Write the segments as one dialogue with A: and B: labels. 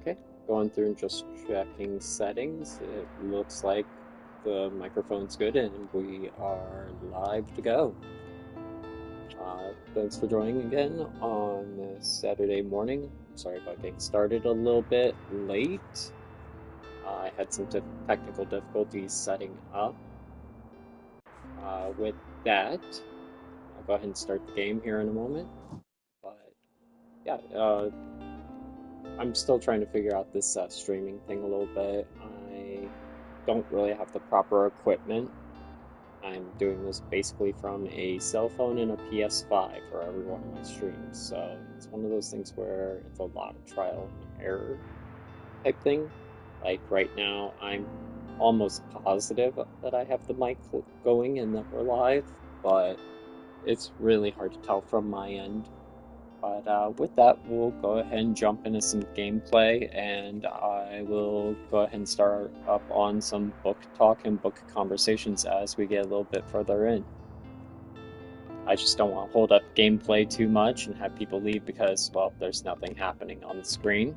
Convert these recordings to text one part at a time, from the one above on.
A: Okay, going through and just checking settings. It looks like the microphone's good and we are live to go. Thanks for joining again on this Saturday morning. Sorry about getting started a little bit late. I had some technical difficulties setting up. With that, I'll go ahead and start the game here in a moment. But yeah, I'm still trying to figure out this streaming thing a little bit. I don't really have the proper equipment. I'm doing this basically from a cell phone and a PS5 for every one of my streams. So it's one of those things where it's a lot of trial and error type thing. Like right now, I'm almost positive that I have the mic going and that we're live, but it's really hard to tell from my end. But with that, we'll go ahead and jump into some gameplay, and I will go ahead and start up on some book talk and book conversations as we get a little bit further in. I just don't want to hold up gameplay too much and have people leave because, well, there's nothing happening on the screen.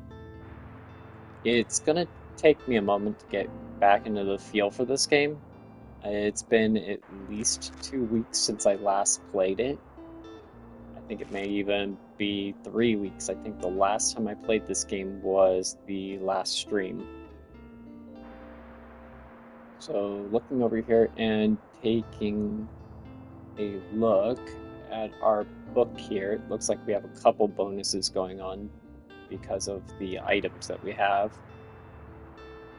A: It's gonna take me a moment to get back into the feel for this game. It's been at least 2 weeks since I last played it. I think it may even be 3 weeks. I think the last time I played this game was the last stream. So looking over here and taking a look at our book here, it looks like we have a couple bonuses going on because of the items that we have.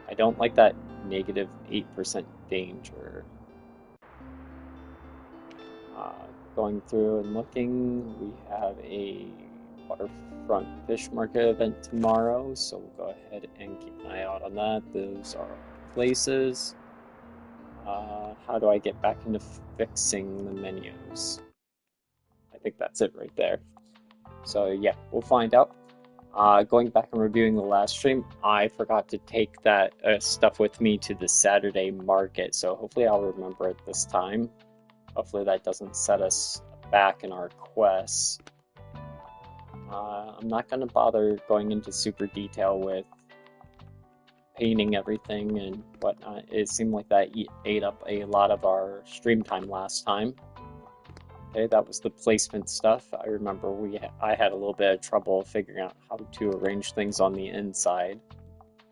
A: I don't like that negative 8% danger. Going through and looking, we have a waterfront fish market event tomorrow, so we'll go ahead and keep an eye out on that. Those are our places. How do I get back into fixing the menus? I think that's it right there. So yeah, we'll find out. Going back and reviewing the last stream, I forgot to take that stuff with me to the Saturday market, so hopefully I'll remember it this time. Hopefully that doesn't set us back in our quests. I'm not going to bother going into super detail with painting everything and whatnot. It seemed like that ate up a lot of our stream time last time. Okay, that was the placement stuff. I remember I had a little bit of trouble figuring out how to arrange things on the inside.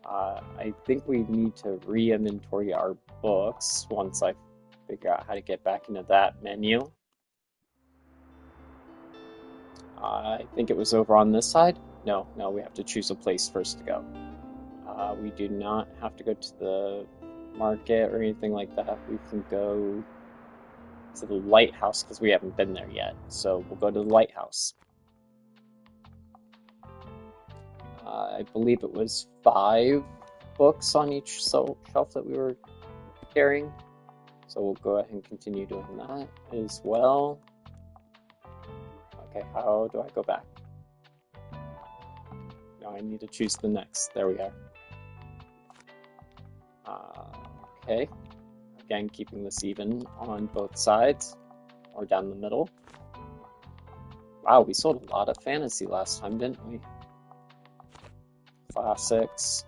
A: I think we need to re-inventory our books once I figure out how to get back into that menu. I think it was over on this side. No, we have to choose a place first to go. We do not have to go to the market or anything like that. We can go to the lighthouse because we haven't been there yet. So we'll go to the lighthouse. I believe it was 5 books on each shelf that we were carrying. So we'll go ahead and continue doing that as well. Okay, how do I go back? No, I need to choose the next. There we are. Okay. Again, keeping this even on both sides or down the middle. Wow, we sold a lot of fantasy last time, didn't we? Classics.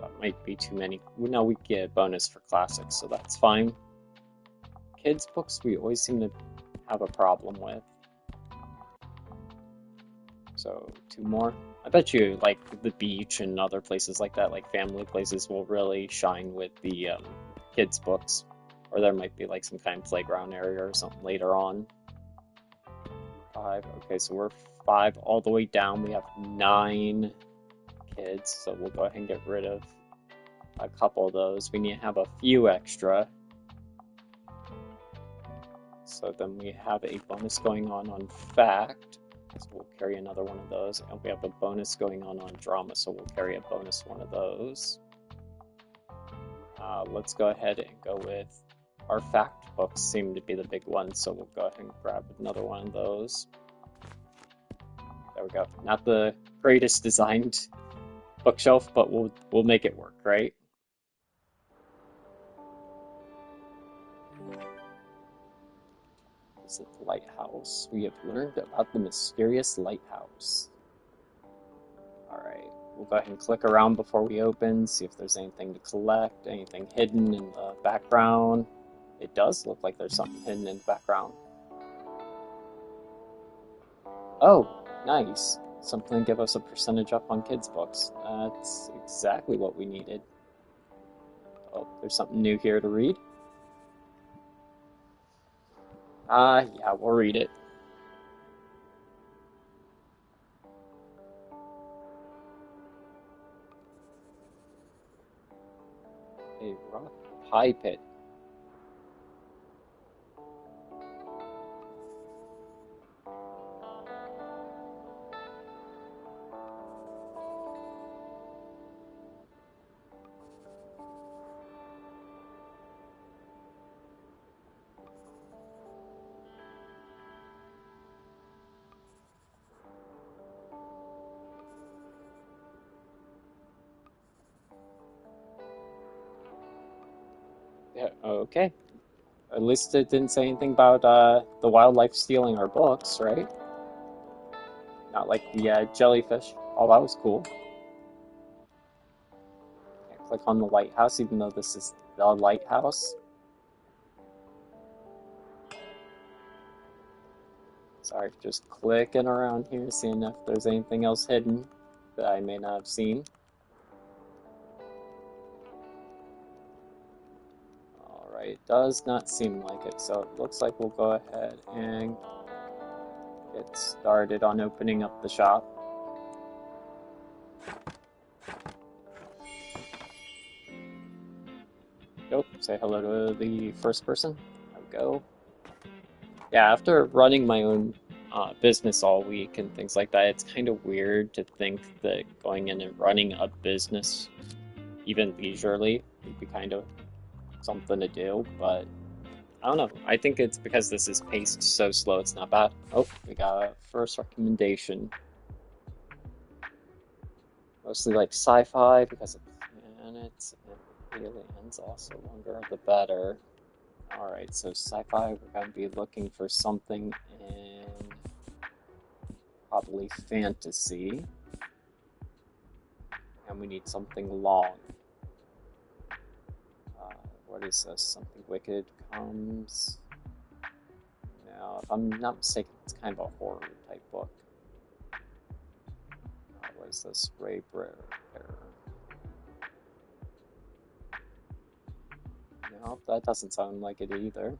A: That might be too many. No, we get a bonus for classics, so that's fine. Kids' books we always seem to have a problem with. So 2 more. I bet you like the beach and other places like that, like family places, will really shine with the kids' books. Or there might be like some kind of playground area or something later on. 5. Okay, so we're 5 all the way down. We have 9 kids, so we'll go ahead and get rid of a couple of those. We need to have a few extra. So then we have a bonus going on fact. So we'll carry another one of those. And we have a bonus going on drama, so we'll carry a bonus one of those. Let's go ahead and go with our fact books seem to be the big ones, so we'll go ahead and grab another one of those. There we go. Not the greatest designed bookshelf, but we'll make it work, right? Is it the lighthouse? We have learned about the mysterious lighthouse. We'll go ahead and click around before we open, see if there's anything to collect, anything hidden in the background. It does look like there's something hidden in the background. Oh, nice. Something to give us a percentage up on kids' books. That's exactly what we needed. Oh, there's something new here to read. Yeah, we'll read it. A rock pie pit. Yeah, okay. At least it didn't say anything about the wildlife stealing our books, right? Not like the jellyfish. Oh, that was cool. Can't click on the lighthouse, even though this is the lighthouse. Sorry, just clicking around here, seeing if there's anything else hidden that I may not have seen. Alright, does not seem like it, so it looks like we'll go ahead and get started on opening up the shop. Nope, say hello to the first person. There we go. Yeah, after running my own business all week and things like that, it's kind of weird to think that going in and running a business, even leisurely, would be kind of something to do, but I don't know. I think it's because this is paced so slow, it's not bad. Oh, we got a first recommendation. Mostly like sci-fi because of planets and aliens, also longer the better. Alright, so sci-fi, we're going to be looking for something in probably fantasy. And we need something long. What is this? Something wicked comes. Now, if I'm not mistaken, it's kind of a horror type book. What is this? Ray Brer. No, that doesn't sound like it either.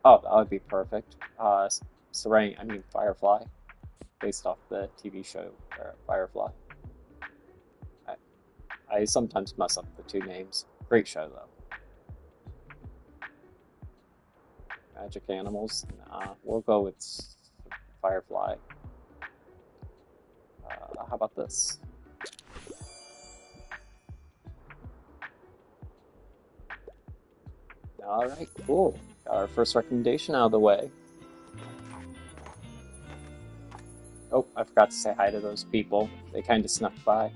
A: Oh, that would be perfect. Firefly, based off the TV show Firefly. I sometimes mess up the two names. Great show, though. Magic animals? Nah, we'll go with Firefly. How about this? Alright, cool. Got our first recommendation out of the way. Oh, I forgot to say hi to those people. They kind of snuck by.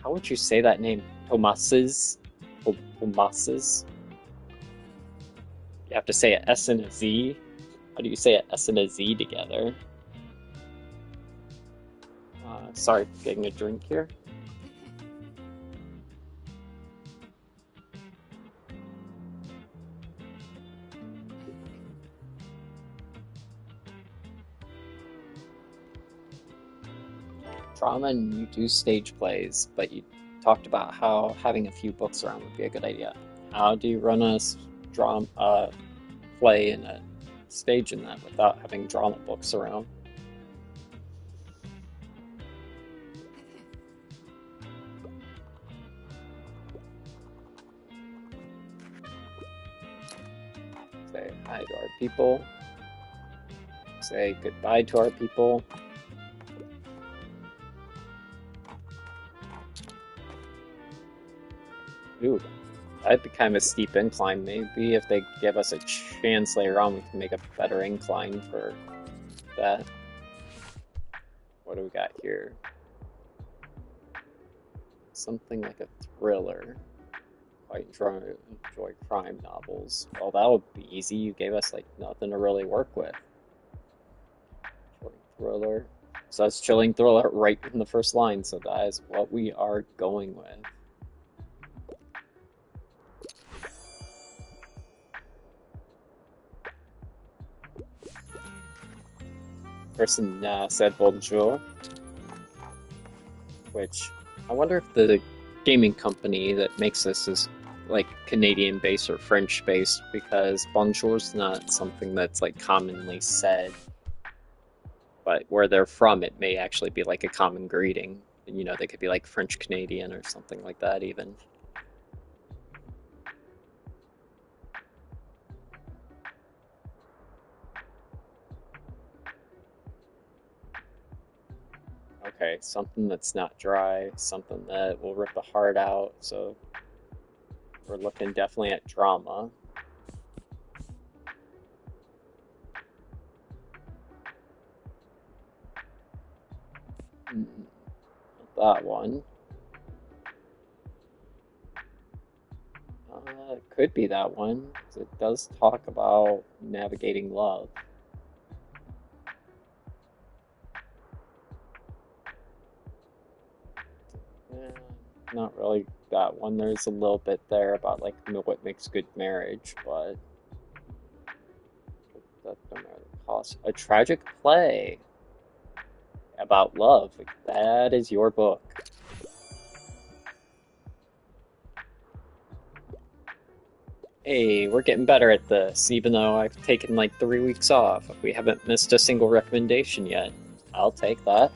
A: How would you say that name? Tomases? Tomases? You have to say an S and a Z? How do you say an S and a Z together? Sorry, getting a drink here. Drama and you do stage plays, but you talked about how having a few books around would be a good idea. How do you run a drama play and a stage in that without having drama books around? Say hi to our people. Say goodbye to our people. Ooh, that'd be kind of a steep incline. Maybe if they give us a chance later on, we can make a better incline for that. What do we got here? Something like a thriller. Quite enjoy crime novels. Well, that would be easy. You gave us like nothing to really work with. thriller. So that's chilling thriller right in the first line, so that is what we are going with. Person said bonjour, which I wonder if the gaming company that makes this is like Canadian based or French based, because bonjour's not something that's like commonly said, but where they're from it may actually be like a common greeting. You know, they could be like French Canadian or something like that even. Okay, something that's not dry, something that will rip the heart out, so we're looking definitely at drama. That one. It could be that one, 'cause it does talk about navigating love. Eh, not really that one. There's a little bit there about like what makes good marriage, but that don't matter. Cost a tragic play about love. That is your book. Hey, we're getting better at this, even though I've taken like 3 weeks off. We haven't missed a single recommendation yet. I'll take that.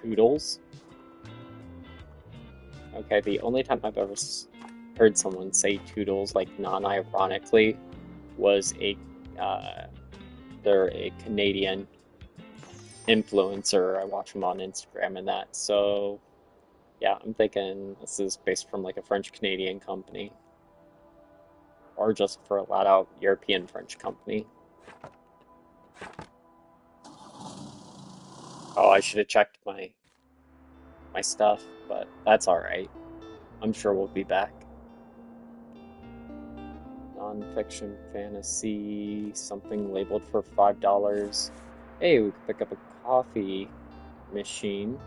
A: Toodles. Okay, the only time I've ever heard someone say toodles like non-ironically was uh, they're a Canadian influencer. I watch them on Instagram and that. So yeah, I'm thinking this is based from like a French Canadian company, or just for a flat out European French company. Oh, I should have checked my stuff, but that's all right. I'm sure we'll be back. Non-fiction fantasy, something labeled for $5. Hey, we could pick up a coffee machine.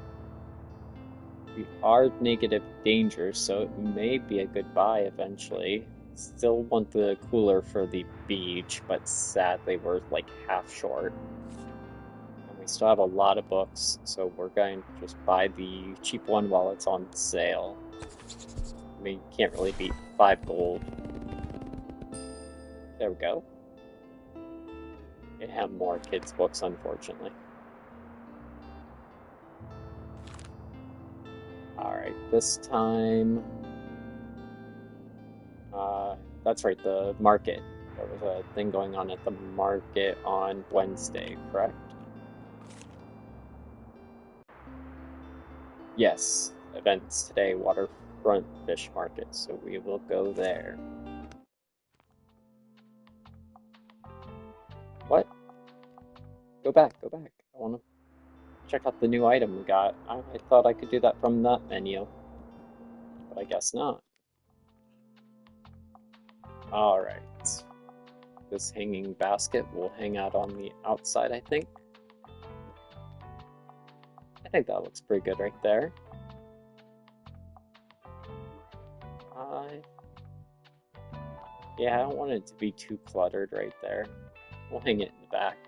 A: We are negative danger, so it may be a good buy eventually. Still want the cooler for the beach, but sadly we're like half short. And we still have a lot of books, so we're going to just buy the cheap one while it's on sale. I mean, you can't really beat 5 gold. There we go. It have more kids' books, unfortunately. Alright, this time... that's right, the market. There was a thing going on at the market on Wednesday, correct? Yes, events today, waterfront fish market, so we will go there. What? Go back, go back. I want to check out the new item we got. I thought I could do that from that menu, but I guess not. Alright. This hanging basket will hang out on the outside, I think. I think that looks pretty good right there. Yeah, I don't want it to be too cluttered right there. We'll hang it in the back.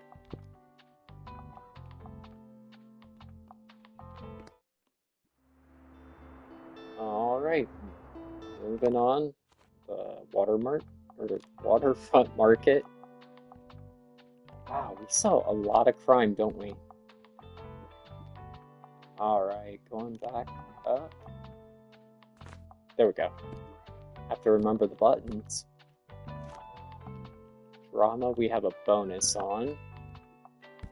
A: Alright, moving on. The waterfront market. Wow, we saw a lot of crime, don't we? Alright, going back up. There we go. Have to remember the buttons. Drama, we have a bonus on.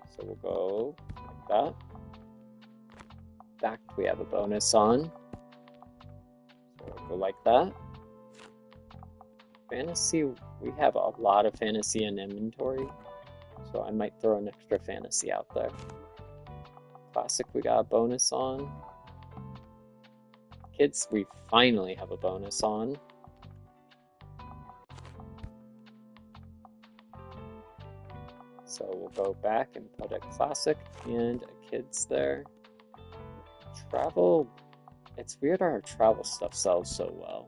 A: So we'll go like that. Fact, we have a bonus on. So we'll go like that. Fantasy, we have a lot of fantasy in inventory. So I might throw an extra fantasy out there. Classic, we got a bonus on. Kids, we finally have a bonus on. So we'll go back and put a classic and a kids there. Travel, it's weird our travel stuff sells so well.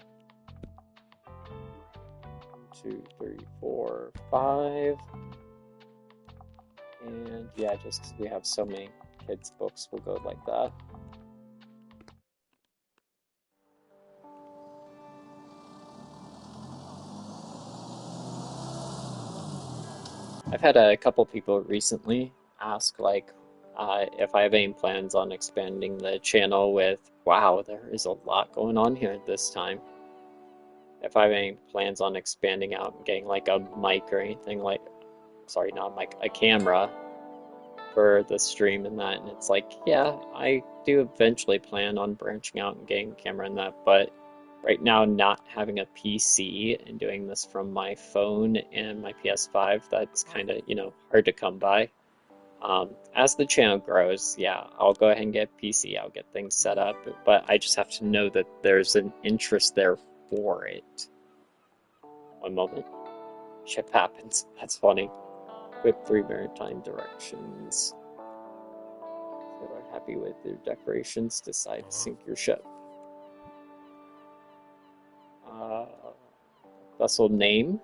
A: 1, 2, 3, 4, 5. And yeah, just because we have so many kids' books, we'll go like that. I've had a couple people recently ask, like, if I have any plans on expanding the channel with, wow, there is a lot going on here this time. If I have any plans on expanding out and getting like a mic or anything like, sorry, not a mic, a camera for the stream and that. And it's like, yeah, I do eventually plan on branching out and getting a camera and that, but right now, not having a PC and doing this from my phone and my PS5, that's kind of, hard to come by. As the channel grows, yeah, I'll go ahead and get a PC, I'll get things set up, but I just have to know that there's an interest there for it. One moment. Ship happens. That's funny. Equip 3 maritime directions. If you are happy with your decorations, decide to sink your ship. Vessel name.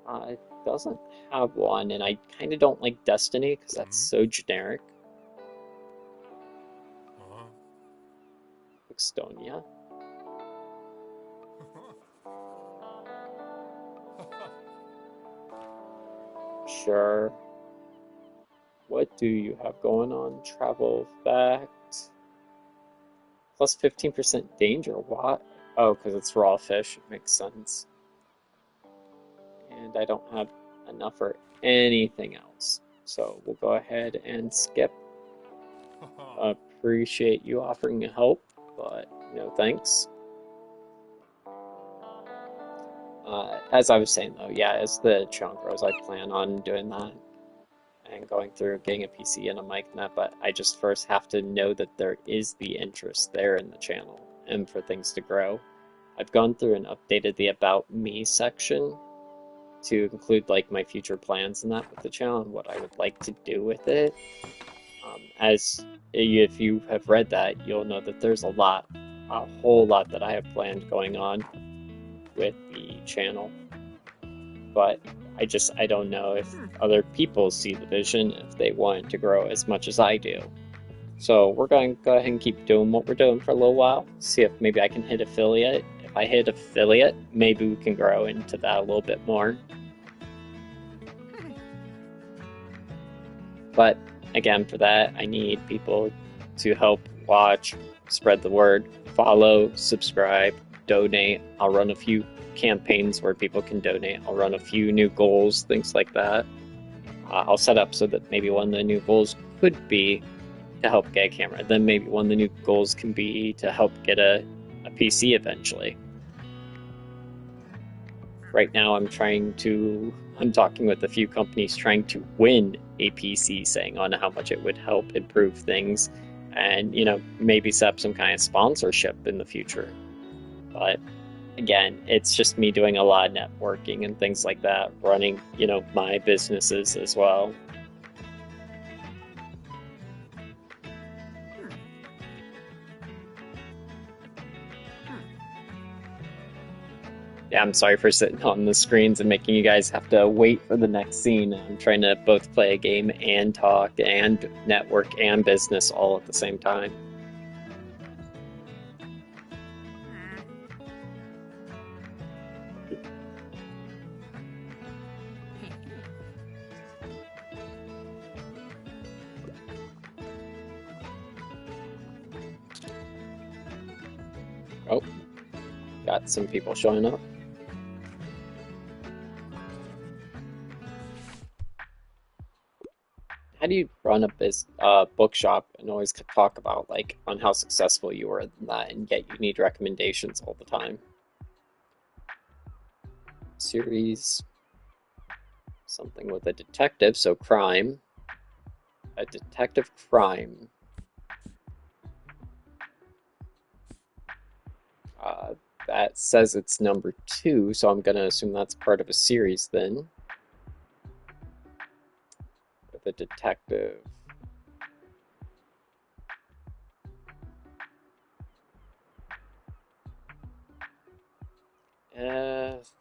A: It doesn't have one, and I kind of don't like Destiny because that's so generic. Estonia. Sure. What do you have going on? Travel fact. Plus 15% danger. What? Oh, because it's raw fish. It makes sense. And I don't have enough for anything else. So we'll go ahead and skip. Appreciate you offering help, but no thanks. As I was saying though, yeah, as the channel grows, I plan on doing that and going through getting a PC and a mic and that, but I just first have to know that there is the interest there in the channel and for things to grow. I've gone through and updated the About Me section to include like my future plans and that with the channel and what I would like to do with it. As if you have read that, you'll know that there's a whole lot that I have planned going on with the channel. But I don't know if other people see the vision, if they want it to grow as much as I do. So we're going to go ahead and keep doing what we're doing for a little while, see if maybe I can hit affiliate. If I hit affiliate, maybe we can grow into that a little bit more. But again, for that, I need people to help watch, spread the word, follow, subscribe, donate. I'll run a few campaigns where people can donate. I'll run a few new goals, things like that. I'll set up so that maybe one of the new goals could be to help get a camera. Then maybe one of the new goals can be to help get a PC eventually. Right now I'm talking with a few companies trying to win a PC, saying on how much it would help improve things and, maybe set up some kind of sponsorship in the future. But again, it's just me doing a lot of networking and things like that, running, my businesses as well. Yeah, I'm sorry for sitting on the screens and making you guys have to wait for the next scene. I'm trying to both play a game and talk and network and business all at the same time. Oh, got some people showing up. How do you run a bookshop and always talk about like on how successful you were in that, and yet you need recommendations all the time? Series, something with a detective, so crime, a detective crime. That says it's number 2, so I'm gonna assume that's part of a series then. With a detective.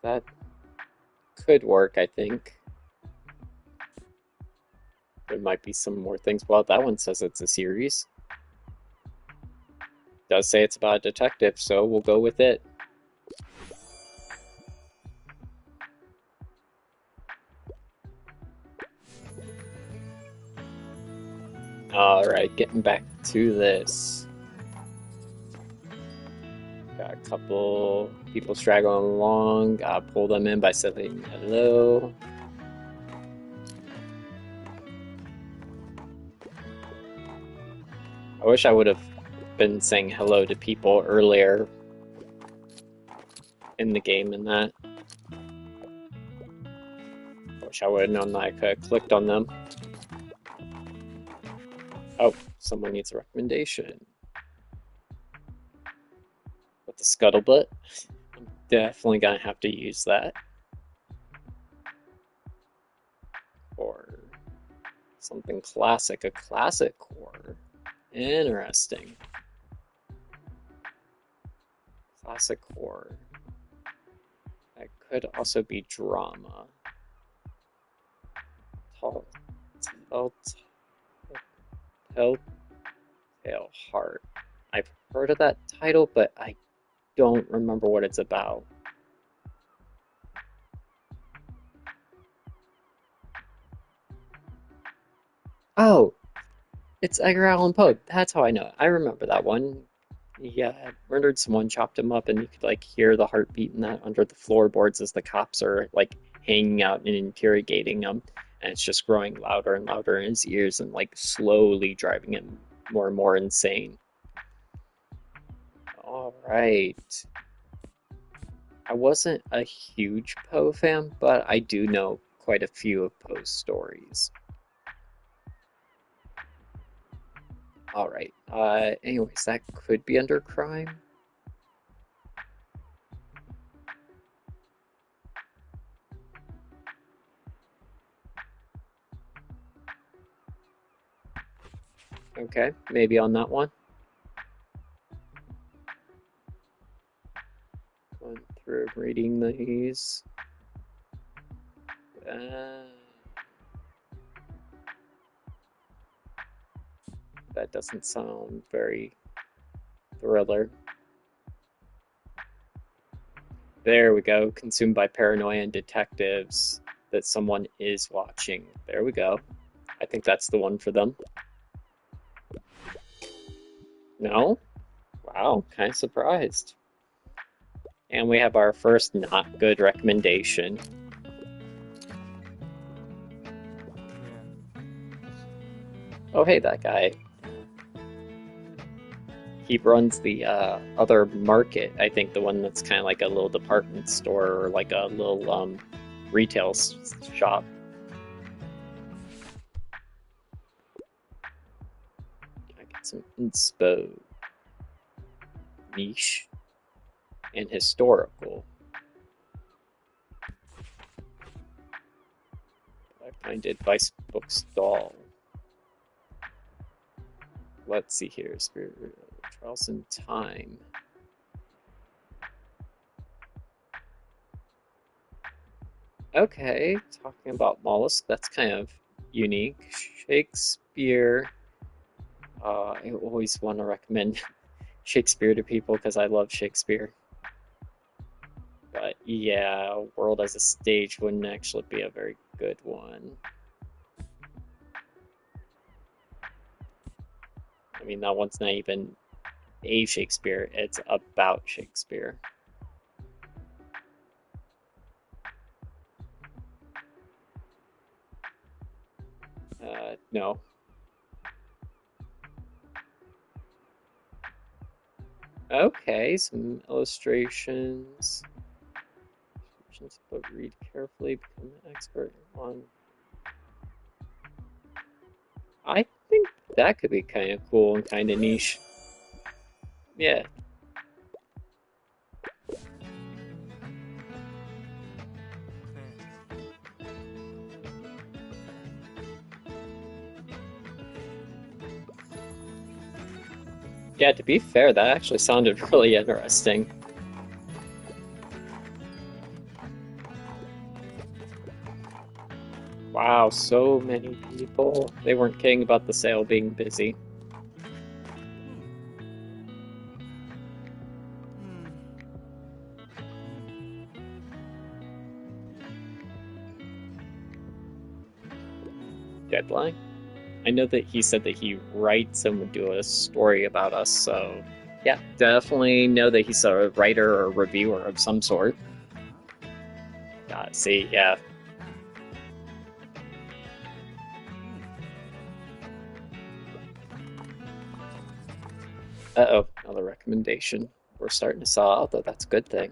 A: That could work, I think. There might be some more things. Well, that one says it's a series. Does say it's about a detective, so we'll go with it. Alright, getting back to this. Got a couple people straggling along. Gotta pull them in by saying hello. I wish I would have been saying hello to people earlier in the game and that. I wish I would have known that I could have clicked on them. Oh, someone needs a recommendation. With the scuttlebutt, I'm definitely gonna have to use that. Or something classic, a classic core. Interesting. Classic core. That could also be drama. Telltale Heart. I've heard of that title, but I don't remember what it's about. Oh, it's Edgar Allan Poe. That's how I know it. I remember that one. Yeah, murdered someone, chopped him up, and you could like hear the heartbeat in that under the floorboards as the cops are like hanging out and interrogating him, and it's just growing louder and louder in his ears and like slowly driving him more and more insane. All right. I wasn't a huge Poe fan, but I do know quite a few of Poe's stories. All right. Anyways, that could be under crime. Okay, maybe on that one. Going through reading these. That doesn't sound very thriller. There we go. Consumed by paranoia and detectives that someone is watching. There we go. I think that's the one for them. No? Wow, kind of surprised. And we have our first not good recommendation. Oh, hey, that guy. He runs the other market, I think the one that's kind of like a little department store or like a little retail shop. I get some inspo. Niche and historical. I find advice book stall. Let's see here. Spirit Trials in Time. Okay, talking about mollusk, that's kind of unique. Shakespeare. I always want to recommend Shakespeare to people because I love Shakespeare. But yeah, World as a Stage wouldn't actually be a very good one. I mean, that one's not even a Shakespeare, it's about Shakespeare. No. Okay, some illustrations. But read carefully, become an expert on. I think that could be kind of cool and kind of niche. Yeah. Yeah, to be fair, that actually sounded really interesting. Wow, so many people. They weren't kidding about the sale being busy. Deadline? I know that he said that he writes and would do a story about us, so yeah, definitely know that he's a writer or reviewer of some sort. See, yeah. Uh-oh, another recommendation. We're starting to sell out, though. That's a good thing.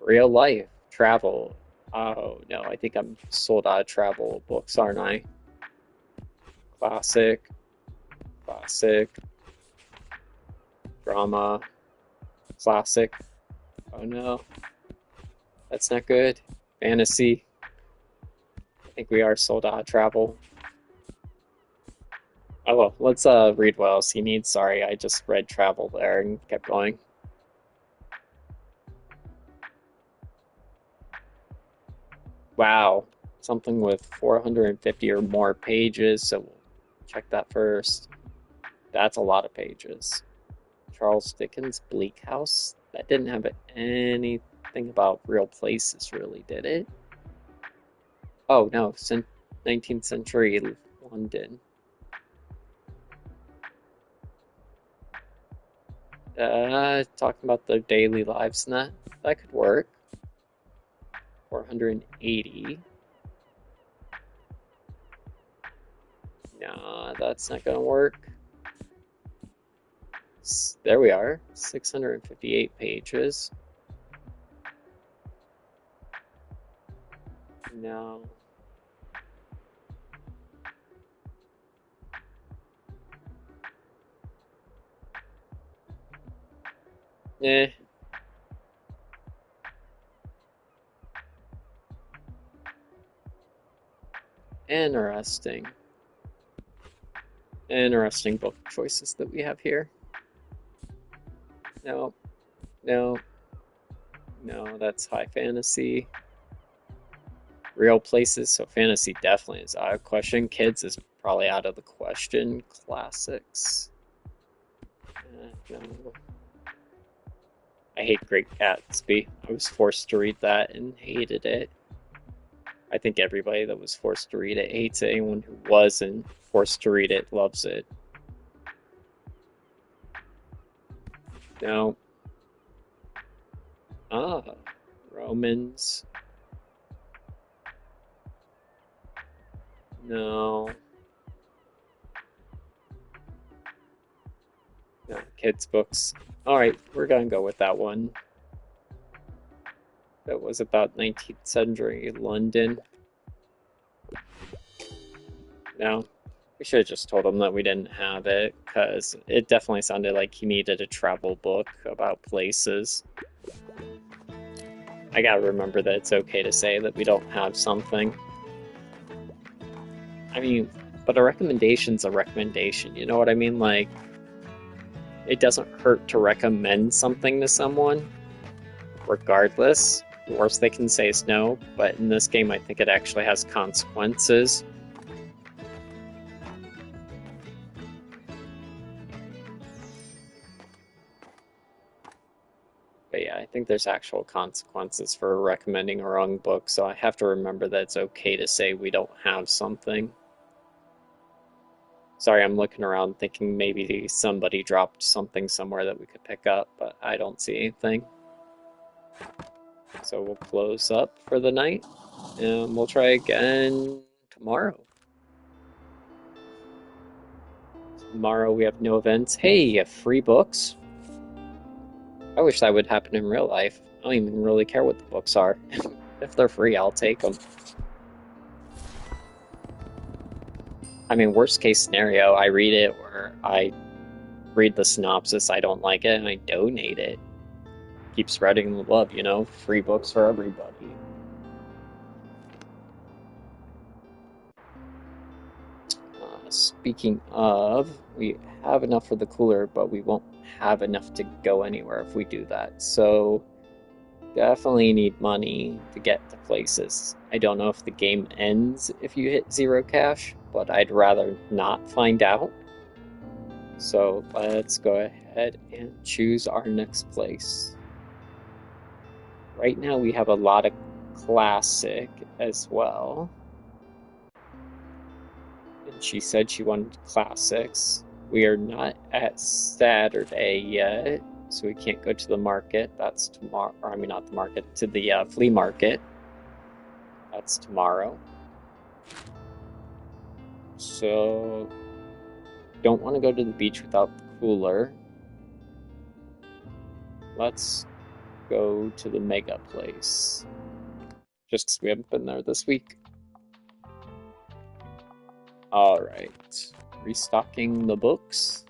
A: Real life, travel. Oh, no, I think I'm sold out of travel books, aren't I? Classic, classic, drama, classic. Oh no, that's not good. Fantasy. I think we are sold out of travel. Oh well, let's read what else he needs. Sorry, I just read travel there and kept going. Wow, something with 450 or more pages, so we'll check that first. That's a lot of pages. Charles Dickens' Bleak House? That didn't have anything about real places, really, did it? Oh no, 19th century London. Talking about their daily lives and that could work. 480. Nah, that's not gonna work. There we are, 658 pages. No. Eh, interesting. Interesting book choices that we have here. No, no, no, that's high fantasy. Real places, so fantasy definitely is out of question. Kids is probably out of the question. Classics. No. I hate Great Gatsby. I was forced to read that and hated it. I think everybody that was forced to read it hates it. Anyone who wasn't forced to read it loves it. No. Ah, Romans. No. No, kids' books. Alright, we're gonna go with that one. That was about 19th century London. No. We should have just told him that we didn't have it, because it definitely sounded like he needed a travel book about places. I gotta remember that it's okay to say that we don't have something. I mean, but a recommendation's a recommendation, you know what I mean? Like, it doesn't hurt to recommend something to someone, regardless. The worst they can say is no, but in this game, I think it actually has consequences. But yeah, I think there's actual consequences for recommending a wrong book, so I have to remember that it's okay to say we don't have something. Sorry, I'm looking around thinking maybe somebody dropped something somewhere that we could pick up, but I don't see anything. So we'll close up for the night, and we'll try again tomorrow. Tomorrow we have no events. Hey, you have free books? I wish that would happen in real life. I don't even really care what the books are. If they're free, I'll take them. I mean, worst case scenario, I read it or I read the synopsis, I don't like it, and I donate it. Keep spreading the love, you know? Free books for everybody. Speaking of, we have enough for the cooler, but we won't have enough to go anywhere if we do that. So definitely need money to get to places. I don't know if the game ends if you hit zero cash, but I'd rather not find out. So let's go ahead and choose our next place. Right now we have a lot of classic as well. And she said she wanted classics. We are not at Saturday yet, so we can't go to the market. That's tomorrow. Or, I mean, not the market, to the flea market. That's tomorrow. So, don't want to go to the beach without the cooler. Let's go to the mega place. Just because we haven't been there this week. Alright. Restocking the books.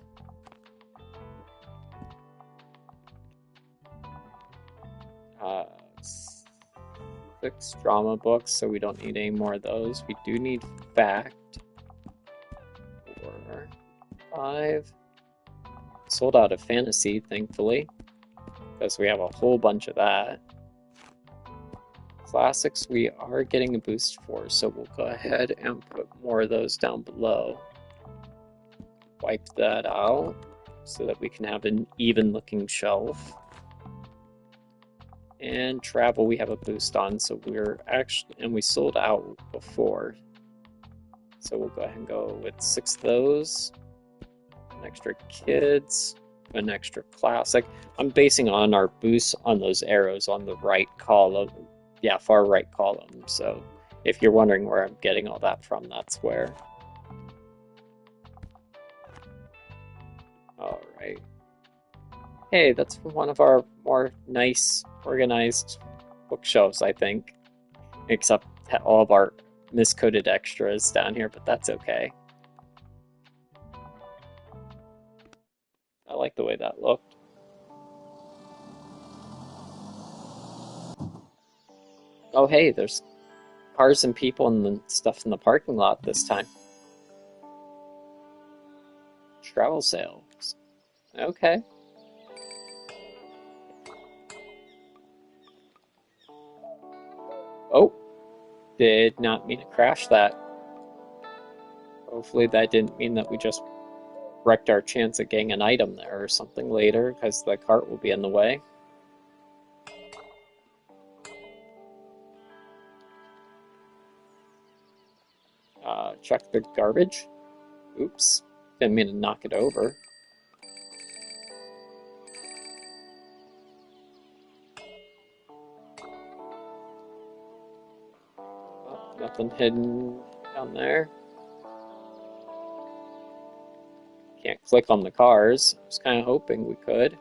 A: Uh, 6 drama books, so we don't need any more of those. We do need fact. 4, 5. Sold out of fantasy, thankfully, because we have a whole bunch of that. Classics we are getting a boost for, so we'll go ahead and put more of those down below. Wipe that out so that we can have an even looking shelf. And travel we have a boost on, so we're actually, and we sold out before. So we'll go ahead and go with 6 of those. An extra kids, an extra classic. I'm basing on our boosts on those arrows on the right column. Yeah, far right column. So if you're wondering where I'm getting all that from, that's where. Alright. Hey, that's one of our more nice, organized bookshelves, I think. Except all of our miscoded extras down here, but that's okay. I like the way that looked. Oh, hey, there's cars and people and stuff in the parking lot this time. Travel sales. Okay. Oh, did not mean to crash that. Hopefully that didn't mean that we just wrecked our chance of getting an item there or something later, because the cart will be in the way. Check the garbage. Oops, didn't mean to knock it over. Oh, nothing hidden down there. Can't click on the cars. I was kind of hoping we could.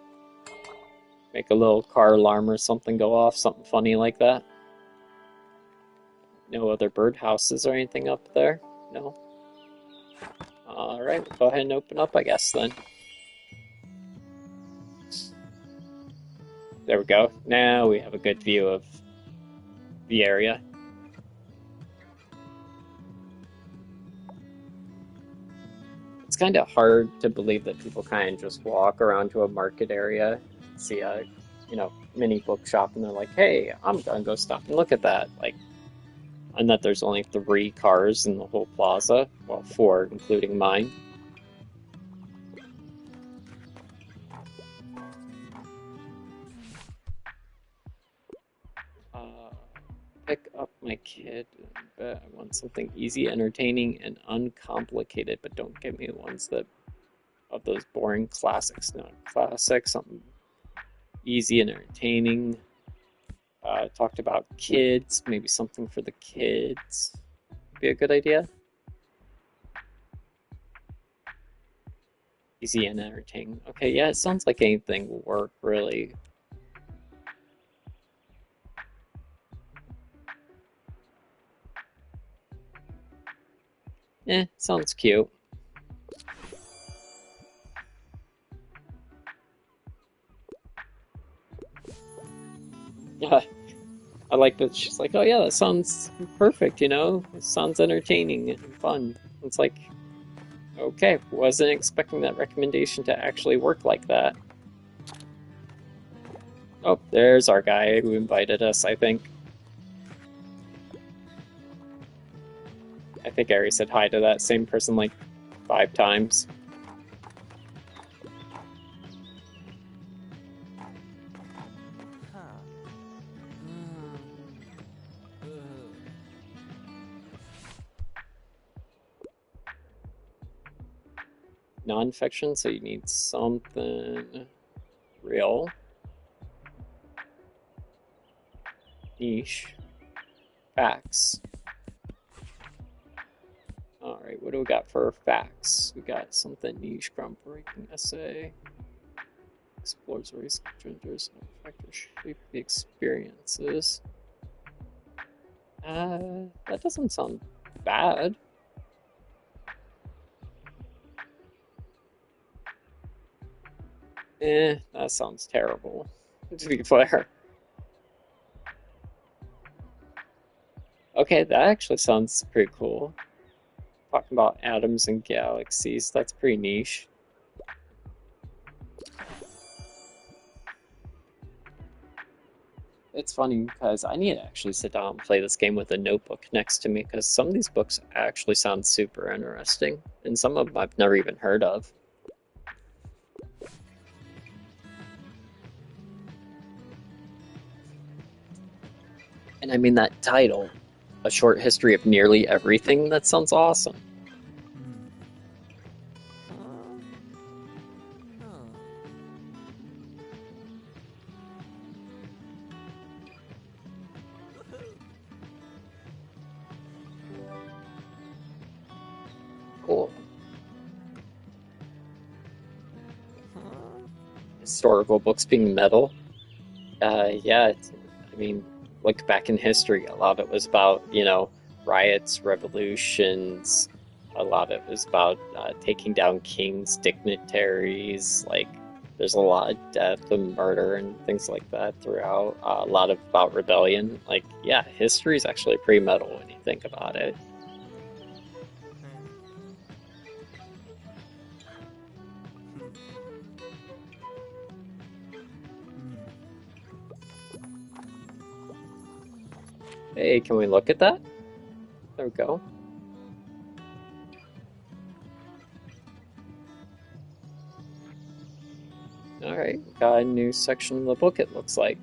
A: Make a little car alarm or something go off, something funny like that. No other birdhouses or anything up there? No? Alright, we'll go ahead and open up, I guess, then. There we go. Now we have a good view of the area. It's kind of hard to believe that people kind of just walk around to a market area, see a, mini bookshop, and they're like, hey, I'm gonna go stop and look at that. Like, and that there's only 3 cars in the whole plaza. Well, 4, including mine. Pick up my kid. I want something easy, entertaining, and uncomplicated, but don't give me ones that of those boring classics. No, classic, something easy and entertaining. Talked about kids, maybe something for the kids. Be a good idea. Easy and entertaining. Okay, yeah, it sounds like anything will work, really. Sounds cute. Yeah, I like that she's like, oh yeah, that sounds perfect, it sounds entertaining and fun. It's like, Okay, wasn't expecting that recommendation to actually work like that. Oh, there's our guy who invited us, I think. I think I already said hi to that same person like 5 times. Non-fiction, so you need something real. Niche. Facts. Alright, what do we got for facts? We got something niche, groundbreaking essay. Explores race, genders, and factors shape the experiences. That doesn't sound bad. That sounds terrible, to be fair. Okay, that actually sounds pretty cool. Talking about atoms and galaxies, that's pretty niche. It's funny because I need to actually sit down and play this game with a notebook next to me because some of these books actually sound super interesting, and some of them I've never even heard of. And I mean, that title, A Short History of Nearly Everything, that sounds awesome. Cool. Historical books being metal. Yeah, I mean, look back in history, a lot of it was about, riots, revolutions. A lot of it was about taking down kings, dignitaries. Like, there's a lot of death and murder and things like that throughout. A lot of about rebellion. Like, yeah, history is actually pretty metal when you think about it. Hey, can we look at that? There we go. All right, got a new section of the book, it looks like.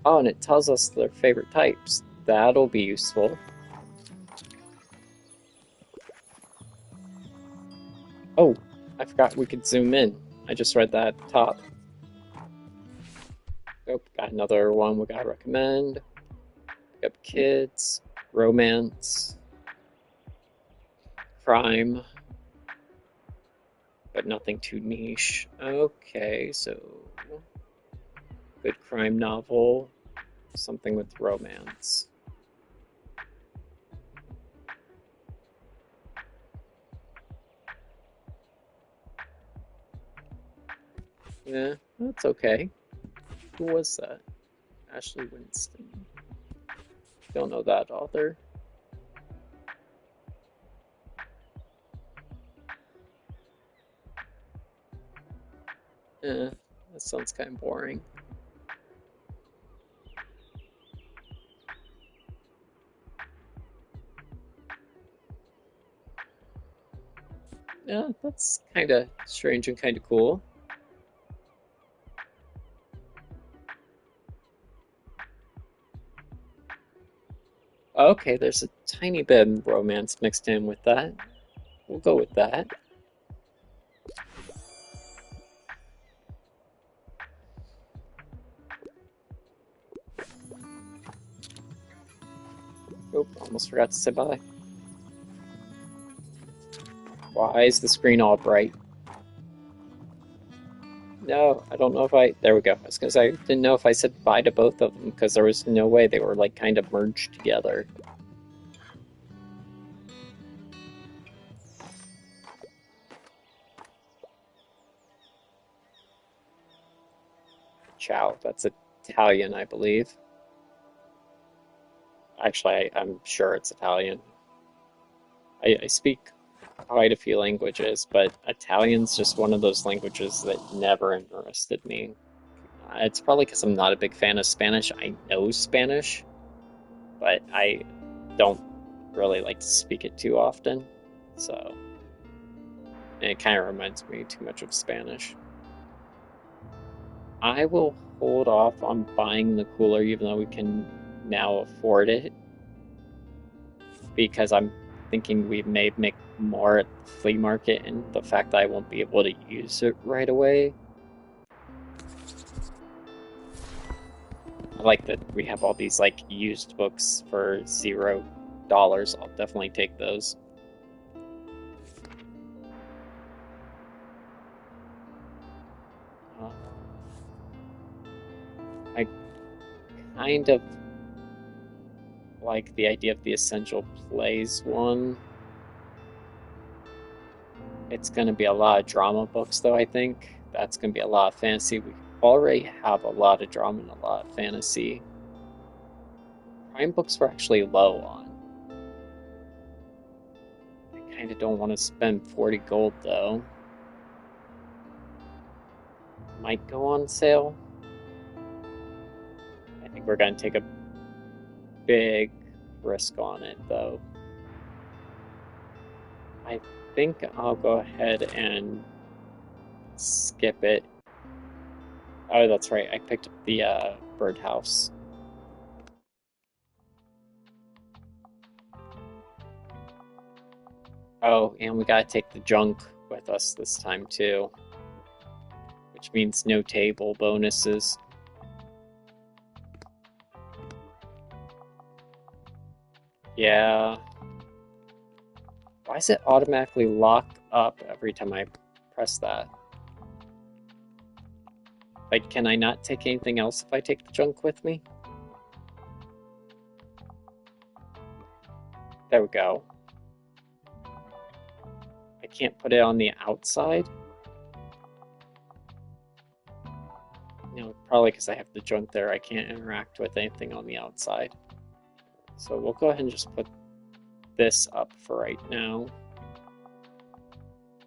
A: Oh, and it tells us their favorite types. That'll be useful. Oh, I forgot we could zoom in. I just read that at the top. Oh, got another one we gotta recommend. Pick up kids, romance, crime, but nothing too niche. Okay, so good crime novel, something with romance. Yeah, that's okay. Who was that? Ashley Winston. Don't know that author. Eh, that sounds kind of boring. Yeah, that's kind of strange and kind of cool. Okay, there's a tiny bit of romance mixed in with that. We'll go with that. Oh, almost forgot to say bye. Why is the screen all bright? No, I don't know if I. There we go. I was gonna say I didn't know if I said bye to both of them because there was no way they were like kind of merged together. Ciao. That's Italian, I believe. Actually, I'm sure it's Italian. I speak quite a few languages, but Italian's just one of those languages that never interested me. It's probably because I'm not a big fan of Spanish. I know Spanish, but I don't really like to speak it too often. So, and it kind of reminds me too much of Spanish. I will hold off on buying the cooler, even though we can now afford it, because I'm thinking we may make more at the flea market, and the fact that I won't be able to use it right away. I like that we have all these like used books for $0. I'll definitely take those. Uh, I kind of like the idea of the Essential Plays one. It's going to be a lot of drama books, though, I think. That's going to be a lot of fantasy. We already have a lot of drama and a lot of fantasy. Crime books were actually low on. I kind of don't want to spend 40 gold, though. Might go on sale. I think we're going to take a big risk on it, though. I think I'll go ahead and skip it. Oh, that's right. I picked up the birdhouse. Oh, and we gotta take the junk with us this time too, which means no table bonuses. Yeah. Why does it automatically lock up every time I press that? Like, can I not take anything else if I take the junk with me? There we go. I can't put it on the outside? No, probably because I have the junk there, I can't interact with anything on the outside. So we'll go ahead and just put this up for right now.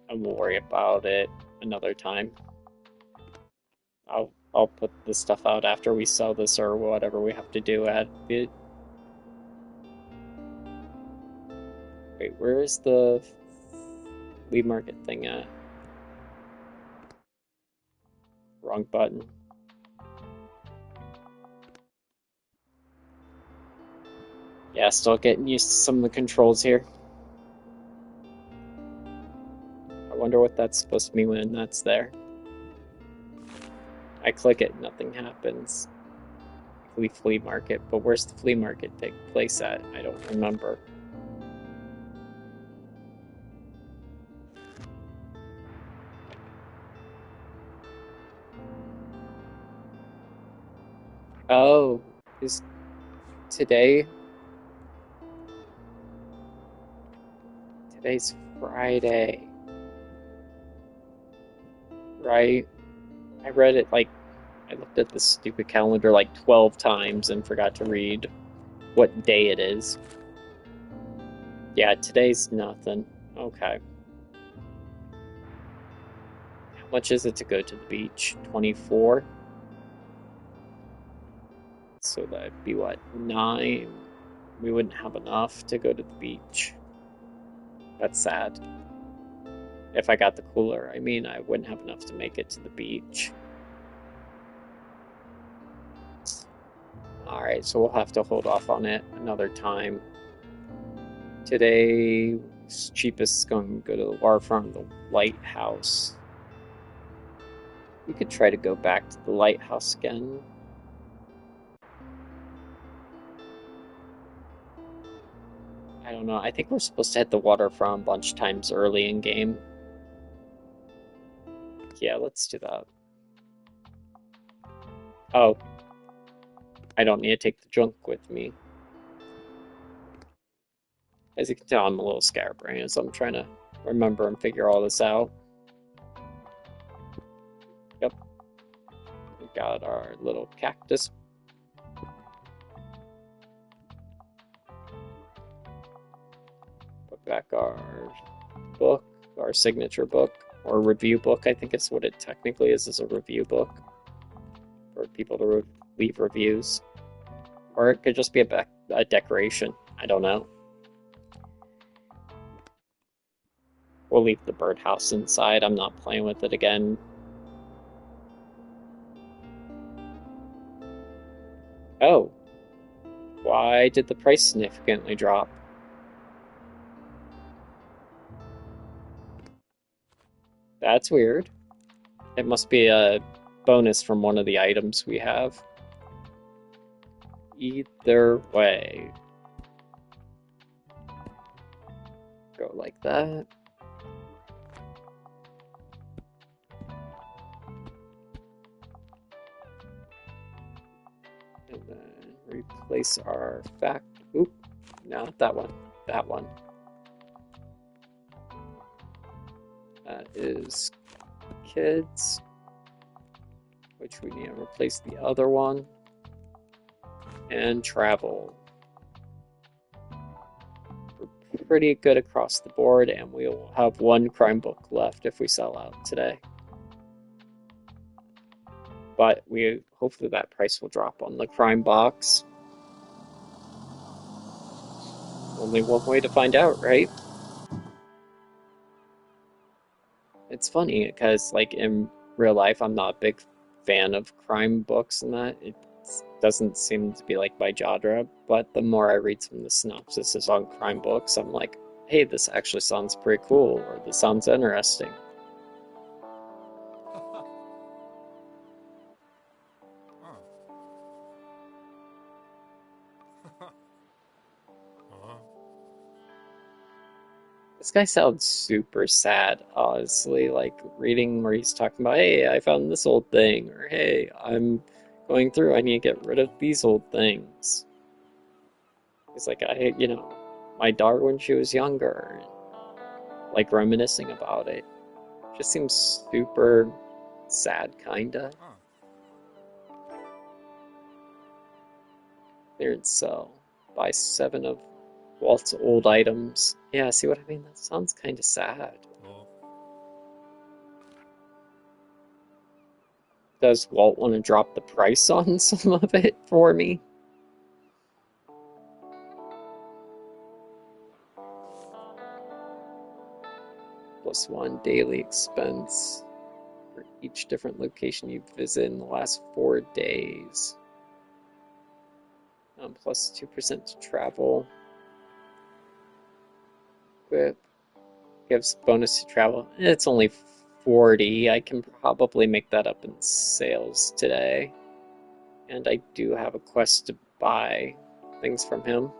A: And we'll worry about it another time. I'll put this stuff out after we sell this or whatever we have to do at it. Wait, where is the flea market thing at? Wrong button. Yeah, still getting used to some of the controls here. I wonder what that's supposed to mean when that's there. I click it, nothing happens. Flea market, but where's the flea market take place at? I don't remember. Oh, is today? Today's Friday, right? I read it like I looked at the stupid calendar like 12 times and forgot to read what day it is. Yeah, today's nothing. Okay. How much is it to go to the beach? 24? So that'd be what, 9? We wouldn't have enough to go to the beach. That's sad. If I got the cooler, I mean, I wouldn't have enough to make it to the beach. Alright, so we'll have to hold off on it another time. Today, cheapest is going to go to the waterfront, the lighthouse. We could try to go back to the lighthouse again. I don't know. I think we're supposed to hit the waterfront a bunch of times early in game. Yeah, let's do that. Oh, I don't need to take the junk with me. As you can tell, I'm a little scatterbrained, so I'm trying to remember and figure all this out. Yep. We got our little cactus. Put back our book, our signature book, or review book. I think it's what it technically is a review book for people to leave reviews. Or it could just be a decoration. I don't know. We'll leave the birdhouse inside. I'm not playing with it again. Oh, why did the price significantly drop? That's weird. It must be a bonus from one of the items we have. Either way. Go like that. And then replace our fact. Oop, not that one. That one. That is kids, which we need to replace the other one. And travel. We're pretty good across the board, and we'll have one crime book left if we sell out today. But hopefully that price will drop on the crime box. Only one way to find out, right? It's funny because, like, in real life, I'm not a big fan of crime books and that. It doesn't seem to be like my genre, but the more I read some of the synopsises on crime books, I'm like, hey, this actually sounds pretty cool, or this sounds interesting. This guy sounds super sad, honestly. Like reading where he's talking about, hey, I found this old thing, or hey, I'm going through, I need to get rid of these old things. He's like, my daughter when she was younger, like reminiscing about it. Just seems super sad, kinda. Clearance sell. Buy 7 of Walt's old items. Yeah, see what I mean? That sounds kind of sad. Does Walt want to drop the price on some of it for me? +1 daily expense for each different location you visit in the last 4 days. Plus 2% to travel. Equip. Gives bonus to travel. It's only 40. I can probably make that up in sales today. And I do have a quest to buy things from him.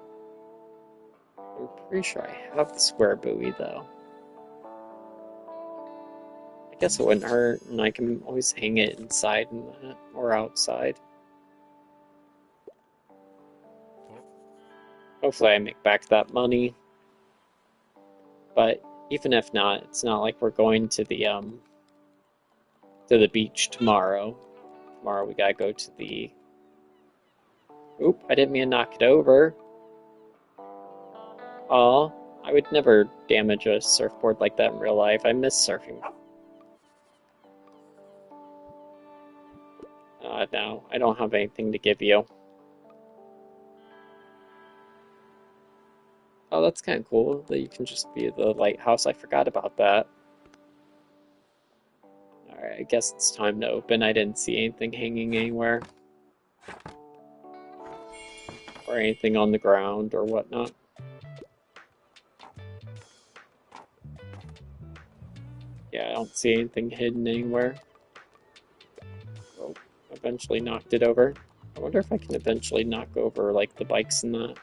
A: I'm pretty sure I have the square buoy though. I guess it wouldn't hurt, and I can always hang it inside or outside. Hopefully I make back that money. But even if not, it's not like we're going to the beach tomorrow. Tomorrow we gotta go to the... Oop, I didn't mean to knock it over. Aw, I would never damage a surfboard like that in real life. I miss surfing. No, I don't have anything to give you. Oh, that's kind of cool that you can just be the lighthouse. I forgot about that. Alright, I guess it's time to open. I didn't see anything hanging anywhere. Or anything on the ground or whatnot. Yeah, I don't see anything hidden anywhere. Oh, eventually knocked it over. I wonder if I can eventually knock over, like, the bikes and that.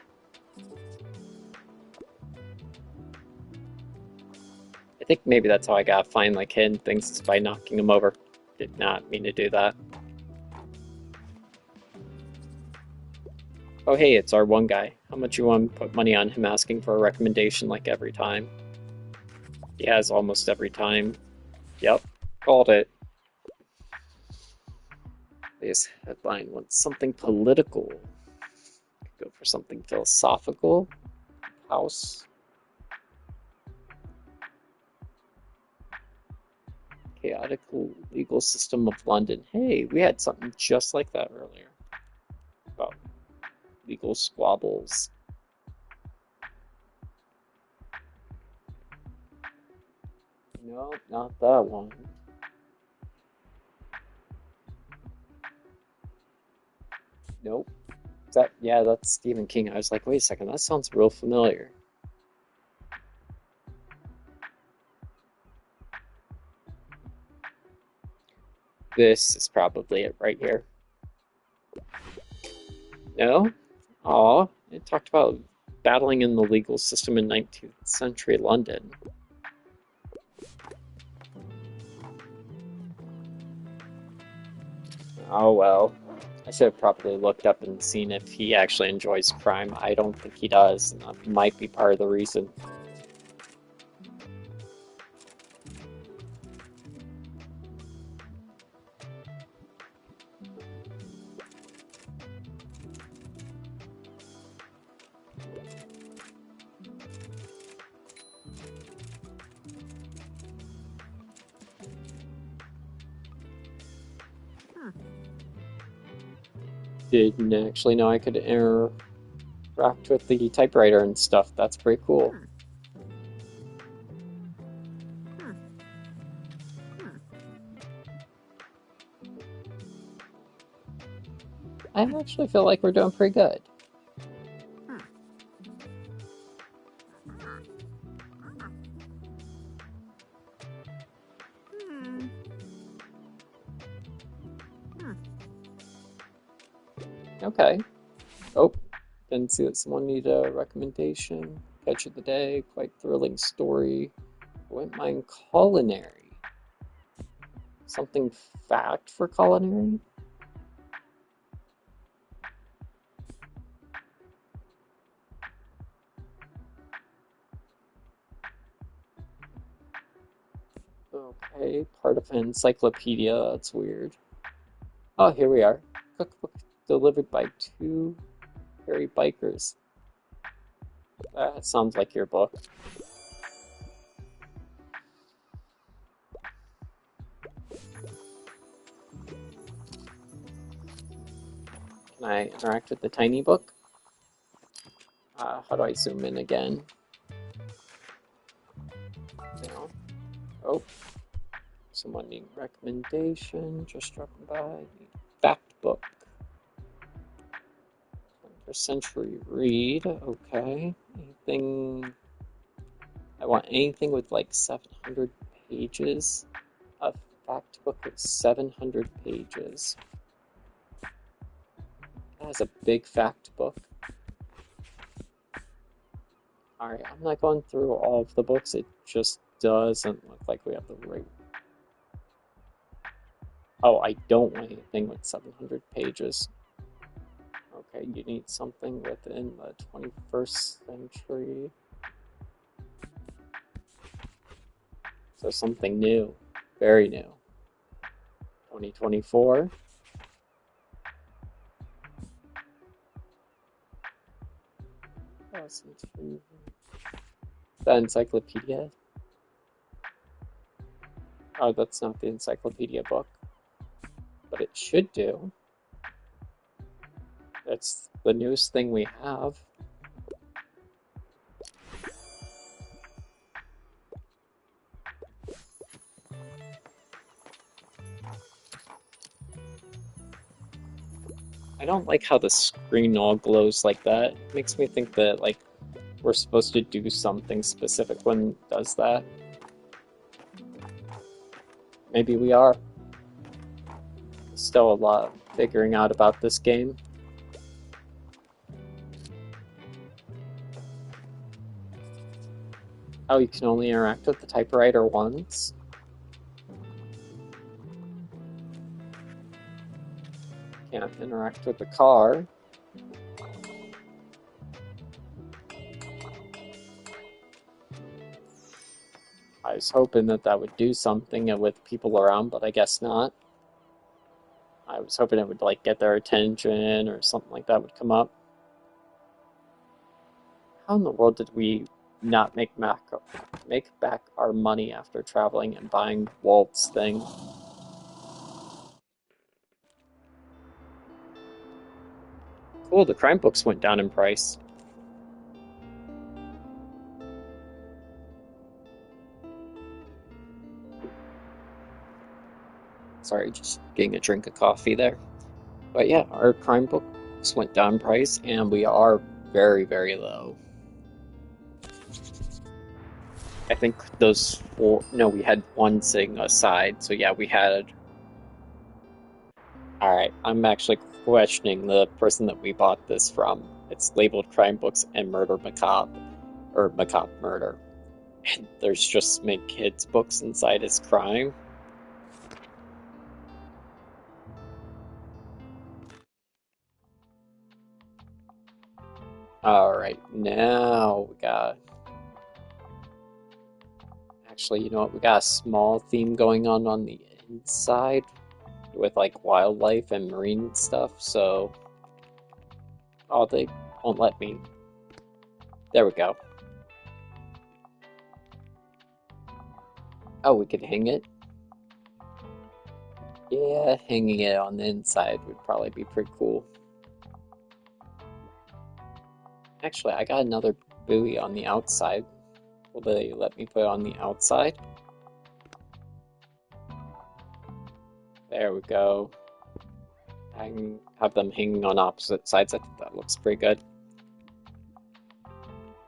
A: I think maybe that's how I gotta find, like, hidden things, is by knocking them over. Did not mean to do that. Oh, hey, it's our one guy. How much you want to put money on him asking for a recommendation, like, every time? He has almost every time. Yep, called it. This headline wants something political. Go for something philosophical. House. chaotic legal system of London. Hey, we had something just like that earlier about legal squabbles. No, not that one. Nope. Yeah, that's Stephen King. I was like, wait a second, that sounds real familiar. This is probably it right here. No? Aw, it talked about battling in the legal system in 19th century London. Oh well. I should have probably looked up and seen if he actually enjoys crime. I don't think he does, and that might be part of the reason. Didn't actually know I could interact with the typewriter and stuff. That's pretty cool. I actually feel like we're doing pretty good. Okay. Oh, didn't see that someone needed a recommendation. Catch of the day, quite thrilling story. Wouldn't mind culinary. Something fact for culinary? Okay, part of an encyclopedia. That's weird. Oh, here we are. Cookbook delivered by two hairy bikers. That sounds like your book. Can I interact with the tiny book? How do I zoom in again? No. Oh, someone need recommendation. Just dropping by. Fact book. 21st century read. Okay. Anything? I want anything with like 700 pages. A fact book with 700 pages. That is a big fact book. Alright, I'm not going through all of the books. It just doesn't look like we have the right. Oh, I don't want anything with 700 pages. Okay, you need something within the 21st century. So something new. Very new. 2024. The encyclopedia. Oh, that's not the encyclopedia book. But it should do. That's the newest thing we have. I don't like how the screen all glows like that. It makes me think that like we're supposed to do something specific when it does that. Maybe we are. Still a lot figuring out about this game. Oh, you can only interact with the typewriter once. Can't interact with the car. I was hoping that that would do something with people around, but I guess not. I was hoping it would like get their attention or something like that would come up. How in the world did we not make back our money after traveling and buying Walt's thing. Cool, the crime books went down in price. Sorry, just getting a drink of coffee there. But yeah, our crime books went down in price, and we are very, very low. I think those four, no, we had one sitting aside, so yeah, we had. Alright, I'm actually questioning the person that we bought this from. It's labeled crime books and murder macabre, or macabre murder. And there's just make kids books inside his crime. Alright, now we got. Actually, you know what? We got a small theme going on the inside with like wildlife and marine stuff, so. Oh, they won't let me. There we go. Oh, we could hang it? Yeah, hanging it on the inside would probably be pretty cool. Actually, I got another buoy on the outside. Will they let me put it on the outside? There we go. I can have them hanging on opposite sides. I think that looks pretty good.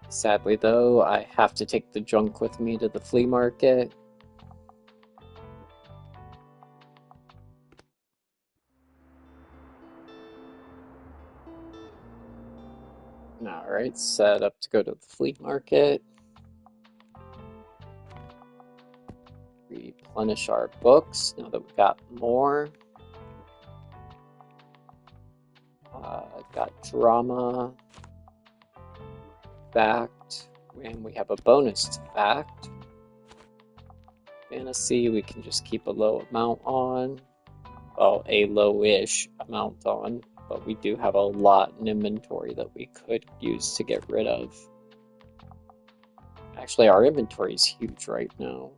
A: Sadly, though, I have to take the junk with me to the flea market. Alright, set up to go to the flea market. Replenish our books now that we got more. Got drama, fact, and we have a bonus fact. Fantasy, we can just keep a low amount on. Well, a low-ish amount on, but we do have a lot in inventory that we could use to get rid of. Actually, our inventory is huge right now.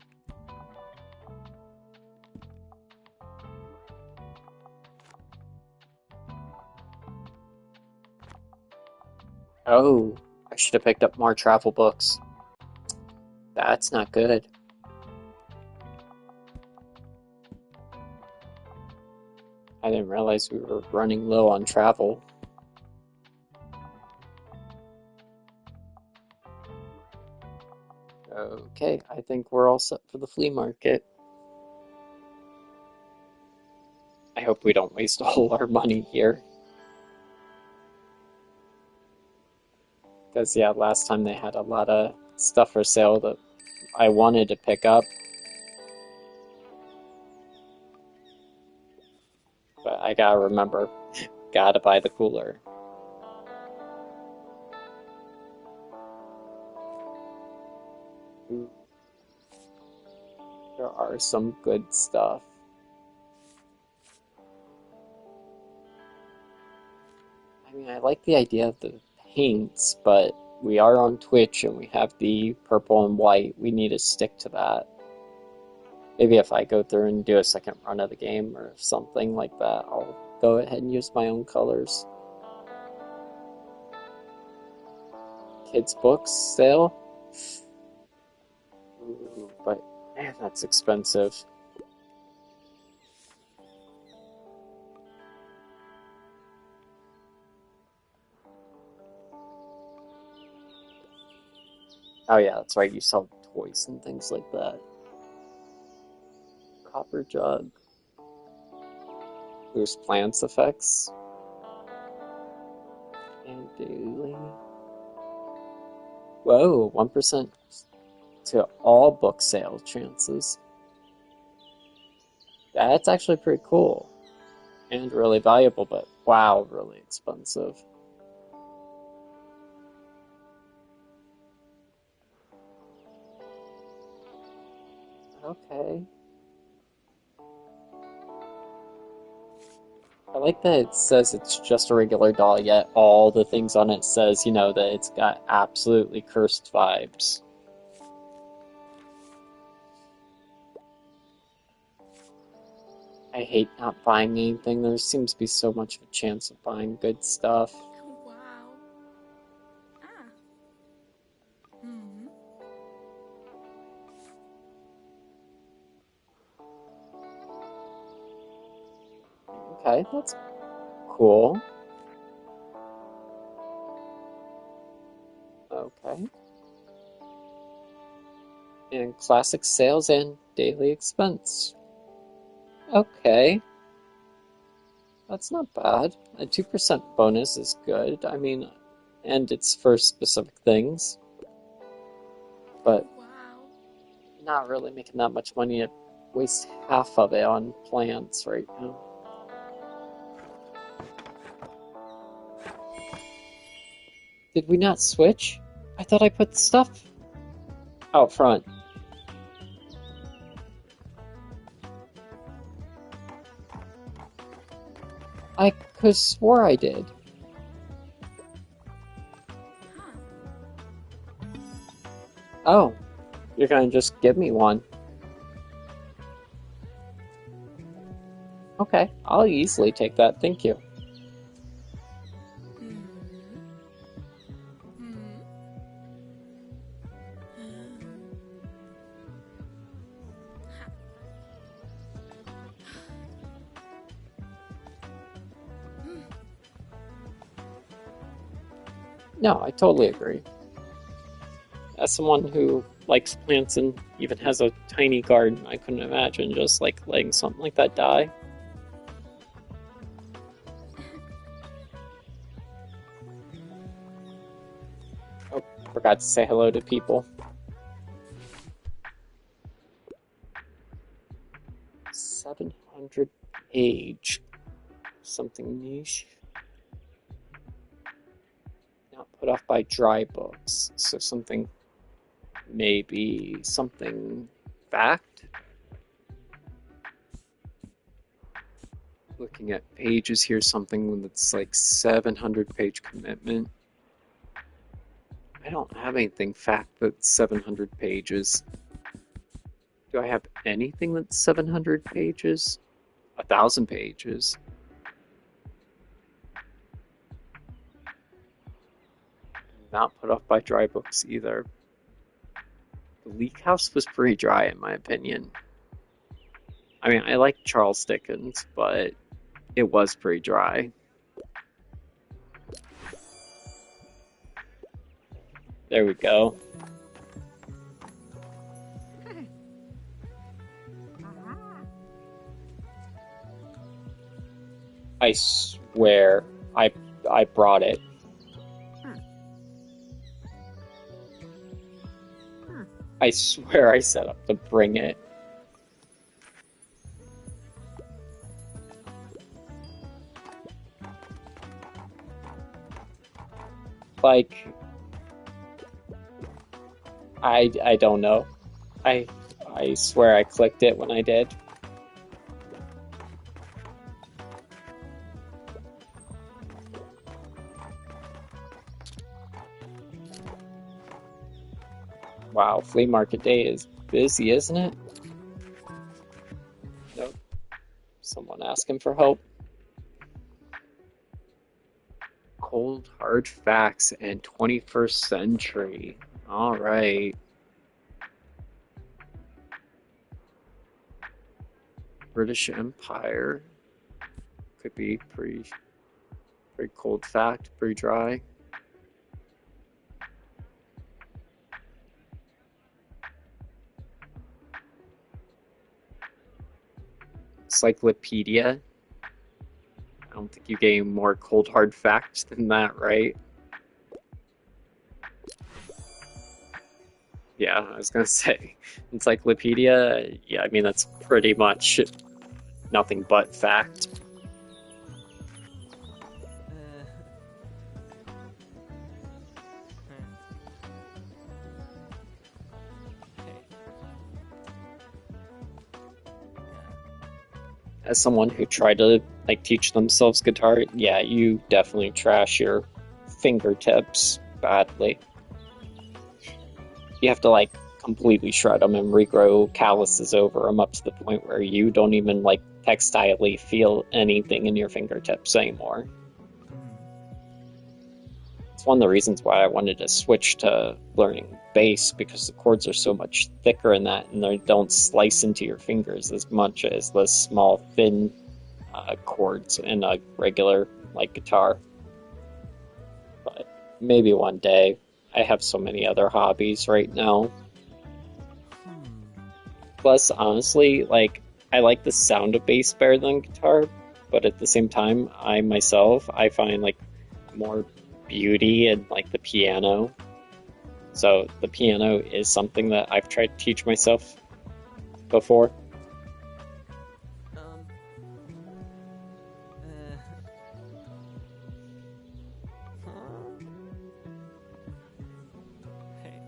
A: Oh, I should have picked up more travel books. That's not good. I didn't realize we were running low on travel. Okay, I think we're all set for the flea market. I hope we don't waste all our money here. Because, yeah, last time they had a lot of stuff for sale that I wanted to pick up. But I gotta remember, gotta buy the cooler. There are some good stuff. I mean, I like the idea of the paints, but we are on Twitch and we have the purple and white. We need to stick to that. Maybe if I go through and do a second run of the game or something like that, I'll go ahead and use my own colors. Kids' books sale? Ooh, but man, that's expensive. Oh yeah, that's right, you sell toys and things like that. Copper jug. Boost plants effects. And daily. Whoa, 1% to all book sale chances. That's actually pretty cool. And really valuable, but wow, really expensive. Okay. I like that it says it's just a regular doll, yet all the things on it says, that it's got absolutely cursed vibes. I hate not buying anything. There seems to be so much of a chance of buying good stuff.
B: Wow. Ah. Hmm.
A: Okay, that's cool. Okay. And classic sales and daily expense. Okay, that's not bad. A 2% bonus is good. I mean, and it's for specific things, but
B: Wow.
A: not really making that much money to waste half of it on plants right now. Did we not switch? I thought I put stuff out front. I could swore I did.
B: Huh.
A: Oh, you're gonna just give me one. Okay, I'll easily take that, thank you.
B: Hmm. Hmm. Ha. Hmm.
A: No, I totally agree. As someone who likes plants and even has a tiny garden, I couldn't imagine just like letting something like that die. Oh, forgot to say hello to people. 700 page. Something niche. Not put off by dry books. So something, maybe something fact? Looking at pages here, something that's like 700-page commitment. I don't have anything fact that's 700 pages. Do I have anything that's 700 pages? 1,000 pages. Not put off by dry books either. The Leak House was pretty dry in my opinion. I mean, I like Charles Dickens, but it was pretty dry. There we go. I swear I brought it. I swear I set up to bring it. Like I don't know. I I swear I clicked it when I did. Wow, flea market day is busy, isn't it? Nope. Someone asking for help. Cold hard facts and 21st century. All right. British Empire. Could be pretty cold fact, pretty dry. Encyclopedia. I don't think you get any more cold hard facts than that, right? Yeah, I was gonna say encyclopedia. Yeah, I mean that's pretty much nothing but fact. as someone who tried to like teach themselves guitar, yeah, you definitely trash your fingertips badly. You have to like completely shred them and regrow calluses over them up to the point where you don't even like textilely feel anything in your fingertips anymore. It's one of the reasons why I wanted to switch to learning bass because the chords are so much thicker in that and they don't slice into your fingers as much as the small, thin chords in a regular like guitar. But maybe one day. I have so many other hobbies right now. Plus, honestly, like I like the sound of bass better than guitar, but at the same time, I find like more beauty in like the piano. So the piano is something that I've tried to teach myself before.
C: Um, huh? Hey.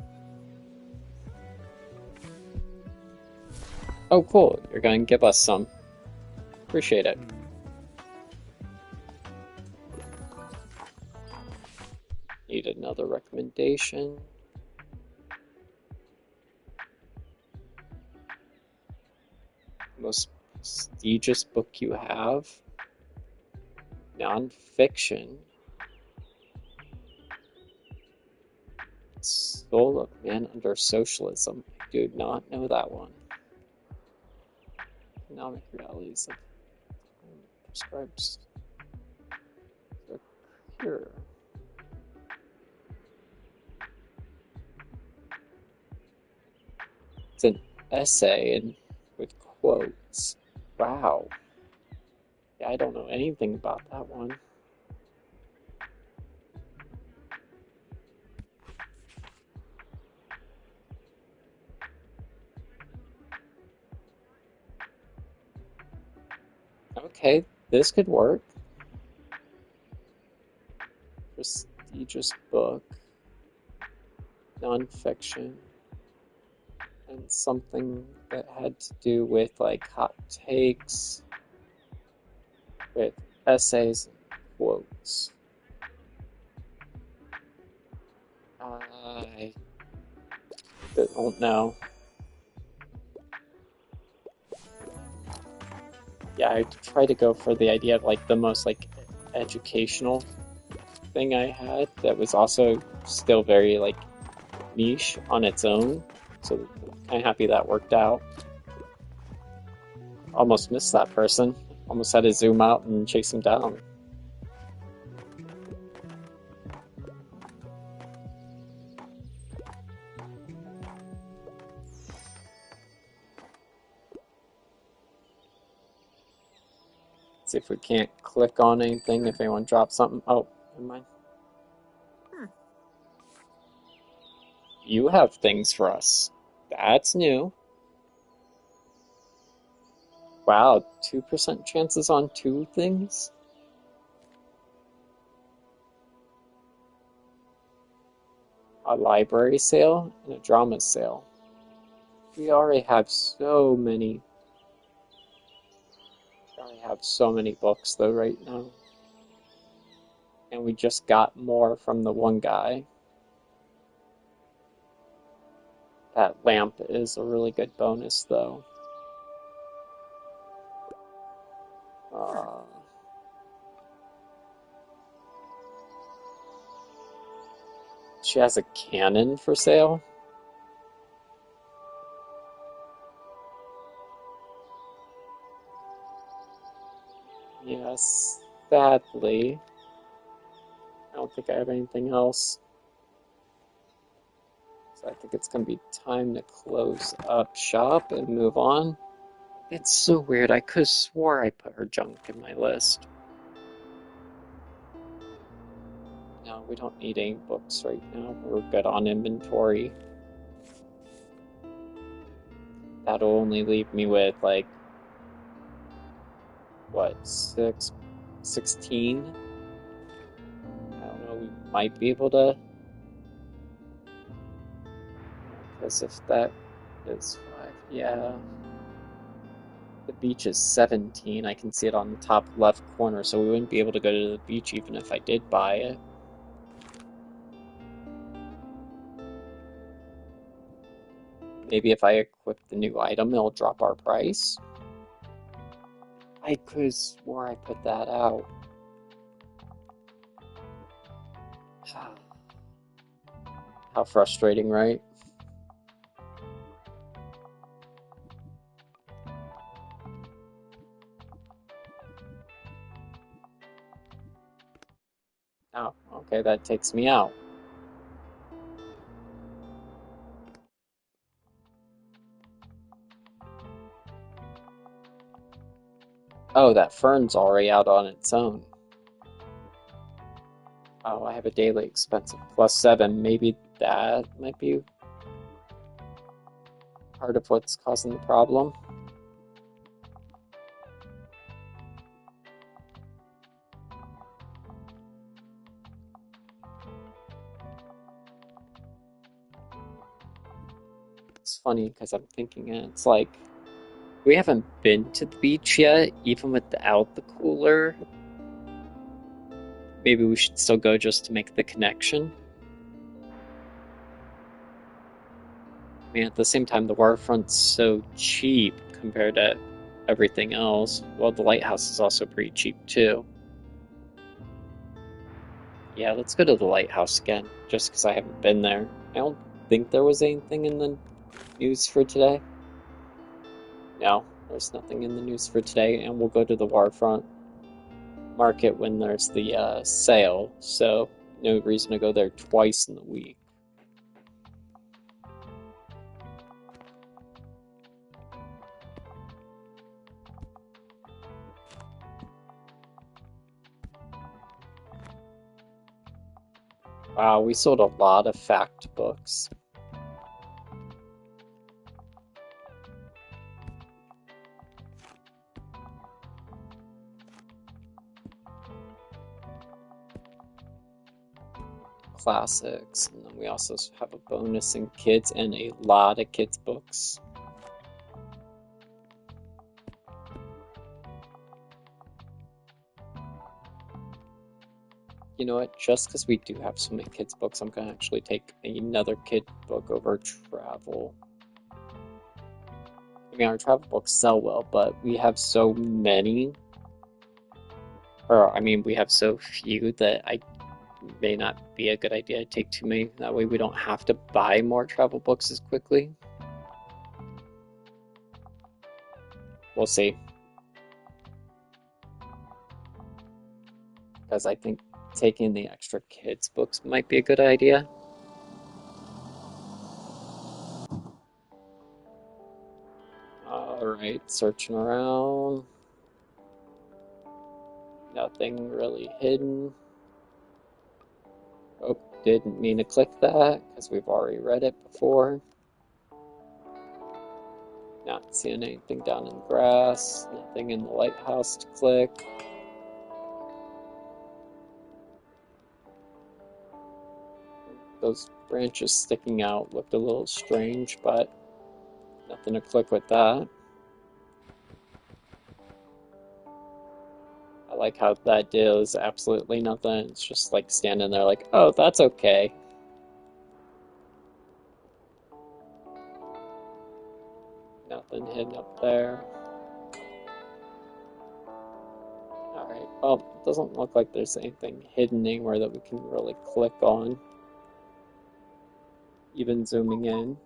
A: Oh, cool. You're going to give us some. Appreciate it. Need another recommendation. Most prestigious book you have? Nonfiction. Soul of Man Under Socialism. I do not know that one. Economic realities of prescribes the cure. It's an essay and with quotes. Wow. Yeah, I don't know anything about that one. Okay, this could work. Prestigious book, nonfiction, and something that had to do with like hot takes, with essays and quotes. I don't know. Yeah, I try to go for the idea of like the most like educational thing I had that was also still very like niche on its own. So I'm kind of happy that worked out. Almost missed that person. Almost had to zoom out and chase him down. See if we can't click on anything if anyone drops something. Oh, never mind. You have things for us. That's new. Wow, 2% chances on two things? A library sale and a drama sale. We already have so many. We already have so many books though right now. And we just got more from the one guy. That lamp is a really good bonus though. Uh, she has a cannon for sale. Yes, sadly. I don't think I have anything else. So I think it's going to be time to close up shop and move on. It's so weird. I could have swore I put her junk in my list. No, we don't need any books right now. We're good on inventory. That'll only leave me with like, what, 16? I don't know, we might be able to. Because if that is 5, yeah. The beach is 17. I can see it on the top left corner, so we wouldn't be able to go to the beach even if I did buy it. Maybe if I equip the new item, it'll drop our price. I could have swore I put that out. How frustrating, right? Oh, okay, that takes me out. Oh, that fern's already out on its own. Oh, I have a daily expense of +7. Maybe that might be part of what's causing the problem. It's funny because I'm thinking it's like we haven't been to the beach yet, even without the cooler. Maybe we should still go just to make the connection. I mean, at the same time, the waterfront's so cheap compared to everything else. Well, the lighthouse is also pretty cheap too. Yeah, let's go to the lighthouse again, just because I haven't been there. I don't think there was anything in the news for today. No, there's nothing in the news for today, and we'll go to the waterfront market when there's the sale, so no reason to go there twice in the week. Wow, we sold a lot of fact books. Classics, and then we also have a bonus in kids and a lot of kids books. You know what? Just because we do have so many kids books, I'm gonna actually take another kid book over travel. I mean, our travel books sell well, but we have so many, or I mean, we have so few that I may not be a good idea to take too many. That way we don't have to buy more travel books as quickly. We'll see. Because I think taking the extra kids books might be a good idea. Alright, searching around. Nothing really hidden. Oh, didn't mean to click that because we've already read it before. Not seeing anything down in the grass, nothing in the lighthouse to click. Those branches sticking out looked a little strange, but nothing to click with that. I like how that deals absolutely nothing. It's just like standing there like, oh, that's okay. Nothing hidden up there. Alright, well, it doesn't look like there's anything hidden anywhere that we can really click on. Even zooming in.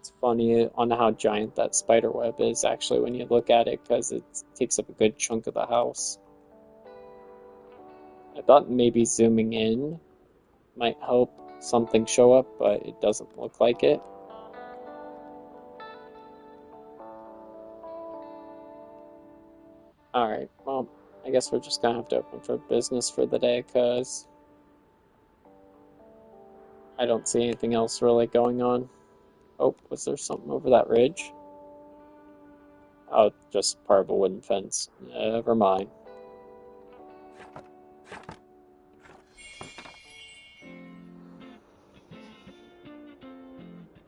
A: It's funny on how giant that spider web is actually when you look at it because it takes up a good chunk of the house. I thought maybe zooming in might help something show up, but it doesn't look like it. Alright, well, I guess we're just gonna have to open for business for the day because I don't see anything else really going on. Oh, was there something over that ridge? Oh, just part of a wooden fence. Never mind.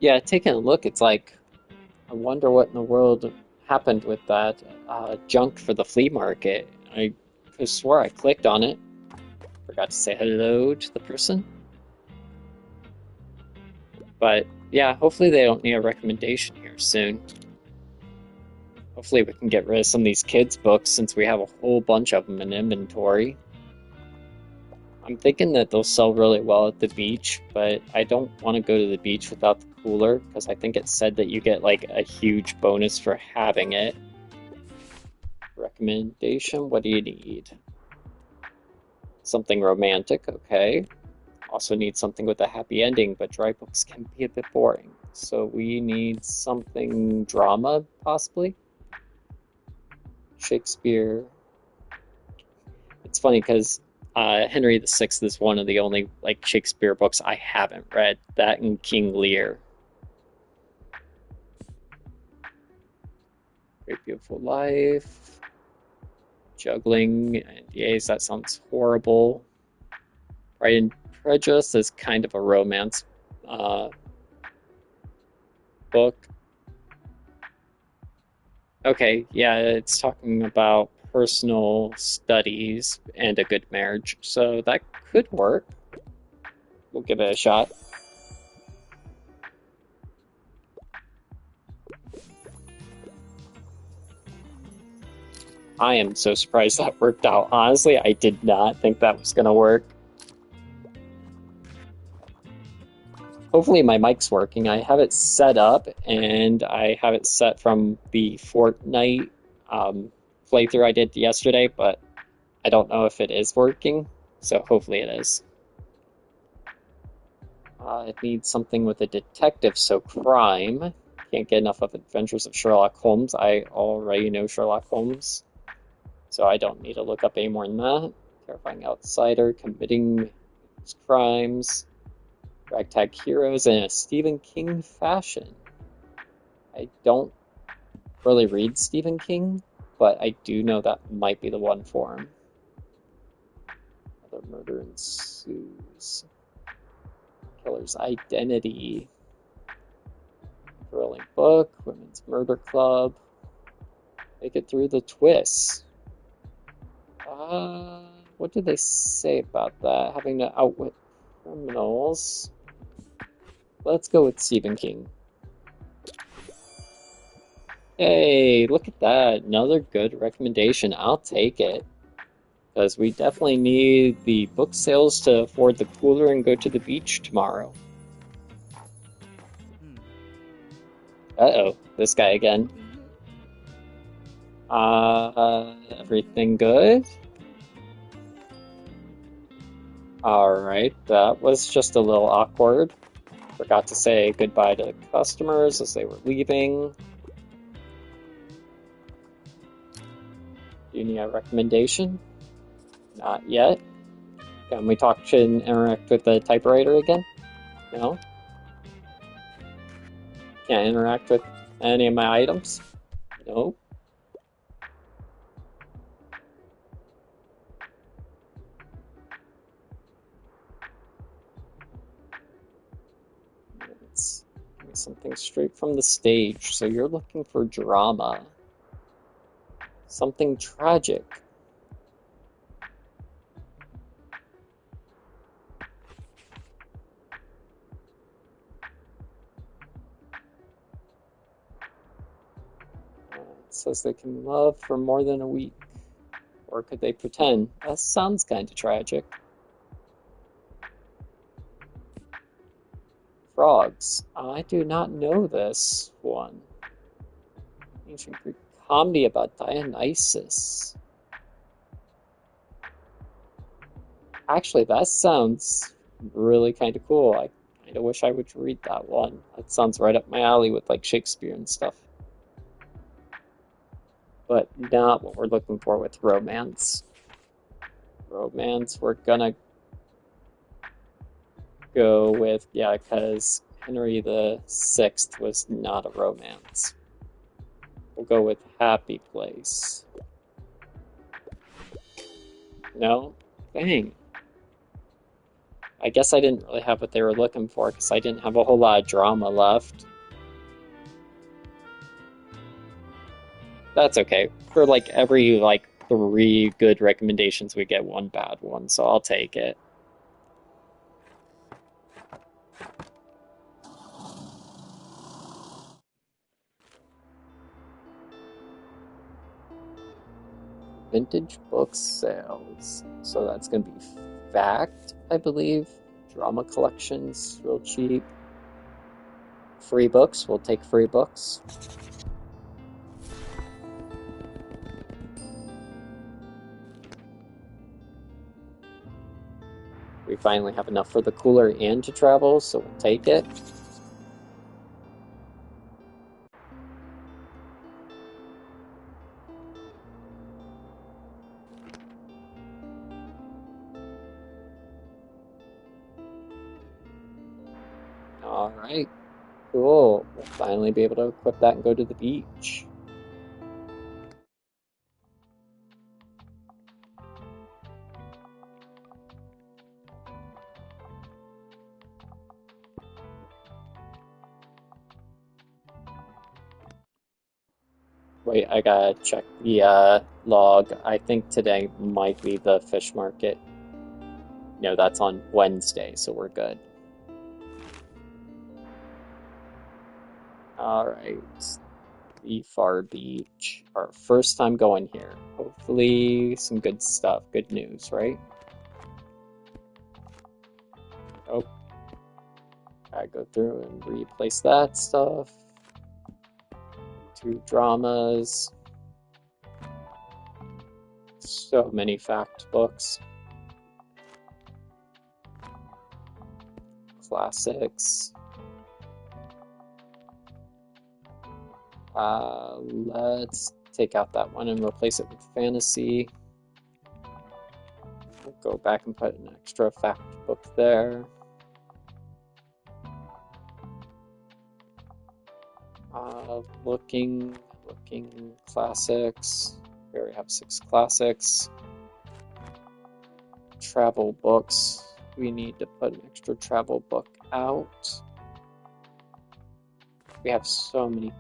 A: Yeah, taking a look, it's like I wonder what in the world happened with that junk for the flea market. I could swore I clicked on it. Forgot to say hello to the person. But yeah, hopefully they don't need a recommendation here soon. Hopefully we can get rid of some of these kids' books since we have a whole bunch of them in inventory. I'm thinking that they'll sell really well at the beach, but I don't want to go to the beach without the cooler because I think it said that you get like a huge bonus for having it. Recommendation, what do you need? Something romantic, okay. Also need something with a happy ending, but dry books can be a bit boring. So we need something drama, possibly? Shakespeare. It's funny because Henry VI is one of the only like Shakespeare books I haven't read. That and King Lear. Great Beautiful Life. Juggling and Yays, that sounds horrible. Pride and Prejudice is kind of a romance book. Okay, yeah, it's talking about personal studies and a good marriage, so that could work. We'll give it a shot. I am so surprised that worked out. Honestly, I did not think that was going to work. Hopefully my mic's working. I have it set up, and I have it set from the Fortnite playthrough I did yesterday, but I don't know if it is working, so hopefully it is. It needs something with a detective, so crime. Can't get enough of Adventures of Sherlock Holmes. I already know Sherlock Holmes, so I don't need to look up any more than that. Terrifying outsider, committing crimes, ragtag heroes in a Stephen King fashion. I don't really read Stephen King, but I do know that might be the one for him. Another murder ensues. Killer's identity. Thrilling book. Women's murder club. Make it through the twists. What did they say about that? Having to outwit criminals. Let's go with Stephen King. Hey, look at that. Another good recommendation. I'll take it. Because we definitely need the book sales to afford the cooler and go to the beach tomorrow. Uh-oh, this guy again. Everything good? Alright, that was just a little awkward. Forgot to say goodbye to the customers as they were leaving. Do you need a recommendation? Not yet. Can we talk to and interact with the typewriter again? No? Can't interact with any of my items? No. Let's give me something straight from the stage. So you're looking for drama. Something tragic. It says they can love for more than a week. Or could they pretend? That sounds kind of tragic. Frogs. I do not know this one. Ancient Greek comedy about Dionysus. Actually, that sounds really kind of cool. I kind of wish I would read that one. That sounds right up my alley with like Shakespeare and stuff. But not what we're looking for with romance. Romance, we're gonna go with, yeah, because Henry VI was not a romance. We'll go with Happy Place. No? Dang. I guess I didn't really have what they were looking for because I didn't have a whole lot of drama left. That's okay. For like every like three good recommendations, we get one bad one, so I'll take it. Vintage book sales. So that's gonna be fact, I believe. Drama collections, real cheap. Free books, we'll take free books. We finally have enough for the cooler and to travel, so we'll take it. All right, cool. We'll finally be able to equip that and go to the beach. Wait, I gotta check the log. I think today might be the fish market. No, that's on Wednesday, so we're good. All right, the Far Beach. Our first time going here. Hopefully, some good stuff, good news, right? Oh, I go through and replace that stuff. Two dramas. So many fact books. Classics. Let's take out that one and replace it with fantasy. We'll go back and put an extra fact book there. Looking classics. We already have 6 classics. Travel books. We need to put an extra travel book out. We have so many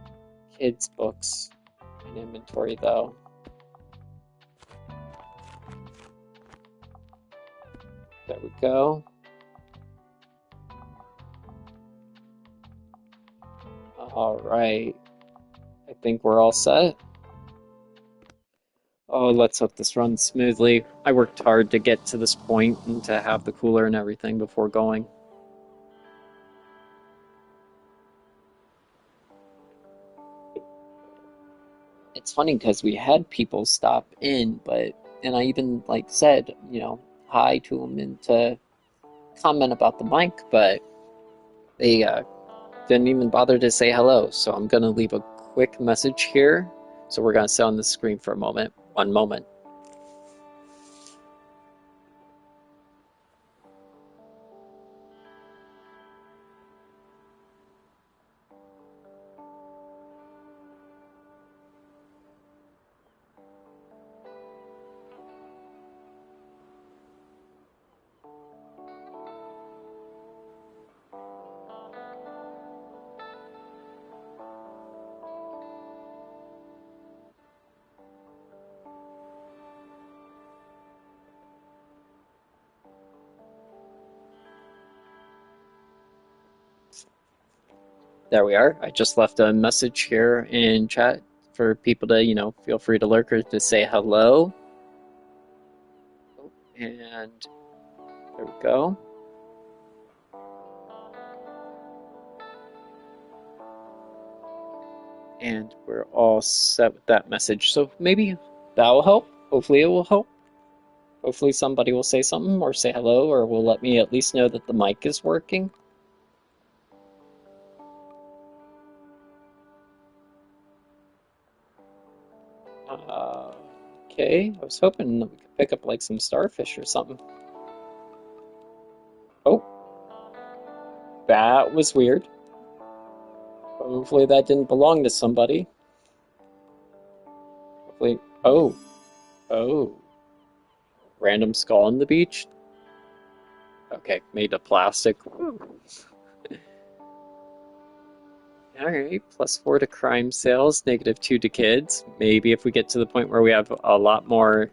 A: kids' books in inventory, though. There we go. All right. I think we're all set. Oh, let's hope this runs smoothly. I worked hard to get to this point and to have the cooler and everything before going. It's funny because we had people stop in, and I even like said, hi to them and to comment about the mic, but they didn't even bother to say hello. So I'm gonna leave a quick message here. So we're gonna sit on the screen for a moment. One moment. There we are. I just left a message here in chat for people to, feel free to lurk or to say hello. And there we go. And we're all set with that message. So maybe that will help. Hopefully it will help. Hopefully somebody will say something or say hello or will let me at least know that the mic is working. Okay, I was hoping that we could pick up like some starfish or something. Oh, that was weird. Hopefully that didn't belong to somebody. Hopefully, oh, random skull on the beach. Okay, made of plastic. Woo. Alright, +4 to crime sales, -2 to kids. Maybe if we get to the point where we have a lot more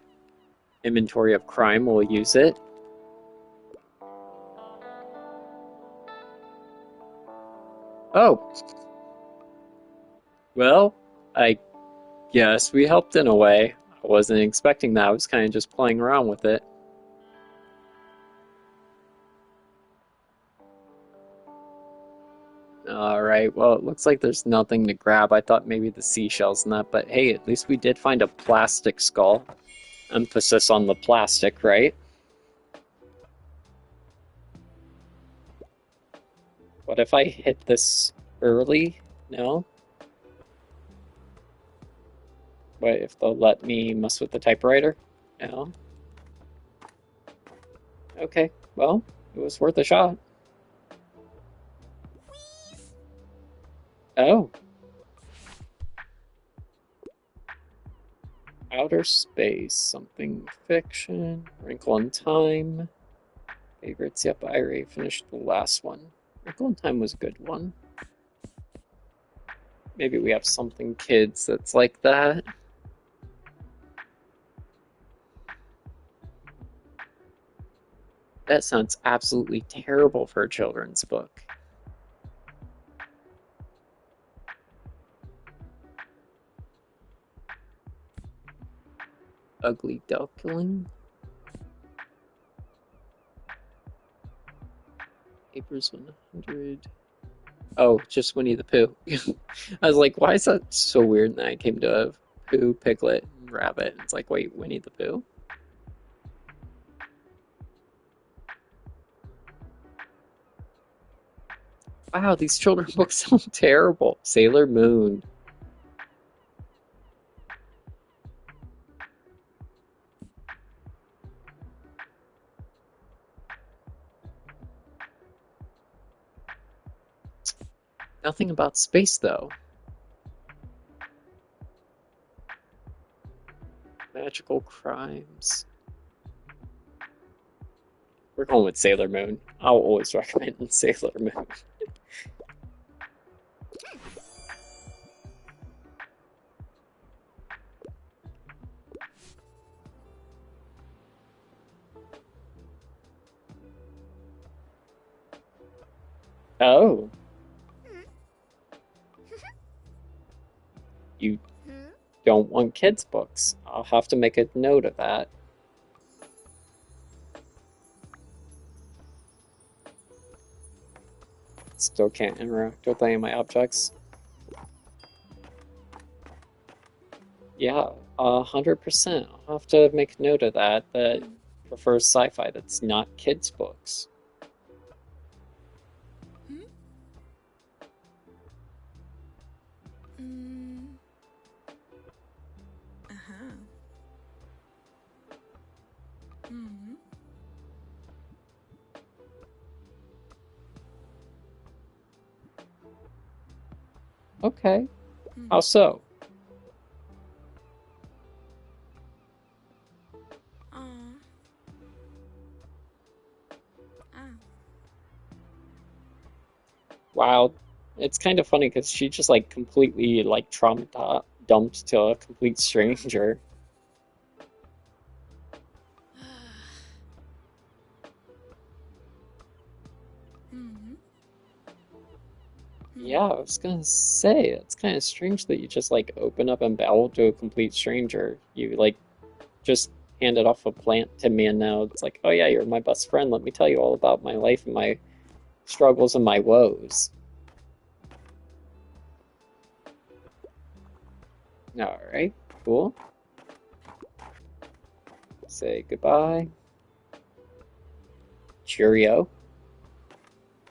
A: inventory of crime, we'll use it. Oh, well, I guess we helped in a way. I wasn't expecting that. I was kind of just playing around with it. Alright, well, it looks like there's nothing to grab. I thought maybe the seashells and that, but hey, at least we did find a plastic skull. Emphasis on the plastic, right? What if I hit this early? No? What if they'll let me mess with the typewriter? No? Okay, well, it was worth a shot. Oh, outer space, something fiction, Wrinkle in Time, favorites. Yep, I already finished the last one. Wrinkle in Time was a good one. Maybe we have something kids that's like that. That sounds absolutely terrible for a children's book. Ugly Duckling. Papers 100. Oh, just Winnie the Pooh. I was like, why is that so weird? And then I came to Pooh, Piglet, and Rabbit. It's like, wait, Winnie the Pooh? Wow, these children's books sound terrible. Sailor Moon. Nothing about space, though. Magical crimes. We're going with Sailor Moon. I'll always recommend Sailor Moon. Oh, you don't want kids' books. I'll have to make a note of that. Still can't interact with any of my objects. Yeah, 100%. I'll have to make a note of that. That prefers sci-fi that's not kids' books.
B: Hmm? Mm. Uh-huh. Hmm.
A: Okay,
B: Hmm.
A: how so?
B: Aw. Ah.
A: Wow, it's kind of funny because she just like completely like trauma dumped to a complete stranger.
B: Hmm. Hmm.
A: Yeah, I was gonna say, it's kind of strange that you just like open up and babble to a complete stranger. You like just handed off a plant to me, and now it's like, oh yeah, you're my best friend. Let me tell you all about my life and my struggles and my woes. All right, cool. Say goodbye. Cheerio.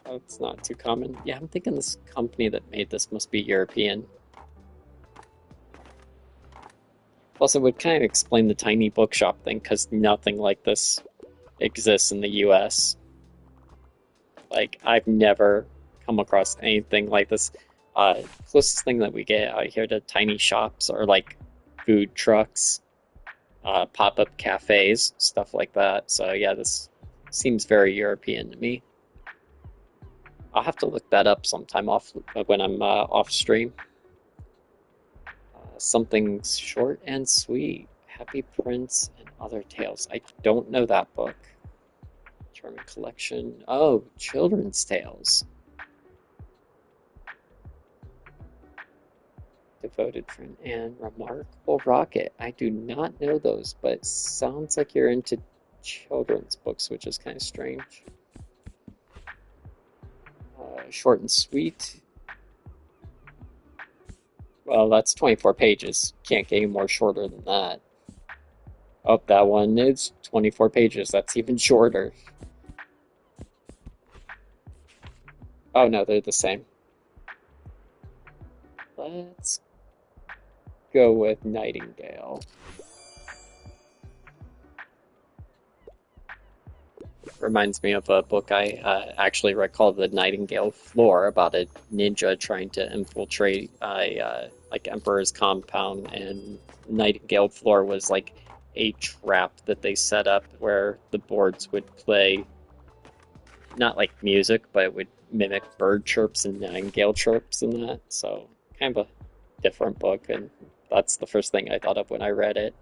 A: That's not too common. Yeah, I'm thinking this company that made this must be European. Plus, it would kind of explain the tiny bookshop thing, because nothing like this exists in the US. Like, I've never come across anything like this. Closest thing that we get out here to tiny shops are like food trucks, pop-up cafes, stuff like that. So yeah, this seems very European to me. I'll have to look that up sometime off when I'm off stream. Something short and sweet. Happy Prince and Other Tales. I don't know that book. Charming Collection. Oh, children's tales. Devoted Friend and Remarkable Rocket. I do not know those, but sounds like you're into children's books, which is kind of strange. Short and sweet. Well, that's 24 pages. Can't get any more shorter than that. Oh, that one is 24 pages. That's even shorter. Oh no, they're the same. Let's go with Nightingale. Reminds me of a book I actually read called The Nightingale Floor about a ninja trying to infiltrate a like Emperor's compound, and Nightingale Floor was like a trap that they set up where the boards would play not like music, but it would mimic bird chirps and nightingale chirps and that. So kind of a different book, and that's the first thing I thought of when I read it.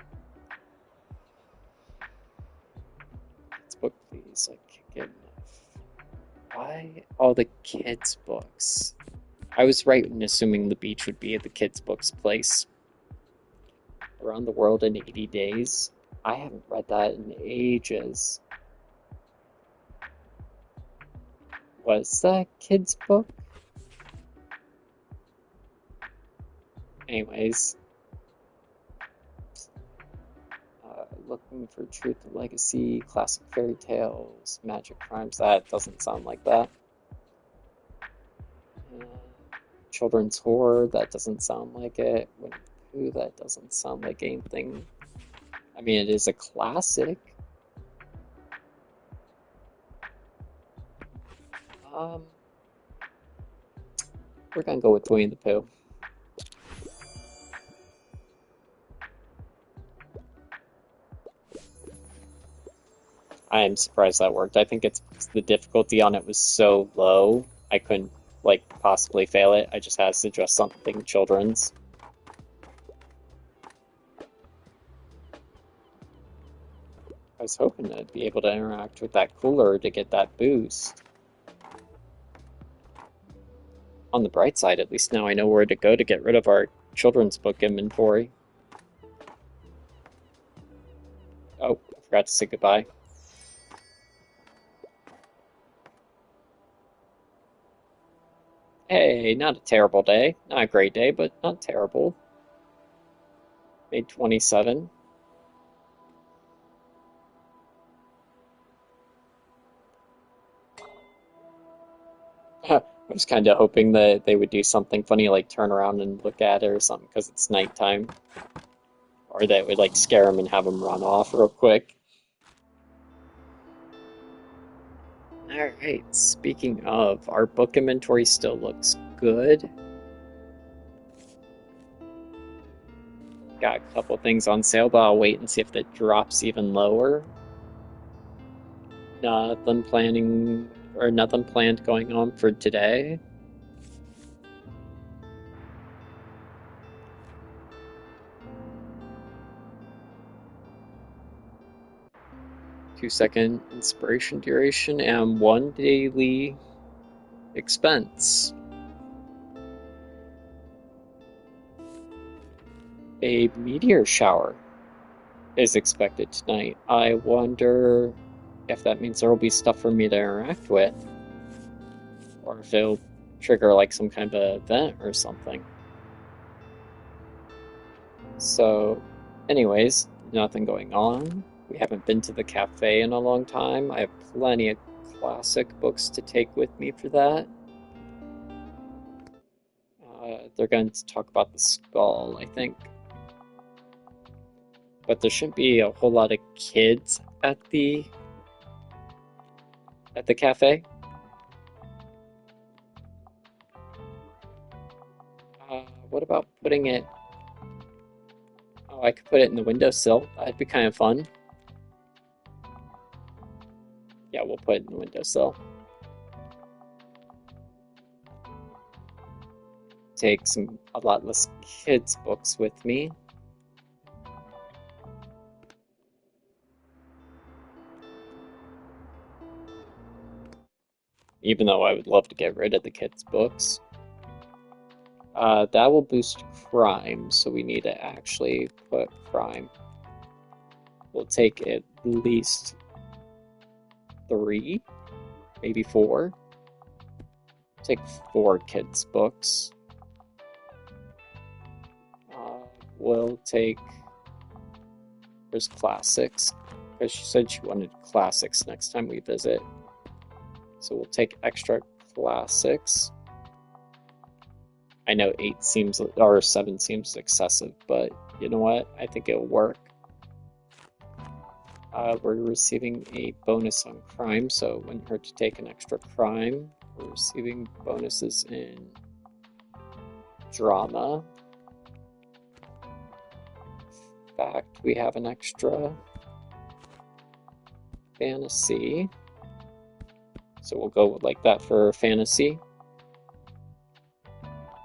A: This book, please. I can't get enough. Why all the kids' books? I was right in assuming the beach would be the kids' books place. Around the World in 80 Days. I haven't read that in ages. Was that a kids' book? Anyways, looking for Truth and Legacy, classic fairy tales, magic crimes. That doesn't sound like that. Uh, Children's horror. That doesn't sound like it. Winnie the Pooh. That doesn't sound like anything. I mean, it is a classic. Um, we're gonna go with Winnie the Pooh. I am surprised that worked. I think it's because the difficulty on it was so low, I couldn't like possibly fail it. I just had to suggest something children's. I was hoping to be able to interact with that cooler to get that boost. On the bright side, at least now I know where to go to get rid of our children's book inventory. Oh, I forgot to say goodbye. Hey, not a terrible day. Not a great day, but not terrible. Made 27. I was kind of hoping that they would do something funny like turn around and look at it or something because it's nighttime. Or that would like scare them and have them run off real quick. Alright, speaking of, our book inventory still looks good. Got a couple things on sale, but I'll wait and see if that drops even lower. Nothing planning or nothing planned going on for today. Two-second inspiration duration and 1 daily expense. A meteor shower is expected tonight. I wonder if that means there will be stuff for me to interact with, or if it'll trigger like some kind of event or something. So, anyways, nothing going on. We haven't been to the cafe in a long time. I have plenty of classic books to take with me for that. They're going to talk about the skull, I think. But there shouldn't be a whole lot of kids at the cafe. What about putting it? Oh, I could put it in the windowsill. That'd be kind of fun. Yeah, we'll put it in the windowsill. take a lot less kids' books with me. Even though I would love to get rid of the kids' books. That will boost crime, so we need to actually put crime. We'll take at least 3, maybe 4. Take 4 kids' books. We'll take... There's classics, because she said she wanted classics next time we visit. So we'll take extra classics. I know 8 seems, or 7 seems excessive, but you know what? I think it'll work. We're receiving a bonus on crime, so it wouldn't hurt to take an extra crime. We're receiving bonuses in drama. In fact, we have an extra fantasy. So we'll go like that for fantasy.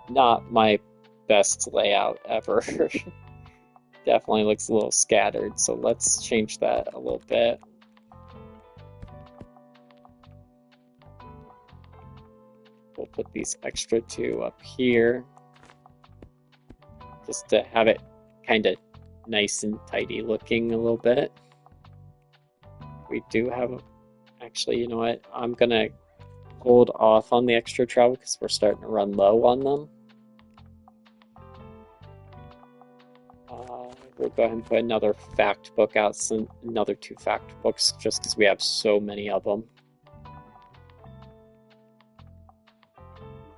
A: Not my best layout ever. Definitely looks a little scattered, so let's change that a little bit. We'll put these extra 2 up here, just to have it kind of nice and tidy looking a little bit. We do have, actually, you know what? I'm gonna hold off on the extra travel because we're starting to run low on them. We'll go ahead and put another fact book out, another 2 fact books, just because we have so many of them.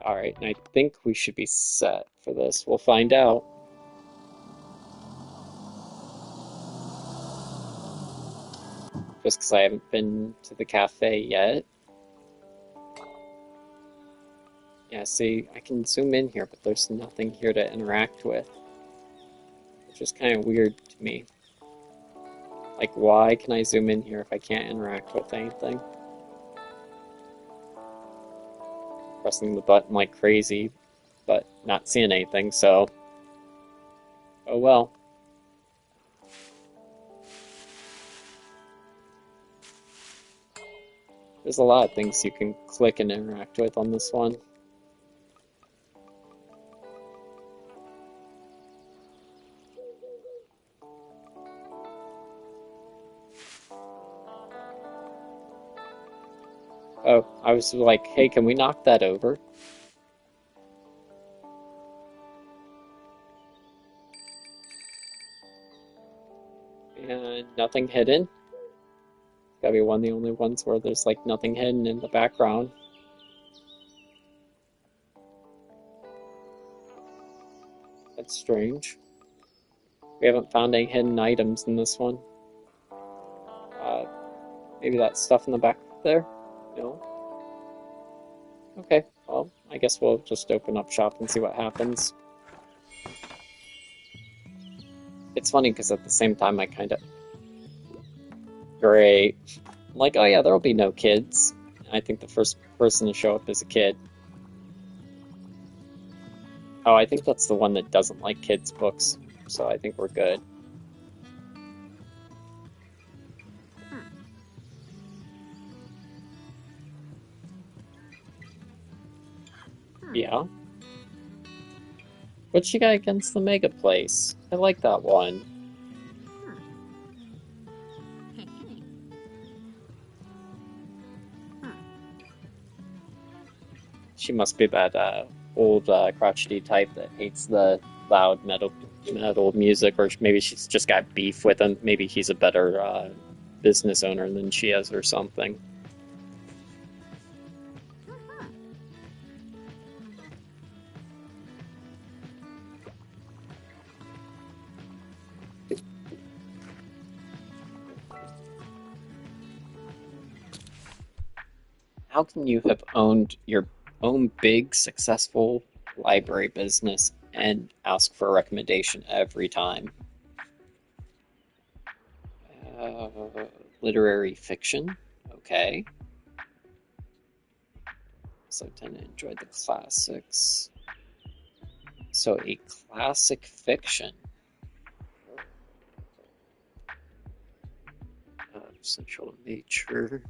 A: Alright, and I think we should be set for this. We'll find out. Just because I haven't been to the cafe yet. Yeah, see, I can zoom in here, but there's nothing here to interact with. Which is kind of weird to me. Like, why can I zoom in here if I can't interact with anything? Pressing the button like crazy, but not seeing anything, so... Oh well. There's a lot of things you can click and interact with on this one. Oh, I was like, hey, can we knock that over? And nothing hidden. Gotta be one of the only ones where there's like nothing hidden in the background. That's strange. We haven't found any hidden items in this one. Maybe that stuff in the back there? No? Okay, well, I guess we'll just open up shop and see what happens. It's funny because at the same time I kind of... Great. I'm like, oh yeah, there'll be no kids. I think the first person to show up is a kid. Oh, I think that's the one that doesn't like kids' books, so I think we're good. Yeah. What you got against the Mega Place? I like that one. She must be that old crotchety type that hates the loud metal music, or maybe she's just got beef with him. Maybe he's a better business owner than she is or something. How can you have owned your own big, successful library business and ask for a recommendation every time? Uh, Literary fiction? Okay. So I tend to enjoy the classics. So a classic fiction. Central nature,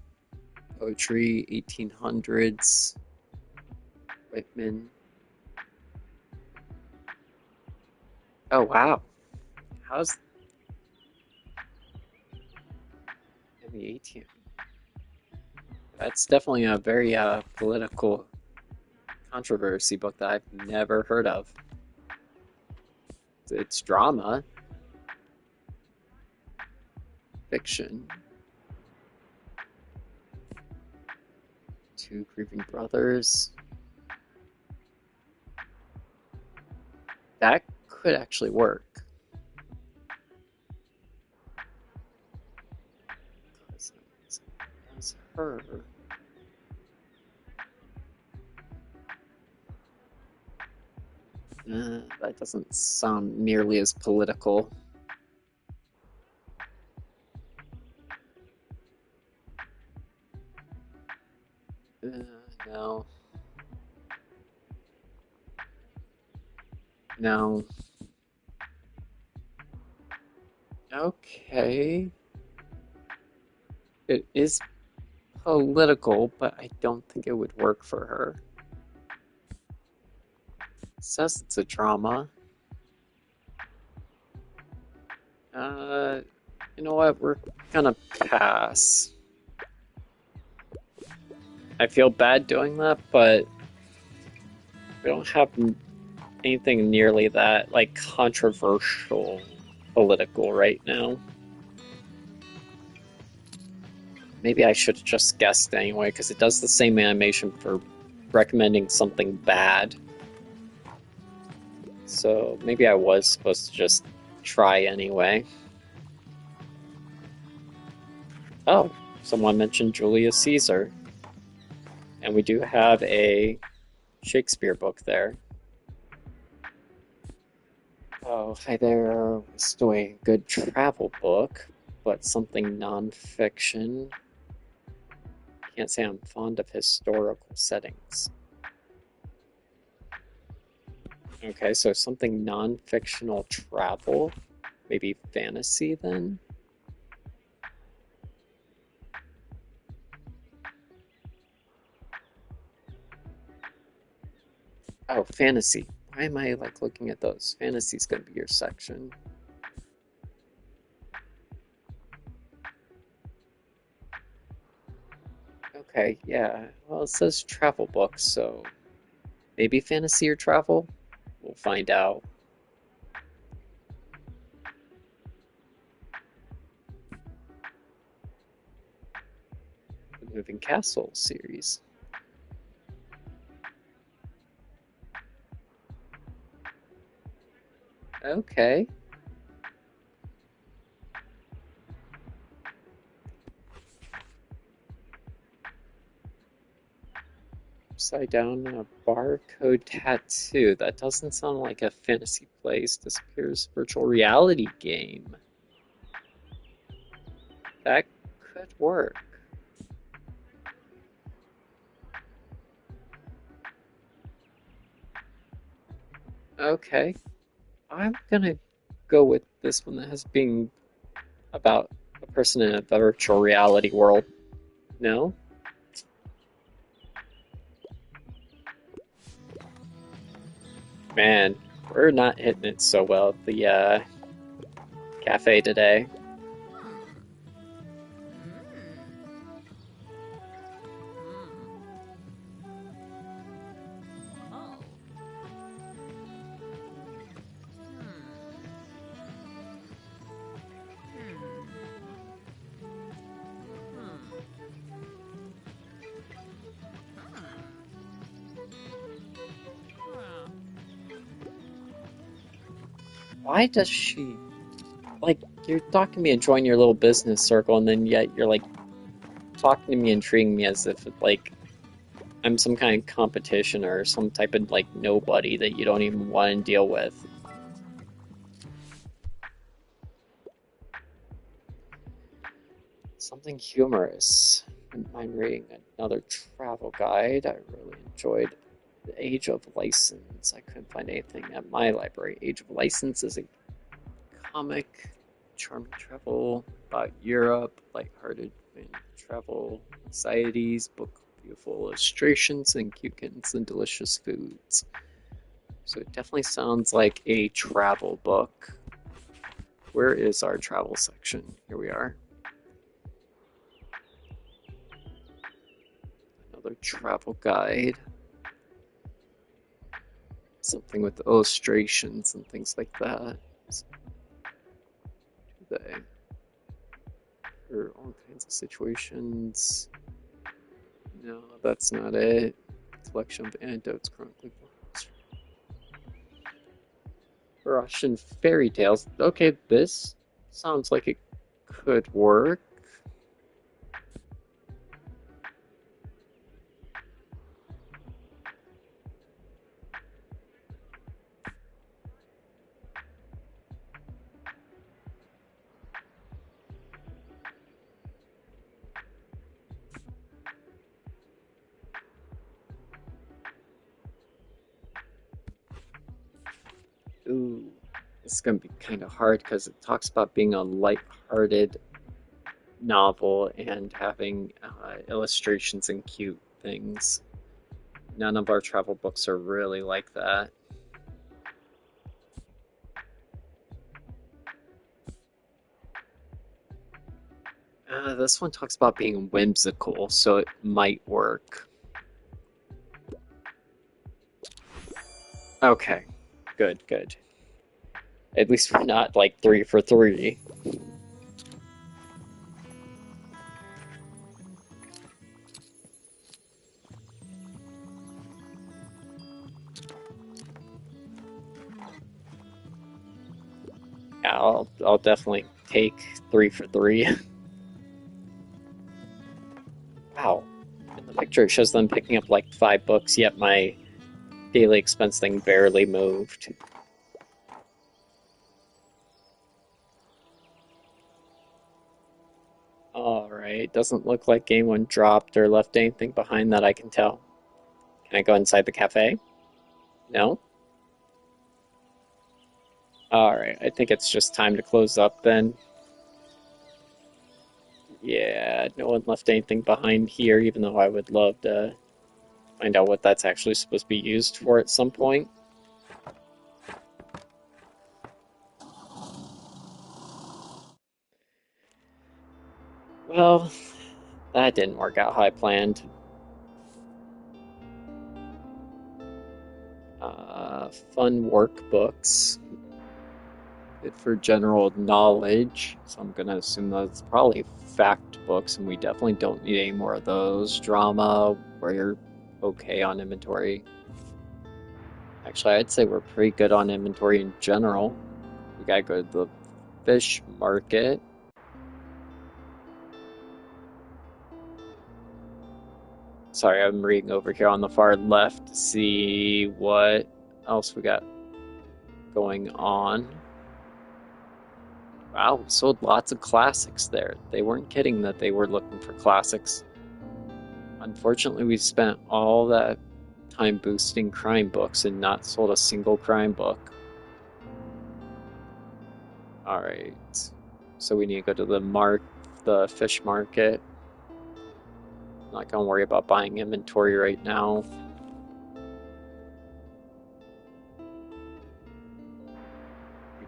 A: poetry, 1800s, Whitman. Oh wow, how's ME18? That's definitely a very political controversy book that I've never heard of. It's drama, fiction. Two grieving brothers. That could actually work. As her. That doesn't sound nearly as political. No. No. Okay. It is political, but I don't think it would work for her. It says it's a drama. Uh, you know what? We're gonna pass. I feel bad doing that, but we don't have anything nearly that, like, controversial political right now. Maybe I should have just guessed anyway, because it does the same animation for recommending something bad. So maybe I was supposed to just try anyway. Oh, someone mentioned Julius Caesar. And we do have a Shakespeare book there. Oh, hi there. Still a good travel book, but something non-fiction. Can't say I'm fond of historical settings. Okay, so something non-fictional travel. Maybe fantasy then? Oh, fantasy. Why am I like looking at those? Fantasy's gonna be your section. Okay, yeah. Well, it says travel books, so maybe fantasy or travel? We'll find out. The Moving Castle series. Okay. Upside down barcode tattoo. That doesn't sound like a fantasy place. Disappears virtual reality game. That could work. Okay. I'm gonna go with this one that has being about a person in a virtual reality world. No? Man, we're not hitting it so well at the cafe today. Why does she like you're talking to me enjoying your little business circle and then yet you're like talking to me and treating me as if like I'm some kind of competition or some type of like nobody that you don't even want to deal with. Something humorous. Wouldn't mind reading another travel guide. I really enjoyed The Age of License. I couldn't find anything at my library. Age of License is a comic, charming travel about Europe, lighthearted and travel anxieties, book beautiful illustrations and cute kittens and delicious foods. So it definitely sounds like a travel book. Where is our travel section? Here we are. Another travel guide. Something with illustrations and things like that. Do they? For all kinds of situations. No, that's not it. Collection of anecdotes, chronically books. Russian fairy tales. Okay, this sounds like it could work. Ooh, it's gonna be kind of hard because it talks about being a light-hearted novel and having illustrations and cute things. None of our travel books are really like that. This one talks about being whimsical, so it might work. Okay, good, good. At least we're not like 3 for 3. Yeah, I'll definitely take 3 for 3. Wow. In the picture it shows them picking up like 5 books, yet my daily expense thing barely moved. Alright, doesn't look like anyone dropped or left anything behind that I can tell. Can I go inside the cafe? No? Alright, I think it's just time to close up then. Yeah, no one left anything behind here, even though I would love to find out what that's actually supposed to be used for at some point. Well, that didn't work out how I planned. Fun workbooks. Good for general knowledge, so I'm gonna assume that's probably fact books, and we definitely don't need any more of those. Drama, where you're okay on inventory. Actually, I'd say we're pretty good on inventory in general. We gotta go to the fish market. Sorry, I'm reading over here on the far left to see what else we got going on. Wow, we sold lots of classics there. They weren't kidding that they were looking for classics. Unfortunately, we spent all that time boosting crime books and not sold a single crime book. Alright, so we need to go to the fish market. Not gonna worry about buying inventory right now. We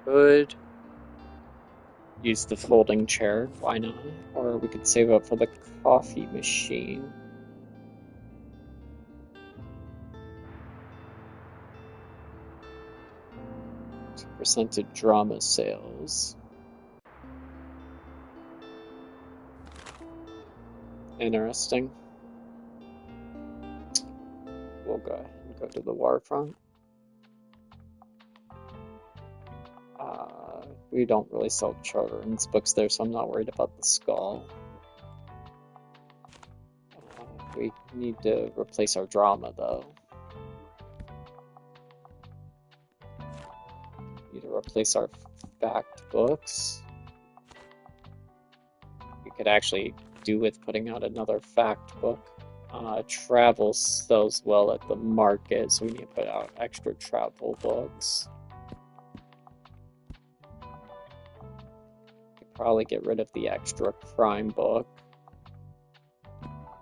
A: could use the folding chair, why not? Or we could save up for the coffee machine. Percentage drama sales. Interesting. We'll go ahead and go to the waterfront. We don't really sell children's books there, so I'm not worried about the skull. We need to replace our drama, though. Need to replace our fact books. We could actually do with putting out another fact book. Travel sells well at the market, so we need to put out extra travel books. Could probably get rid of the extra crime book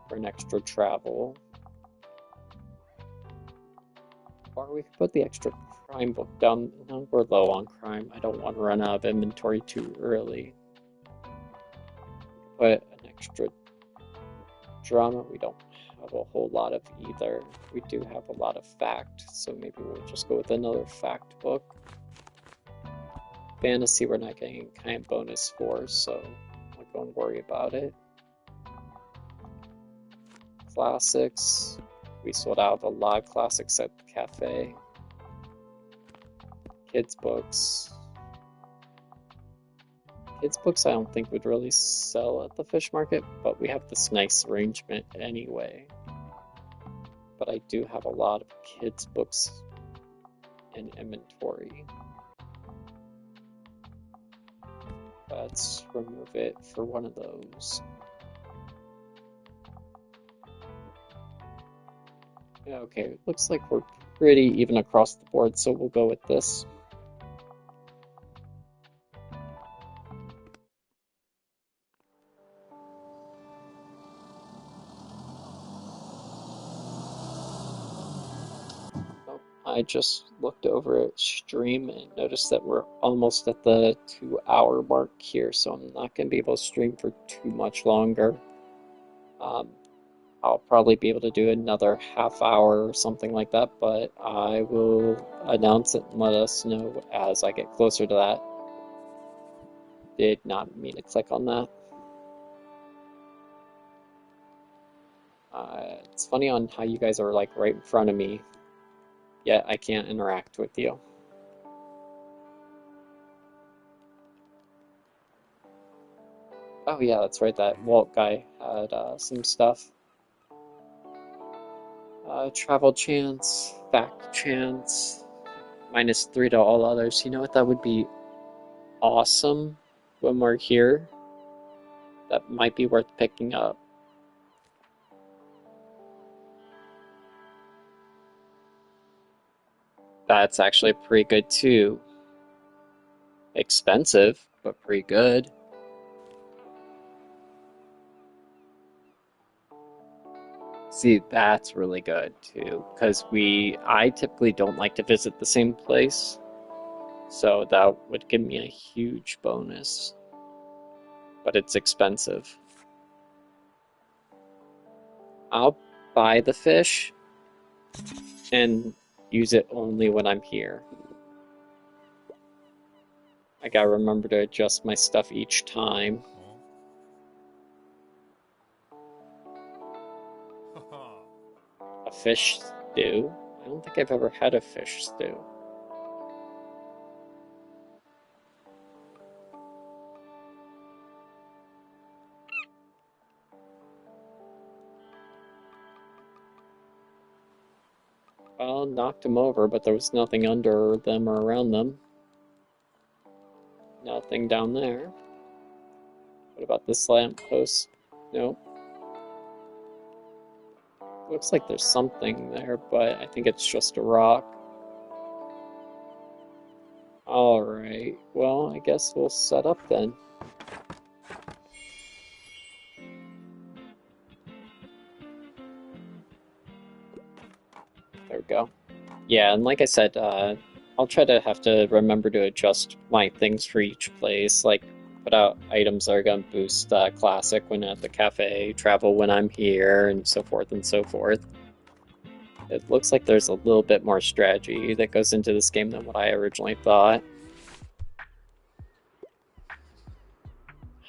A: for an extra travel. Or we could put the extra crime book down. No, we're low on crime. I don't want to run out of inventory too early. Put an extra drama. We don't have a whole lot of either. We do have a lot of fact, so maybe we'll just go with another fact book. Fantasy we're not getting kind of bonus for, so I'm not going to worry about it. Classics. We sold out a lot of classics at the cafe. Kids books. Kids books I don't think would really sell at the fish market, but we have this nice arrangement anyway. But I do have a lot of kids books in inventory. Let's remove it for one of those. Yeah, okay, looks like we're pretty even across the board, so we'll go with this. I just looked over at stream and noticed that we're almost at the 2-hour mark here, so I'm not going to be able to stream for too much longer. I'll probably be able to do another half hour or something like that, but I will announce it and let us know as I get closer to that. Did not mean to click on that. It's funny on how you guys are like right in front of me, yet I can't interact with you. Oh yeah, that's right, that Walt guy had some stuff. Travel chance, fact chance, -3 to all others. You know what, that would be awesome when we're here. That might be worth picking up. That's actually pretty good too. Expensive, but pretty good. See, that's really good too, because I typically don't like to visit the same place, so that would give me a huge bonus. But it's expensive. I'll buy the fish and use it only when I'm here. I gotta remember to adjust my stuff each time. A fish stew? I don't think I've ever had a fish stew. Well, knocked them over, but there was nothing under them or around them. Nothing down there. What about this lamppost? Nope. Looks like there's something there, but I think it's just a rock. Alright, well, I guess we'll set up then. There we go. Yeah, and like I said, I'll try to have to remember to adjust my things for each place, like put out items that are going to boost Classic when at the cafe, travel when I'm here, and so forth and so forth. It looks like there's a little bit more strategy that goes into this game than what I originally thought.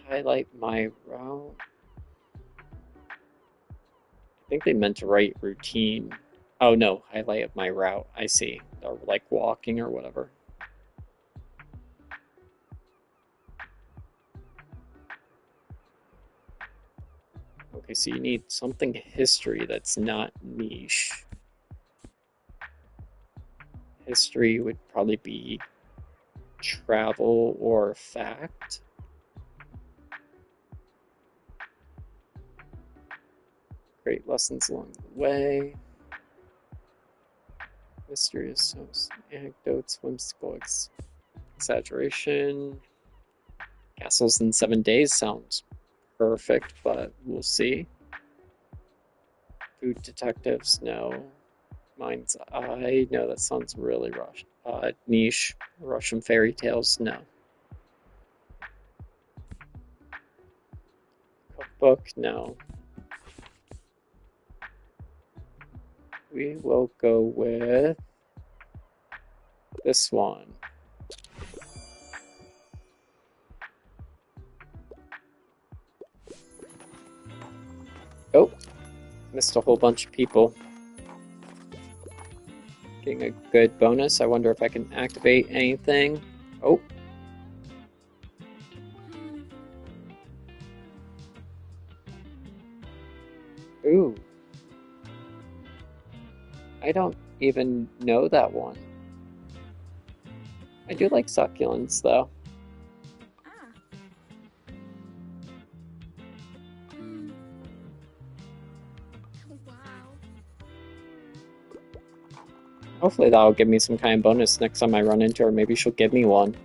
A: Highlight my route. I think they meant to write routine. Oh no, highlight my route. I see. Or like walking or whatever. Okay, so you need something history that's not niche. History would probably be travel or fact. Great lessons along the way. Mysterious anecdotes, whimsical exaggeration. Castles in 7 days sounds perfect, but we'll see. Food detectives, no. Mind's Eye, no, that sounds really niche. Russian fairy tales, no. Cookbook, no. We will go with this one. Oh, missed a whole bunch of people. Getting a good bonus. I wonder if I can activate anything. Oh. Ooh. I don't even know that one. I do like succulents, though.
B: Ah. Mm. Wow.
A: Hopefully that'll give me some kind of bonus next time I run into her. Maybe she'll give me one.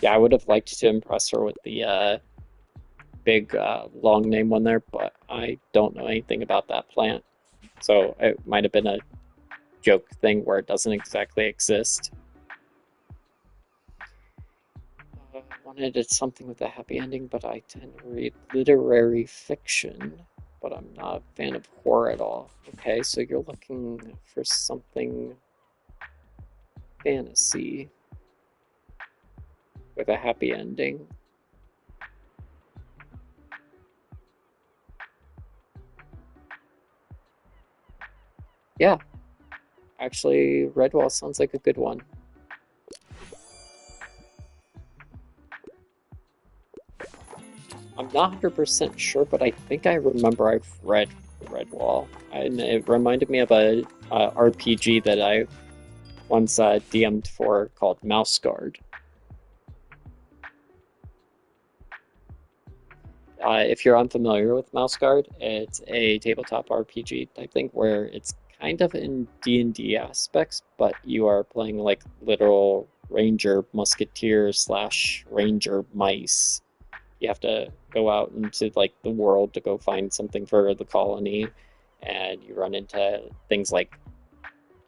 A: Yeah, I would have liked to impress her with the big long name one there, but I don't know anything about that plant. So it might have been a joke thing where it doesn't exactly exist. Wanted something with a happy ending, but I tend to read literary fiction, but I'm not a fan of horror at all. Okay, so you're looking for something fantasy with a happy ending. Yeah, actually, Redwall sounds like a good one. I'm not 100% sure, but I think I remember I've read Redwall. And it reminded me of a RPG that I once DM'd for called Mouse Guard. If you're unfamiliar with Mouse Guard, it's a tabletop RPG type thing where it's kind of in D&D aspects, but you are playing like literal ranger musketeer slash ranger mice. You have to go out into like the world to go find something for the colony, and you run into things like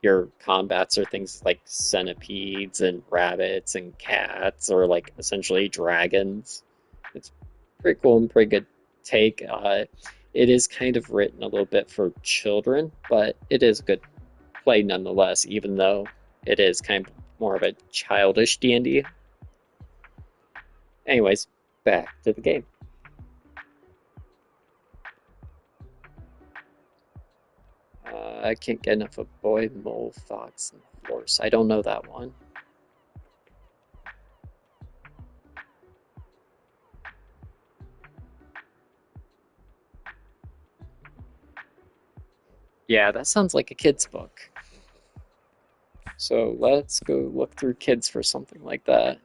A: your combats are things like centipedes and rabbits and cats, or like essentially dragons. It's pretty cool and pretty good take. It is kind of written a little bit for children, but it is a good play nonetheless, even though it is kind of more of a childish D&D. Anyways, back to the game. I can't get enough of Boy, Mole, Fox, and Horse. I don't know that one. Yeah, that sounds like a kid's book. So let's go look through kids for something like that.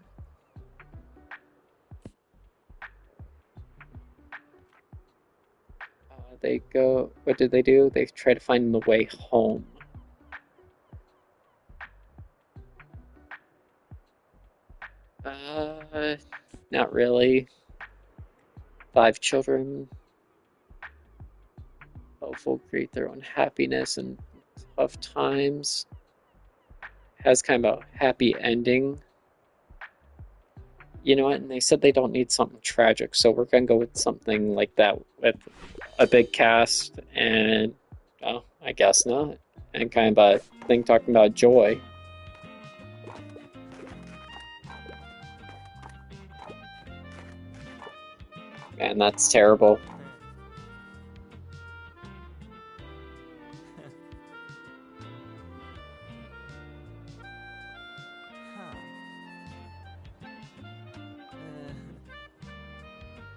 A: They go, what did they do? They try to find the way home. Not really. 5 children, hopeful, create their own happiness in tough times. Has kind of a happy ending. You know what? And they said they don't need something tragic, so we're gonna go with something like that with a big cast and, oh, I guess not. And kind of a thing talking about joy. And that's terrible.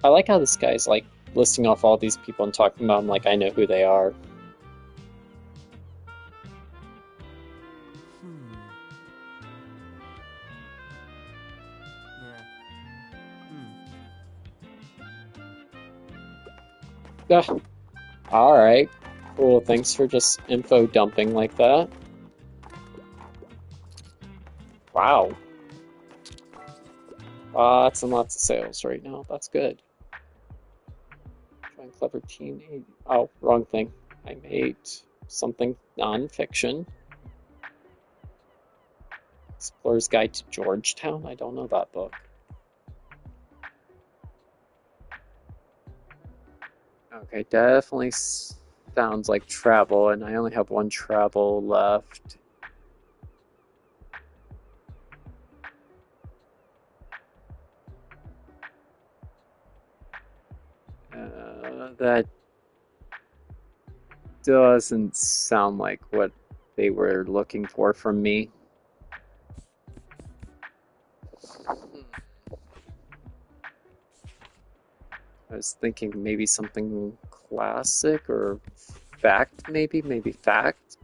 A: I like how this guy's like listing off all these people and talking about them like I know who they are.
C: Yeah.
A: Ugh. All right. Cool. Thanks for just info dumping like that. Wow. Lots and lots of sales right now. That's good. Trying clever teen. Oh, wrong thing. I made something non-fiction. Explorer's Guide to Georgetown. I don't know that book. Okay, definitely sounds like travel, and I only have one travel left. That doesn't sound like what they were looking for from me. I was thinking maybe something classic or fact, maybe fact.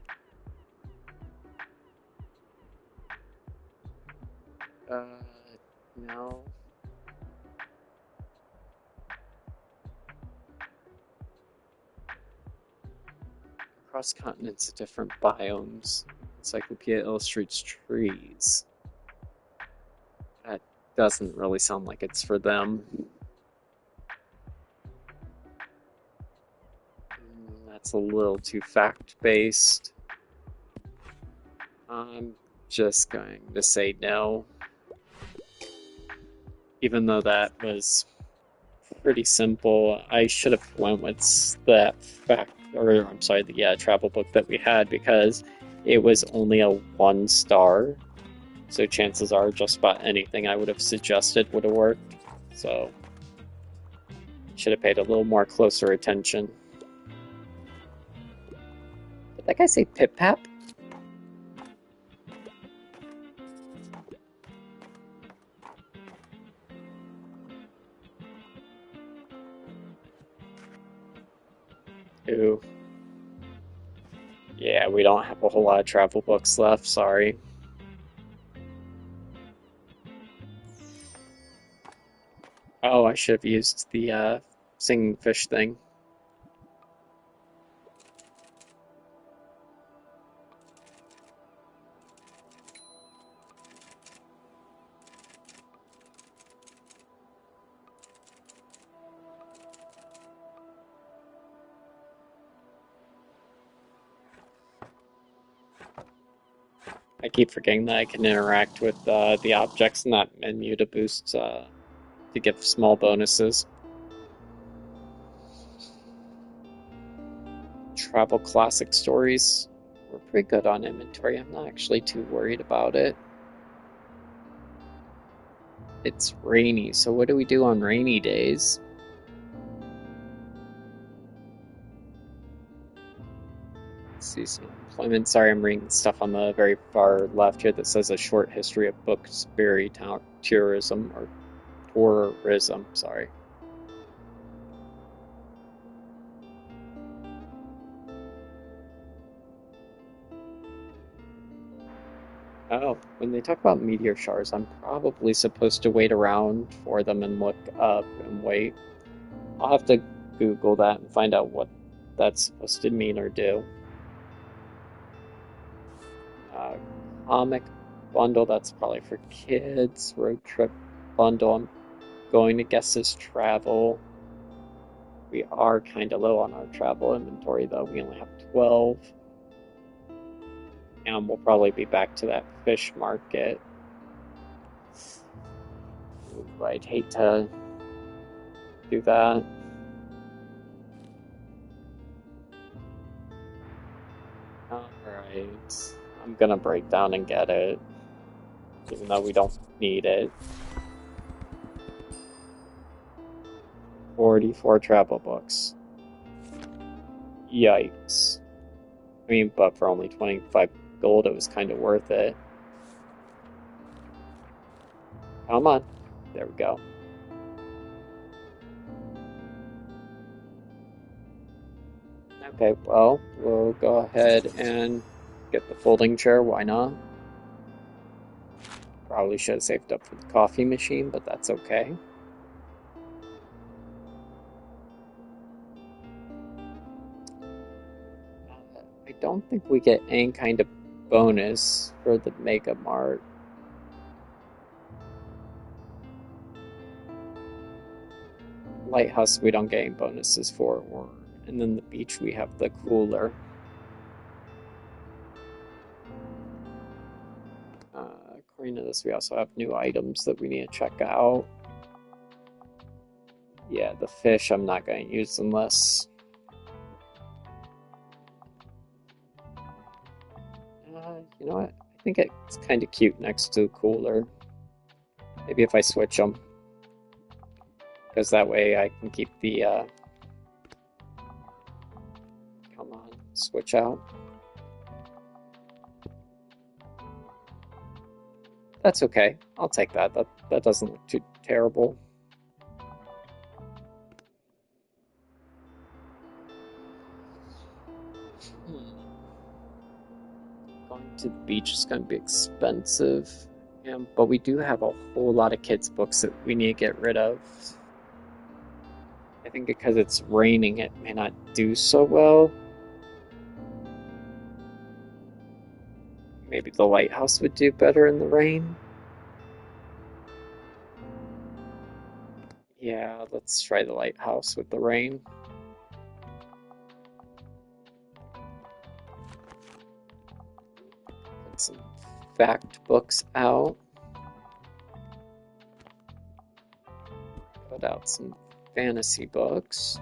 A: Uh, no. Across continents, different biomes. Encyclopedia illustrates trees. That doesn't really sound like it's for them. That's a little too fact-based. I'm just going to say no. Even though that was pretty simple, I should have went with that fact, or I'm sorry, the travel book that we had because it was only a 1 star. So chances are just about anything I would have suggested would have worked. So should have paid a little more closer attention. Did that guy say Pip Pap? Ooh. Yeah, we don't have a whole lot of travel books left, sorry. Oh, I should have used the singing fish thing. I keep forgetting that I can interact with the objects in that menu to boost, to give small bonuses. Travel classic stories. We're pretty good on inventory. I'm not actually too worried about it. It's rainy, so what do we do on rainy days? Let's see some employment. Sorry, I'm reading stuff on the very far left here that says a short history of Bookberry tourism or tourism. Sorry. Oh, when they talk about meteor showers, I'm probably supposed to wait around for them and look up and wait. I'll have to Google that and find out what that's supposed to mean or do. Uh, Comic bundle, that's probably for kids. Road trip bundle, I'm going to guess is travel. We are kind of low on our travel inventory though. We only have 12. And we'll probably be back to that fish market. Ooh, I'd hate to do that. Alright. I'm gonna break down and get it. Even though we don't need it. 44 travel books. Yikes. I mean, but for only 25 gold, it was kind of worth it. Come on. There we go. Okay, well, we'll go ahead and get the folding chair. Why not? Probably should have saved up for the coffee machine, but that's okay. don't think we get any kind of bonus for the Mega Mart. Lighthouse we don't get any bonuses for, and then the beach we have the cooler. According to this, we also have new items that we need to check out. Yeah, the fish I'm not going to use unless... you know what? I think it's kind of cute next to the cooler. Maybe if I switch them. Because that way I can keep the... Come on, switch out. That's okay. I'll take that. That doesn't look too terrible. Going to the beach is going to be expensive. Yeah, but we do have a whole lot of kids' books that we need to get rid of. I think because it's raining, it may not do so well. Maybe the lighthouse would do better in the rain. Yeah, let's try the lighthouse with the rain. Get some fact books out. Put out some fantasy books.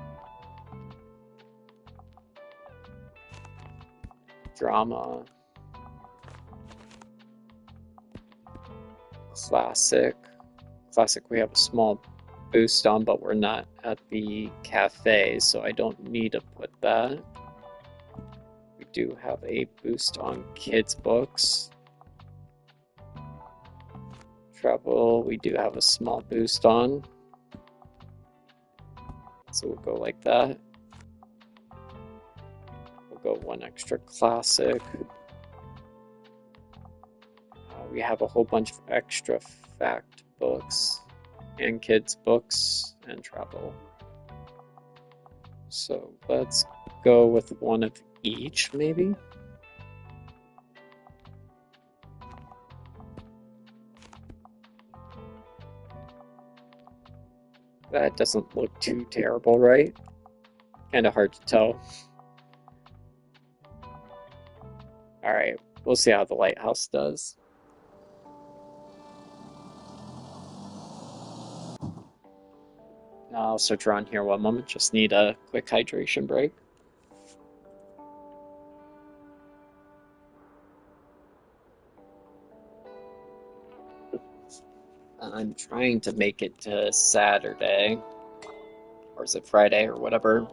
A: Drama. Classic. Classic we have a small boost on, but we're not at the cafe, so I don't need to put that. We do have a boost on kids' books. Travel, we do have a small boost on. So we'll go like that. We'll go one extra classic. We have a whole bunch of extra fact books and kids' books and travel. So let's go with one of each, maybe? That doesn't look too terrible, right? Kind of hard to tell. Alright, we'll see how the lighthouse does. I'll switch around here one moment, just need a quick hydration break. I'm trying to make it to Saturday, or is it Friday or whatever?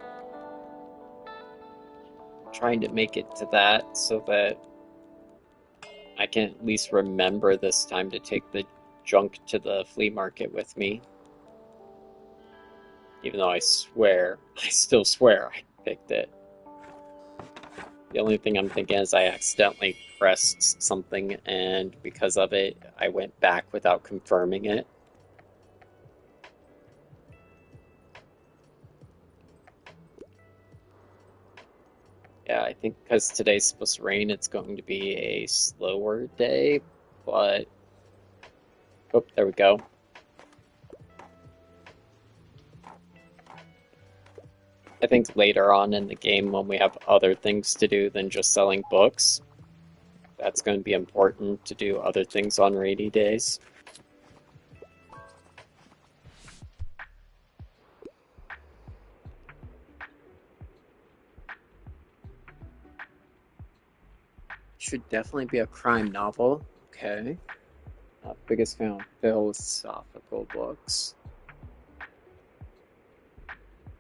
A: I'm trying to make it to that so that I can at least remember this time to take the junk to the flea market with me. Even though I still swear I picked it. The only thing I'm thinking is I accidentally pressed something, and because of it, I went back without confirming it. Yeah, I think because today's supposed to rain, it's going to be a slower day, but... Oh, there we go. I think later on in the game, when we have other things to do than just selling books, that's going to be important to do other things on rainy days. Should definitely be a crime novel. Okay. Biggest fan of philosophical books.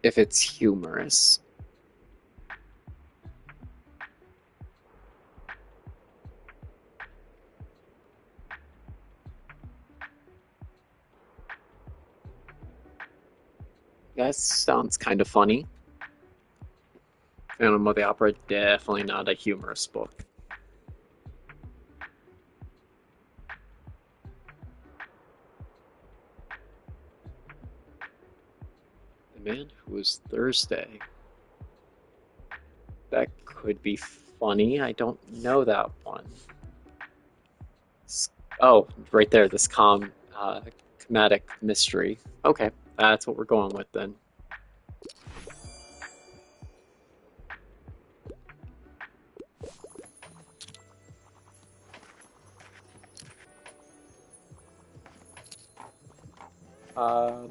A: If it's humorous. That sounds kind of funny. Phantom of the Opera, definitely not a humorous book. The Man Who Was Thursday. That could be funny. I don't know that one. Oh, right there, this comedic mystery. Okay, that's what we're going with then.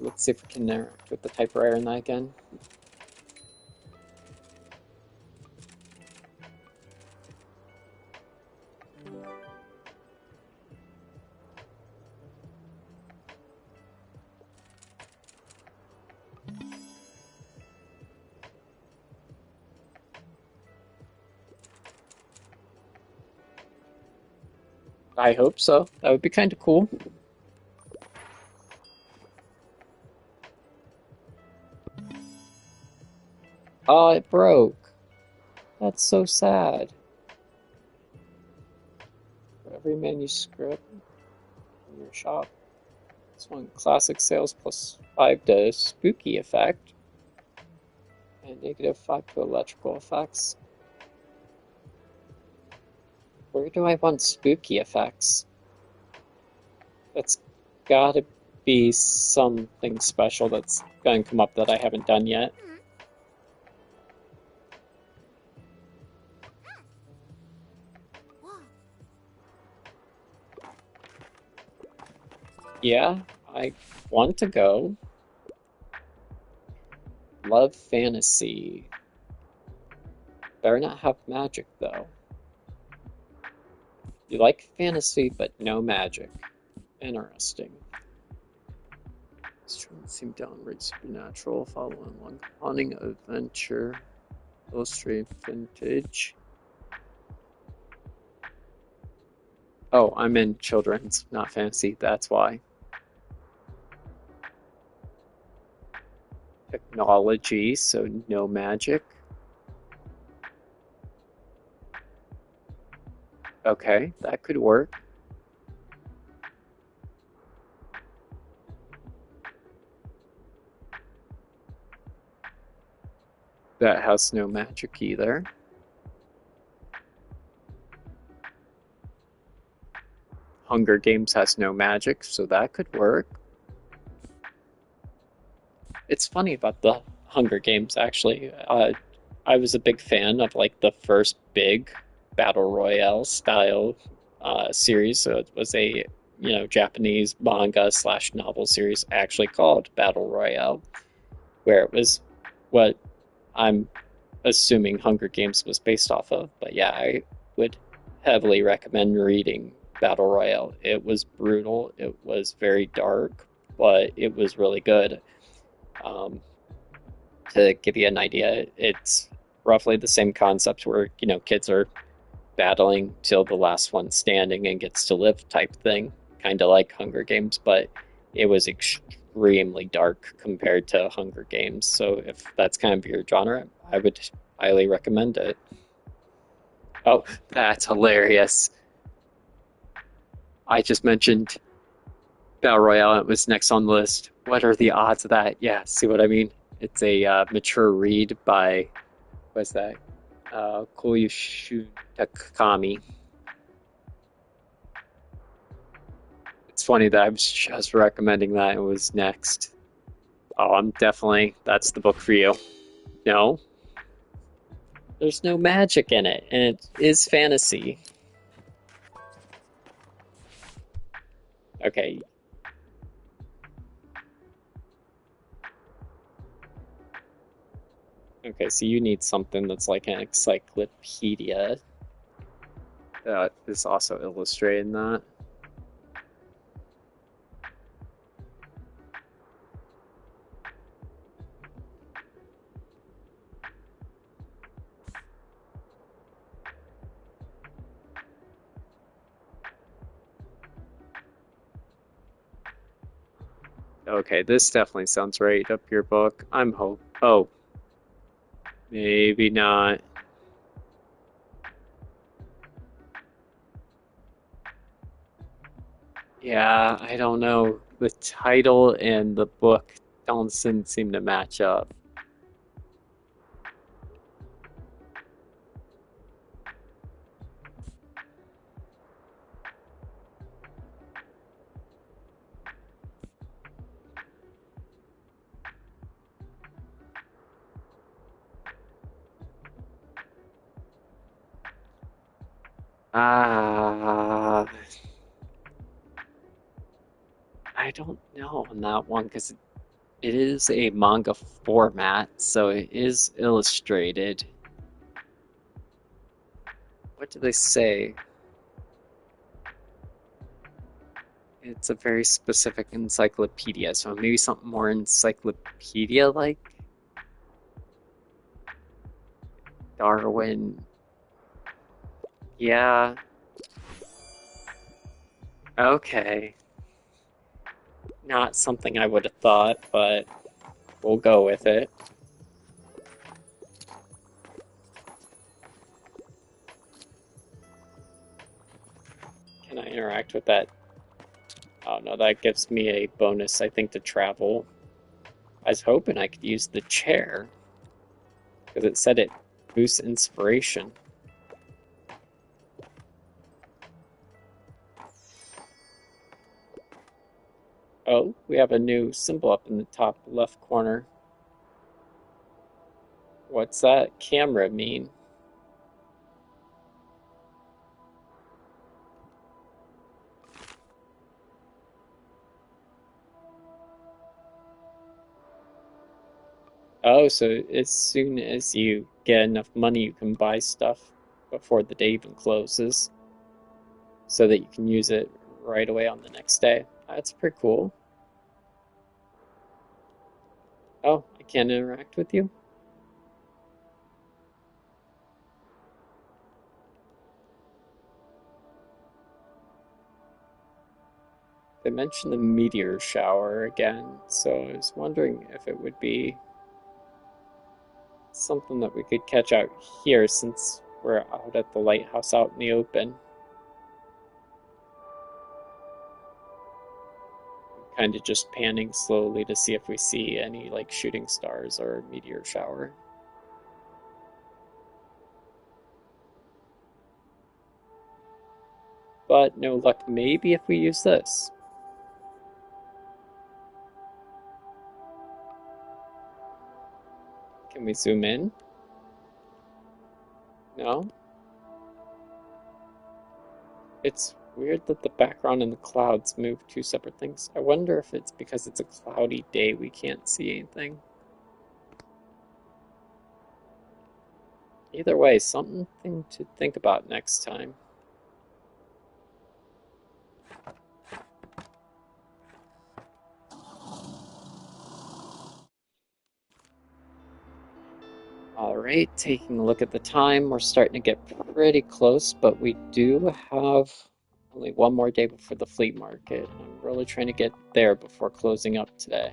A: Let's see if we can interact with the typewriter in that again. I hope so. That would be kind of cool. Oh, it broke. That's so sad. For every manuscript in your shop, this one classic sales plus 5 to spooky effect, and -5 to electrical effects. Where do I want spooky effects? That's gotta be something special that's gonna come up that I haven't done yet.
B: Whoa.
A: Yeah, I want to go. Love fantasy. Better not have magic, though. You like fantasy, but no magic. Interesting. Students seem downright supernatural, following one haunting adventure, illustrated vintage. Oh, I'm in children's, not fantasy, that's why. Technology, so no magic. Okay, that could work. That has no magic either. Hunger Games has no magic, so that could work. It's funny about the Hunger Games, actually. I was a big fan of like the first big battle royale style series. So it was a Japanese manga slash novel series actually called Battle Royale, where it was what I'm assuming Hunger Games was based off of. But yeah, I would heavily recommend reading Battle Royale. It was brutal, it was very dark, but it was really good. Um, to give you an idea, it's roughly the same concept where, kids are battling till the last one standing and gets to live type thing, kind of like Hunger Games, but it was extremely dark compared to Hunger Games. So if that's kind of your genre, I would highly recommend it. Oh, that's hilarious. I just mentioned Battle Royale. It was next on the list. What are the odds of that? Yeah, see what I mean? It's a mature read by, what's that? Koyushu Takami. It's funny that I was just recommending that it was next. Oh, that's the book for you. No, there's no magic in it, and it is fantasy. Okay. Okay, so you need something that's like an encyclopedia that is also illustrating that. Okay, this definitely sounds right up your book. I'm hope. Oh, maybe not. Yeah, I don't know. The title and the book don't seem to match up. Ah, I don't know on that one because it is a manga format, so it is illustrated. What do they say? It's a very specific encyclopedia, so maybe something more encyclopedia-like. Darwin. Yeah, okay. Not something I would have thought, but we'll go with it. Can I interact with that? Oh no, that gives me a bonus, I think, to travel. I was hoping I could use the chair, because it said it boosts inspiration. Oh, we have a new symbol up in the top left corner. What's that camera mean? Oh, so as soon as you get enough money, you can buy stuff before the day even closes, so that you can use it right away on the next day. That's pretty cool. Oh, I can't interact with you? They mentioned the meteor shower again, so I was wondering if it would be something that we could catch out here since we're out at the lighthouse out in the open. Kind of just panning slowly to see if we see any like shooting stars or meteor shower. But no luck, maybe if we use this. Can we zoom in? No? It's weird that the background and the clouds move two separate things. I wonder if it's because it's a cloudy day we can't see anything. Either way, something to think about next time. All right, taking a look at the time, we're starting to get pretty close, but we do have only one more day before the flea market. I'm really trying to get there before closing up today.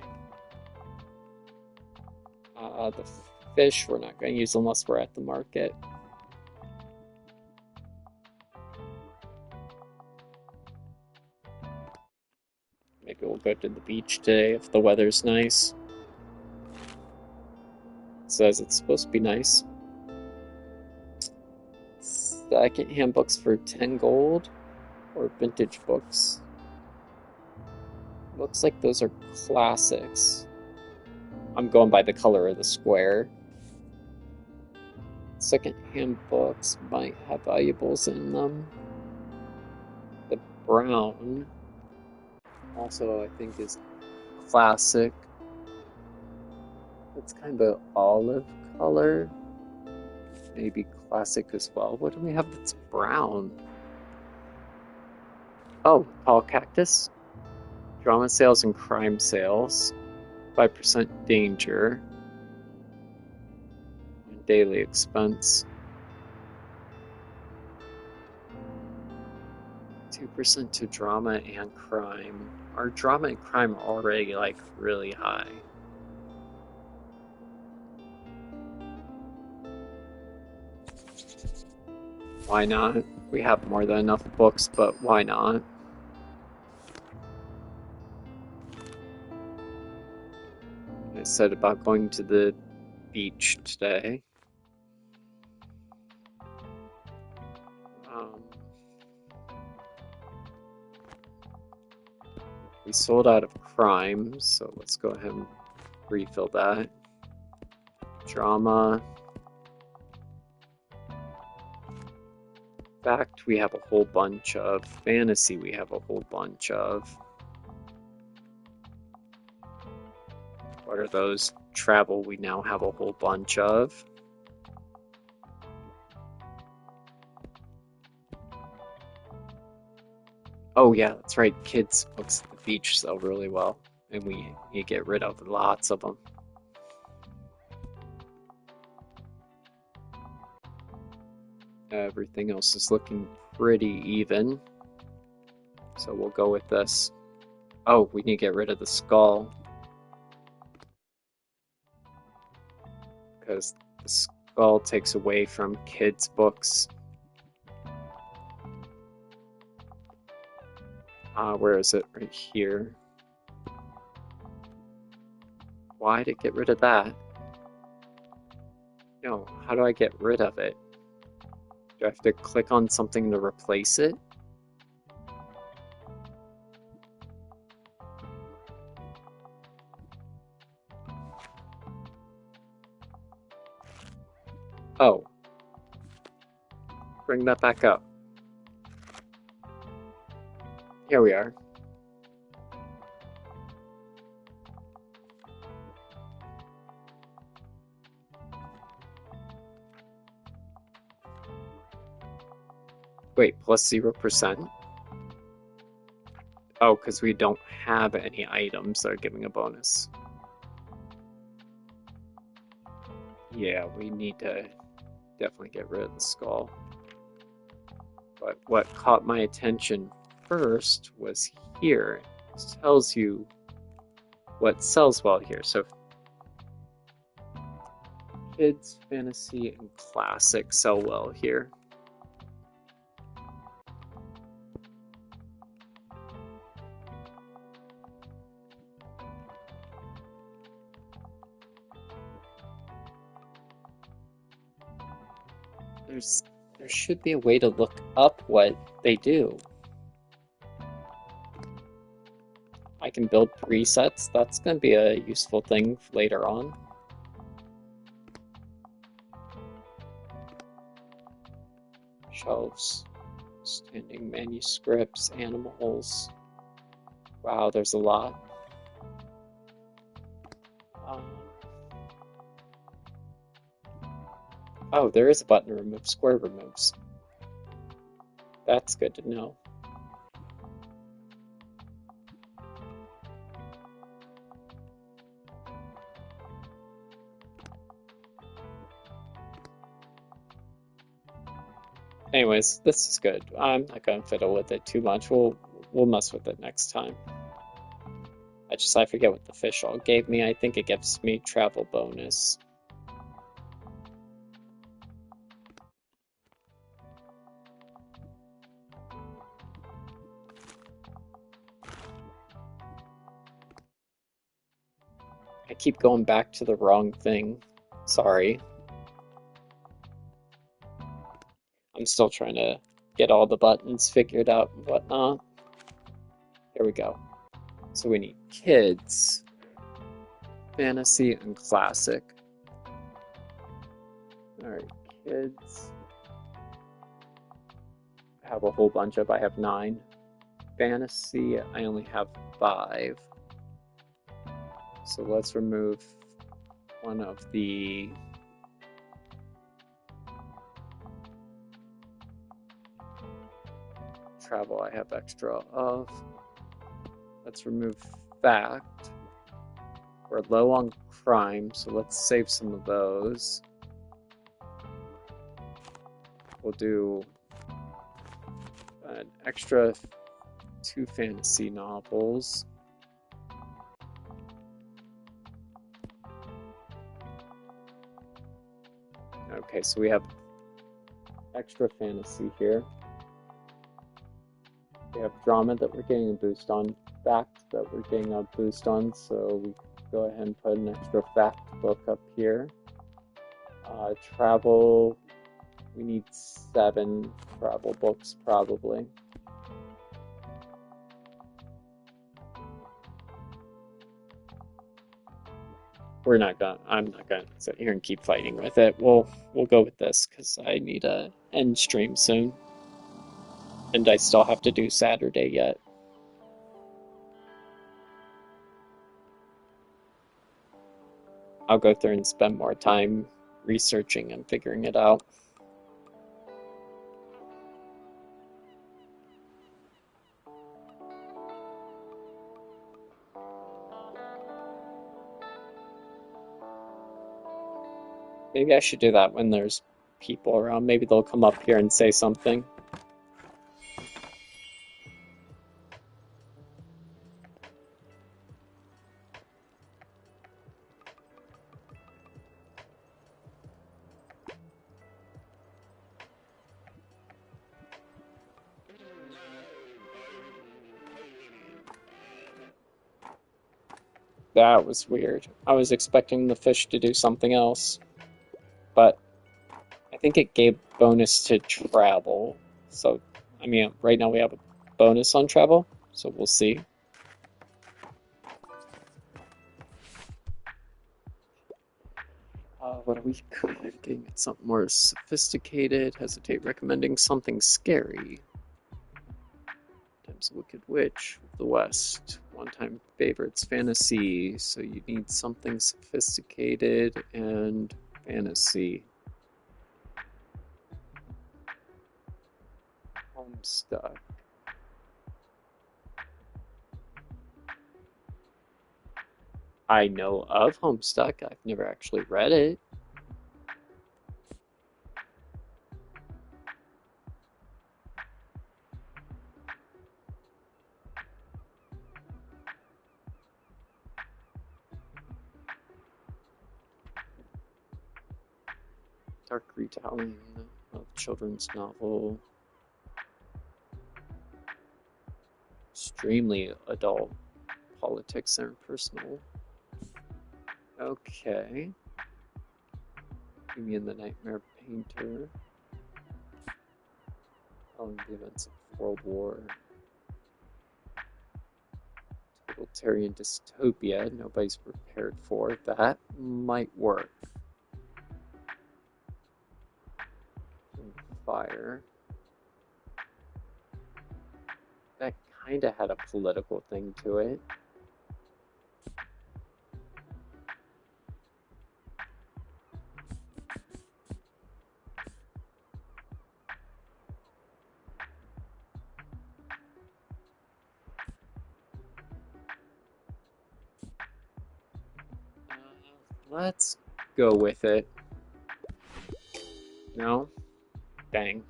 A: The fish we're not going to use unless we're at the market. Maybe we'll go to the beach today if the weather's nice. It says it's supposed to be nice. Second-hand books for 10 gold or vintage books. Looks like those are classics. I'm going by the color of the square. Second-hand books might have valuables in them. The brown also I think is classic. It's kind of olive color. Maybe classic as well. What do we have that's brown? Oh, tall cactus. Drama sales and crime sales. 5% danger. Daily expense. 2% to drama and crime. Our drama and crime are already like really high. Why not? We have more than enough books, but why not? I said about going to the beach today. Um, we sold out of crime, so let's go ahead and refill that. Drama. Fact, we have a whole bunch of. Fantasy, we have a whole bunch of. What are those? Travel, we now have a whole bunch of. Oh yeah, that's right. Kids' books at the beach sell really well, and we get rid of lots of them. Everything else is looking pretty even, so we'll go with this. Oh, we need to get rid of the skull because the skull takes away from kids' books. Where is it? Right here. Why did it get rid of that? No, how do I get rid of it? Do I have to click on something to replace it? Oh, bring that back up. Here we are. Wait, plus 0%? Oh, because we don't have any items that are giving a bonus. Yeah, we need to definitely get rid of the skull. But what caught my attention first was here. It tells you what sells well here. So kids, fantasy, and classic sell well here. There should be a way to look up what they do. I can build presets. That's going to be a useful thing later on. Shelves, standing manuscripts, animals. Wow, there's a lot. Oh, there is a button to remove square removes. That's good to know. Anyways, this is good. I'm not gonna fiddle with it too much. We'll mess with it next time. I forget what the fish all gave me. I think it gives me travel bonus. I keep going back to the wrong thing. Sorry. I'm still trying to get all the buttons figured out and whatnot. There we go. So we need kids, fantasy, and classic. Alright, kids. I have a whole bunch of, I have 9. Fantasy, I only have 5. So let's remove one of the travel I have extra of. Let's remove fact. We're low on crime, so let's save some of those. We'll do an extra 2 fantasy novels. Okay, so we have extra fantasy here. We have drama that we're getting a boost on, fact that we're getting a boost on, so we go ahead and put an extra fact book up here. Travel, we need 7 travel books probably. I'm not gonna sit here and keep fighting with it. We'll go with this because I need to end stream soon. And I still have to do Saturday yet. I'll go through and spend more time researching and figuring it out. Maybe I should do that when there's people around. Maybe they'll come up here and say something. That was weird. I was expecting the fish to do something else, but I think it gave bonus to travel. So, I mean, right now we have a bonus on travel, so we'll see. What are we cooking? Something more sophisticated. Hesitate recommending something scary. Times Wicked Witch of the West. One-time favorites, fantasy. So you need something sophisticated and fantasy. Homestuck. I know of Homestuck. I've never actually read it. Dark retelling of children's novel. Extremely adult. Politics and personal. Okay. Amy and the Nightmare Painter. Following the events of World War. Totalitarian dystopia. Nobody's prepared for. That might work. Fire. That kind of had a political thing to it. Let's go with it. No? Dang.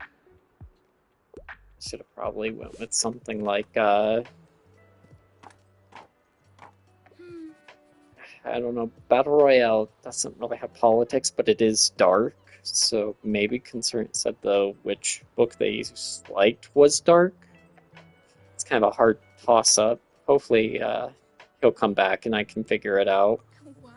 A: Should have probably went with something like, I don't know, Battle Royale doesn't really have politics, but it is dark. So maybe Concern said, though, which book they liked was dark. It's kind of a hard toss-up. Hopefully, he'll come back and I can figure it out.
B: Wow.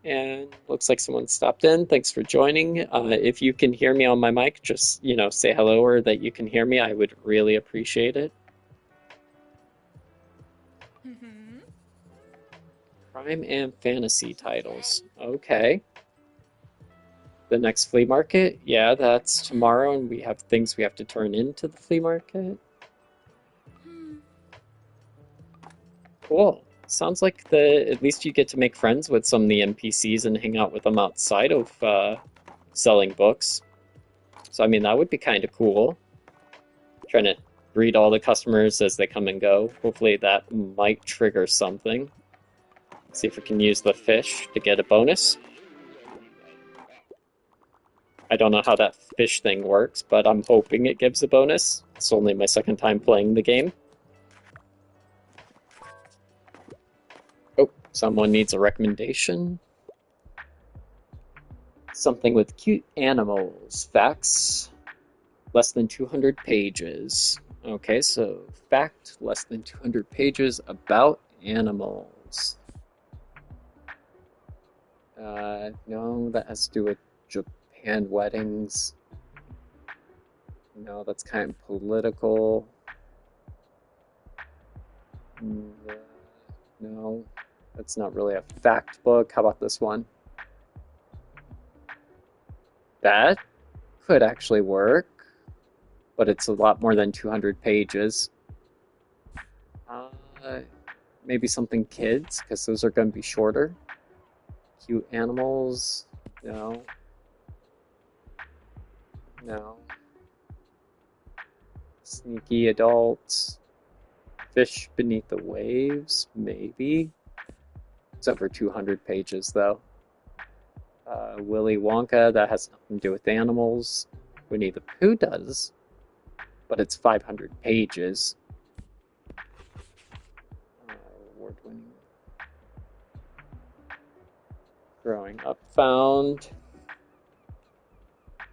A: And looks like someone stopped in. Thanks for joining. If you can hear me on my mic, just, say hello or that you can hear me. I would really appreciate it. Crime and fantasy titles. Okay. The next flea market? Yeah, that's tomorrow, and we have things we have to turn into the flea market. Cool. Sounds like at least you get to make friends with some of the NPCs and hang out with them outside of selling books. So, I mean, that would be kind of cool. Trying to greet all the customers as they come and go. Hopefully that might trigger something. See if we can use the fish to get a bonus. I don't know how that fish thing works, but I'm hoping it gives a bonus. It's only my second time playing the game. Oh, someone needs a recommendation. Something with cute animals. Facts, less than 200 pages. Okay, so fact, less than 200 pages about animals. No, that has to do with Japan weddings. No, that's kind of political. No, that's not really a fact book. How about this one? That could actually work. but it's a lot more than 200 pages. Uh, Maybe something kids, because those are going to be shorter. Cute animals, no. No. Sneaky adults. Fish beneath the waves, maybe. It's over 200 pages, though. Willy Wonka, that has nothing to do with animals. Winnie the Pooh does, but it's 500 pages. Award-winning. Growing Up Found.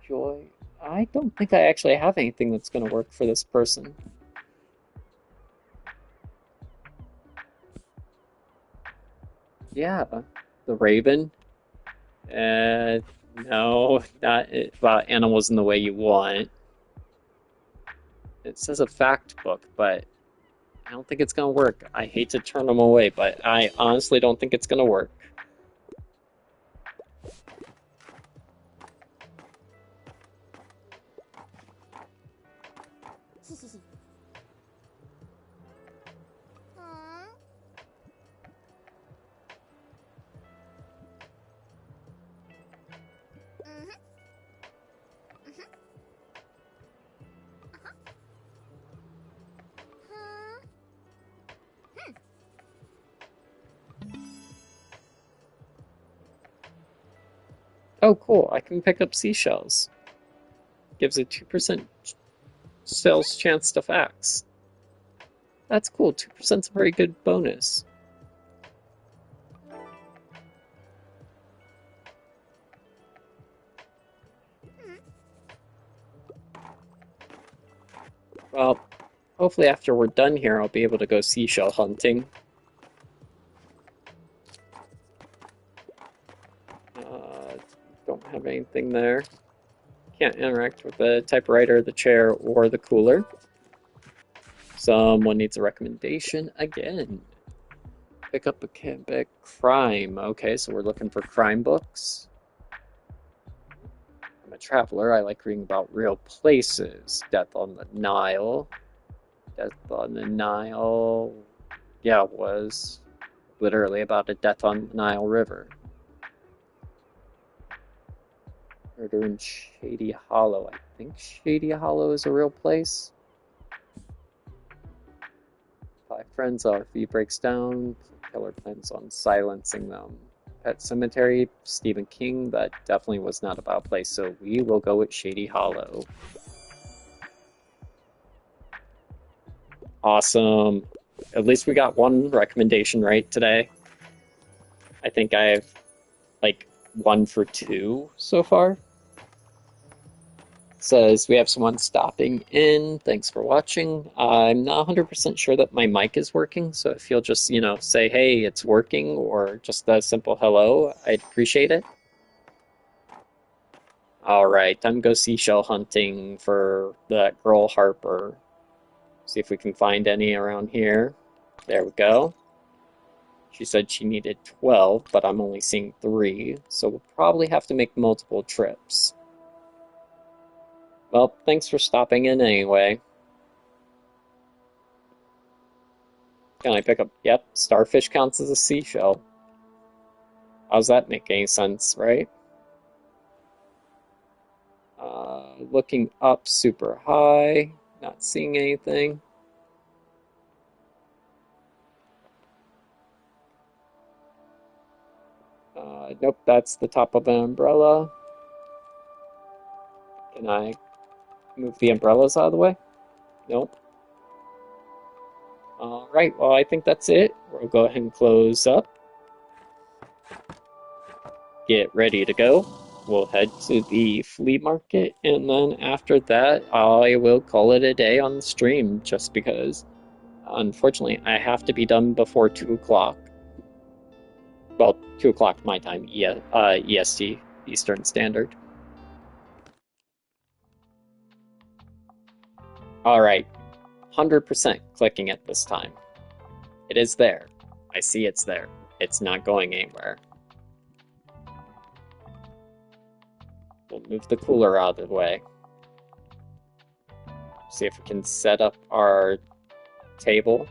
A: Joy. I don't think I actually have anything that's going to work for this person. Yeah, The Raven. No, not about animals in the way you want. It says a fact book, but I don't think it's going to work. I hate to turn them away, but I honestly don't think it's going to work.
B: Aw. Mhm. Mhm. Huh?
A: Oh, cool. I can pick up seashells. Gives a 2% sales chance to fax. That's cool. 2% is a very good bonus. Well, hopefully after we're done here, I'll be able to go seashell hunting. Don't have anything there. Can't interact with the typewriter, the chair, or the cooler. Someone needs a recommendation again. Pick up a Quebec crime. Okay, so we're looking for crime books. I'm a traveler. I like reading about real places. Death on the Nile. Death on the Nile. Yeah, it was literally about a death on the Nile River. Murder in Shady Hollow. I think Shady Hollow is a real place. Five friends, RV breaks down. Killer plans on silencing them. Pet Cemetery, Stephen King. That definitely was not about a place, so we will go with Shady Hollow. Awesome. At least we got one recommendation right today. I think I have like 1 for 2 so far. Says we have someone stopping in. Thanks for watching. I'm not 100% sure that my mic is working, so if you'll just, say, hey, it's working, or just a simple hello, I'd appreciate it. All right, time to go seashell hunting for that girl Harper. See if we can find any around here. There we go. She said she needed 12, but I'm only seeing 3, so we'll probably have to make multiple trips. Well, thanks for stopping in anyway. Can I pick up? Yep, starfish counts as a seashell. How's that make any sense, right? Looking up super high, not seeing anything. Nope, that's the top of an umbrella. Can I move the umbrellas out of the way? Nope. Alright, well, I think that's it. We'll go ahead and close up. Get ready to go. We'll head to the flea market, and then after that, I will call it a day on the stream, just because, unfortunately, I have to be done before 2 o'clock. Well, 2 o'clock my time, EST, Eastern Standard. Alright, 100% clicking it this time. It is there. I see it's there. It's not going anywhere. We'll move the cooler out of the way. See if we can set up our table.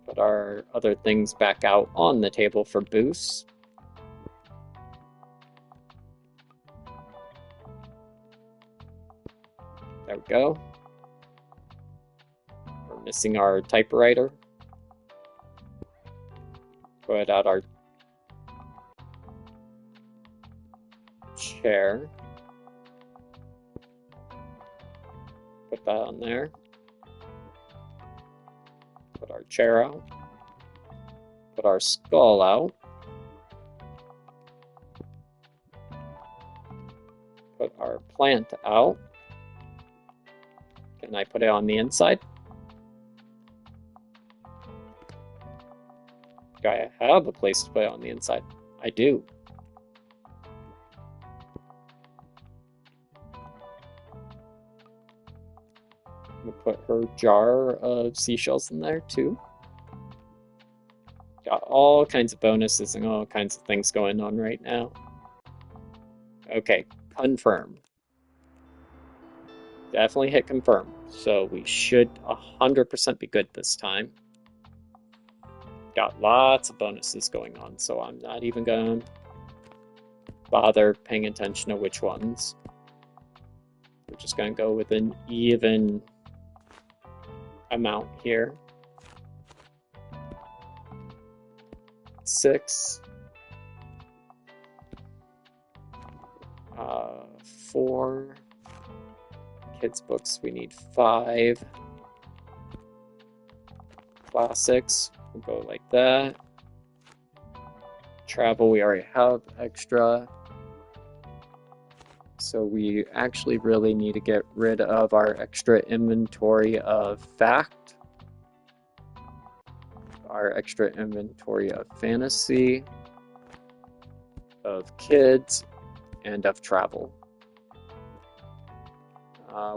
A: Put our other things back out on the table for boosts. There we go. We're missing our typewriter. Put out our chair. Put that on there. Put our chair out. Put our skull out. Put our plant out. Can I put it on the inside? Do I have a place to put it on the inside? I do. We'll put her jar of seashells in there too. Got all kinds of bonuses and all kinds of things going on right now. Okay, confirm. Definitely hit confirm. So we should 100% be good this time. Got lots of bonuses going on, so I'm not even going to bother paying attention to which ones. We're just going to go with an even amount here. 6. 4. Kids books, we need 5. Classics, we'll go like that. Travel, we already have extra. So we actually really need to get rid of our extra inventory of fact, our extra inventory of fantasy, of kids, and of travel.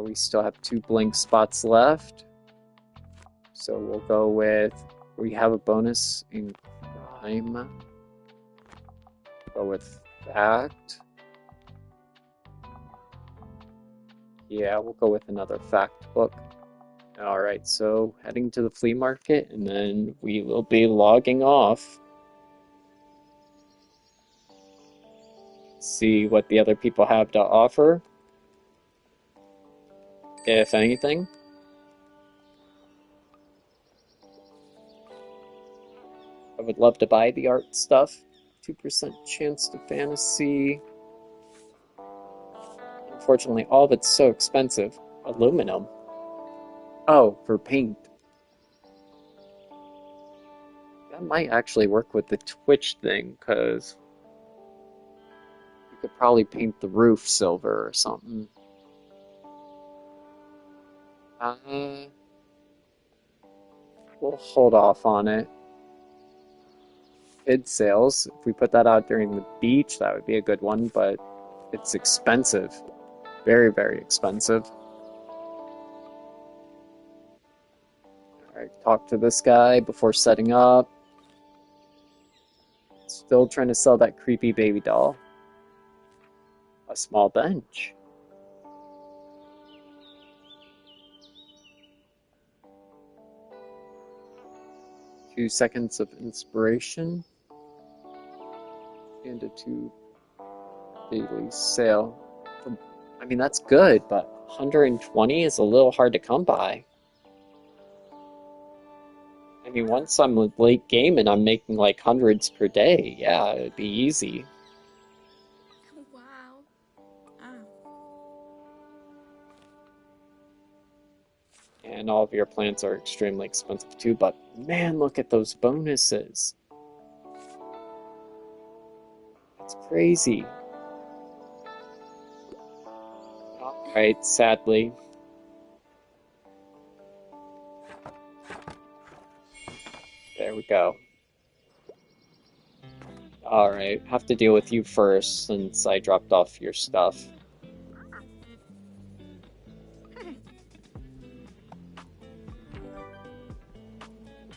A: We still have 2 blank spots left. So we'll go with, we have a bonus in crime. Go with fact. Yeah, we'll go with another fact book. Alright, so heading to the flea market, and then we will be logging off. See what the other people have to offer, if anything. I would love to buy the art stuff. 2% chance to fantasy. Unfortunately, all of it's so expensive. Aluminum. Oh, for paint. That might actually work with the Twitch thing, because you could probably paint the roof silver or something. We'll hold off on it. Kid sales, if we put that out during the beach, that would be a good one, but it's expensive. Very, very expensive. Alright, talk to this guy before setting up. Still trying to sell that creepy baby doll. A small bench. Few seconds of inspiration. And a 2 daily sale. I mean, that's good, but 120 is a little hard to come by. I mean, once I'm late game and I'm making like hundreds per day, yeah, it'd be easy.
B: Wow.
A: And all of your plants are extremely expensive too, but man, look at those bonuses. That's crazy. Alright, sadly. There we go. Alright, have to deal with you first since I dropped off your stuff.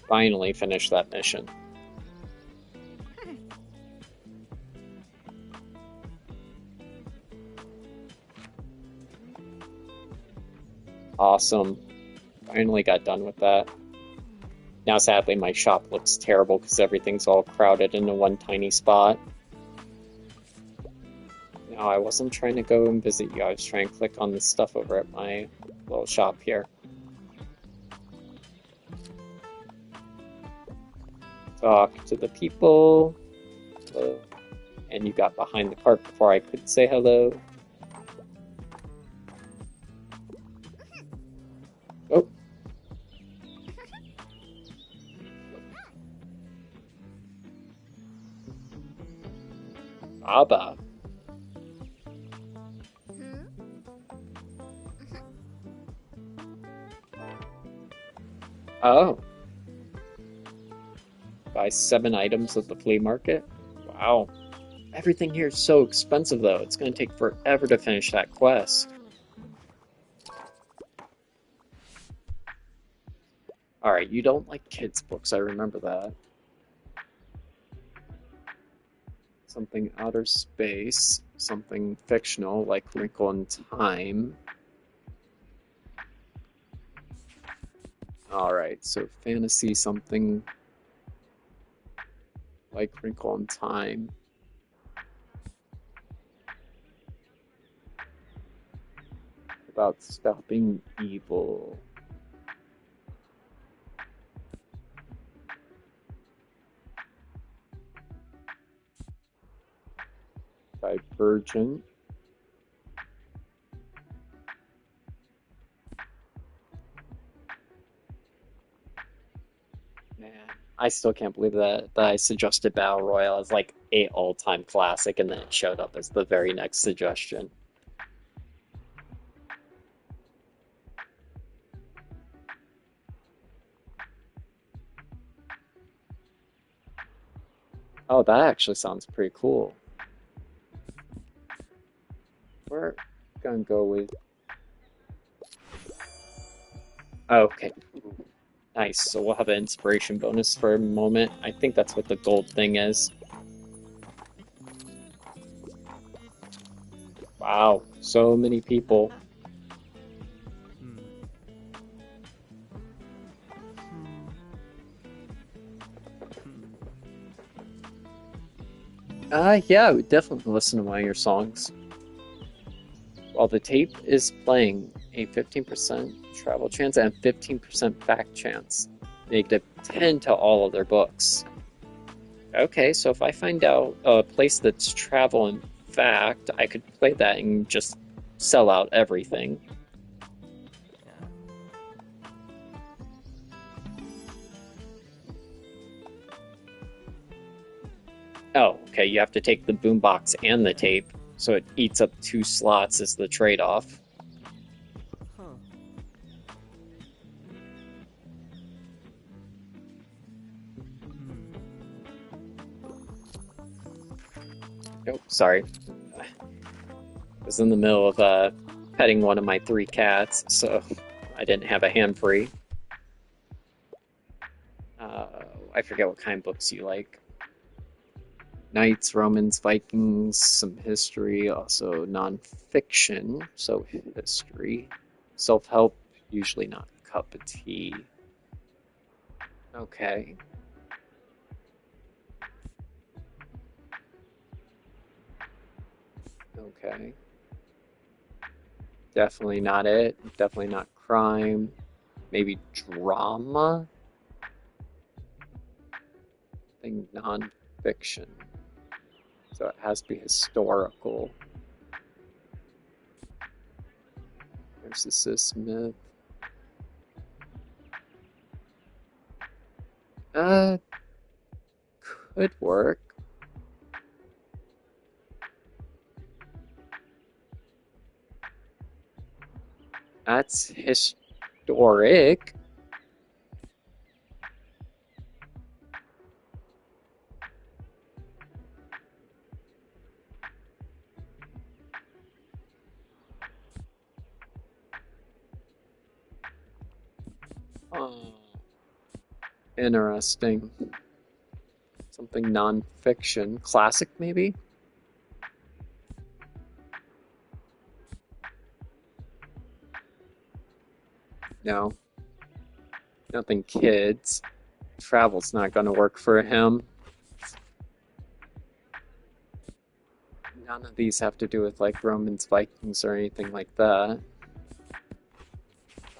A: Finally finish that mission. Awesome. Finally got done with that. Now, sadly, my shop looks terrible because everything's all crowded into one tiny spot. No, I wasn't trying to go and visit you. I was trying to click on the stuff over at my little shop here. Talk to the people. Hello. And you got behind the cart before I could say hello. Oh. Abba. Oh. Buy 7 items at the flea market? Wow. Everything here is so expensive, though. It's going to take forever to finish that quest. Alright, you don't like kids' books, I remember that. Something outer space, something fictional, like Wrinkle in Time. Alright, so fantasy, something like Wrinkle in Time. About stopping evil. Divergent. Man, I still can't believe that I suggested Battle Royale as like a all-time classic and then it showed up as the very next suggestion. Oh, that actually sounds pretty cool. We're gonna go with... Okay. Nice, so we'll have an inspiration bonus for a moment. I think that's what the gold thing is. Wow, so many people. Yeah, I would definitely listen to one of your songs. While the tape is playing, a 15% travel chance and 15% fact chance. -10 to all of their books. Okay, so if I find out a place that's travel and fact, I could play that and just sell out everything. Oh, okay, you have to take the boombox and the tape, so it eats up 2 slots as the trade-off. Oh, sorry. I was in the middle of petting one of my 3 cats, so I didn't have a hand free. I forget what kind of books you like. Knights, Romans, Vikings, some history, also non-fiction, so history. Self-help, usually not a cup of tea. Okay. Okay. Definitely not it. Definitely not crime. Maybe drama? I think non-fiction. So it has to be historical. Narcissist myth. Uh, could work. That's historic. Oh, interesting. Something non-fiction. Classic, maybe? No, nothing kids. Travel's not gonna work for him. None of these have to do with like Romans, Vikings, or anything like that.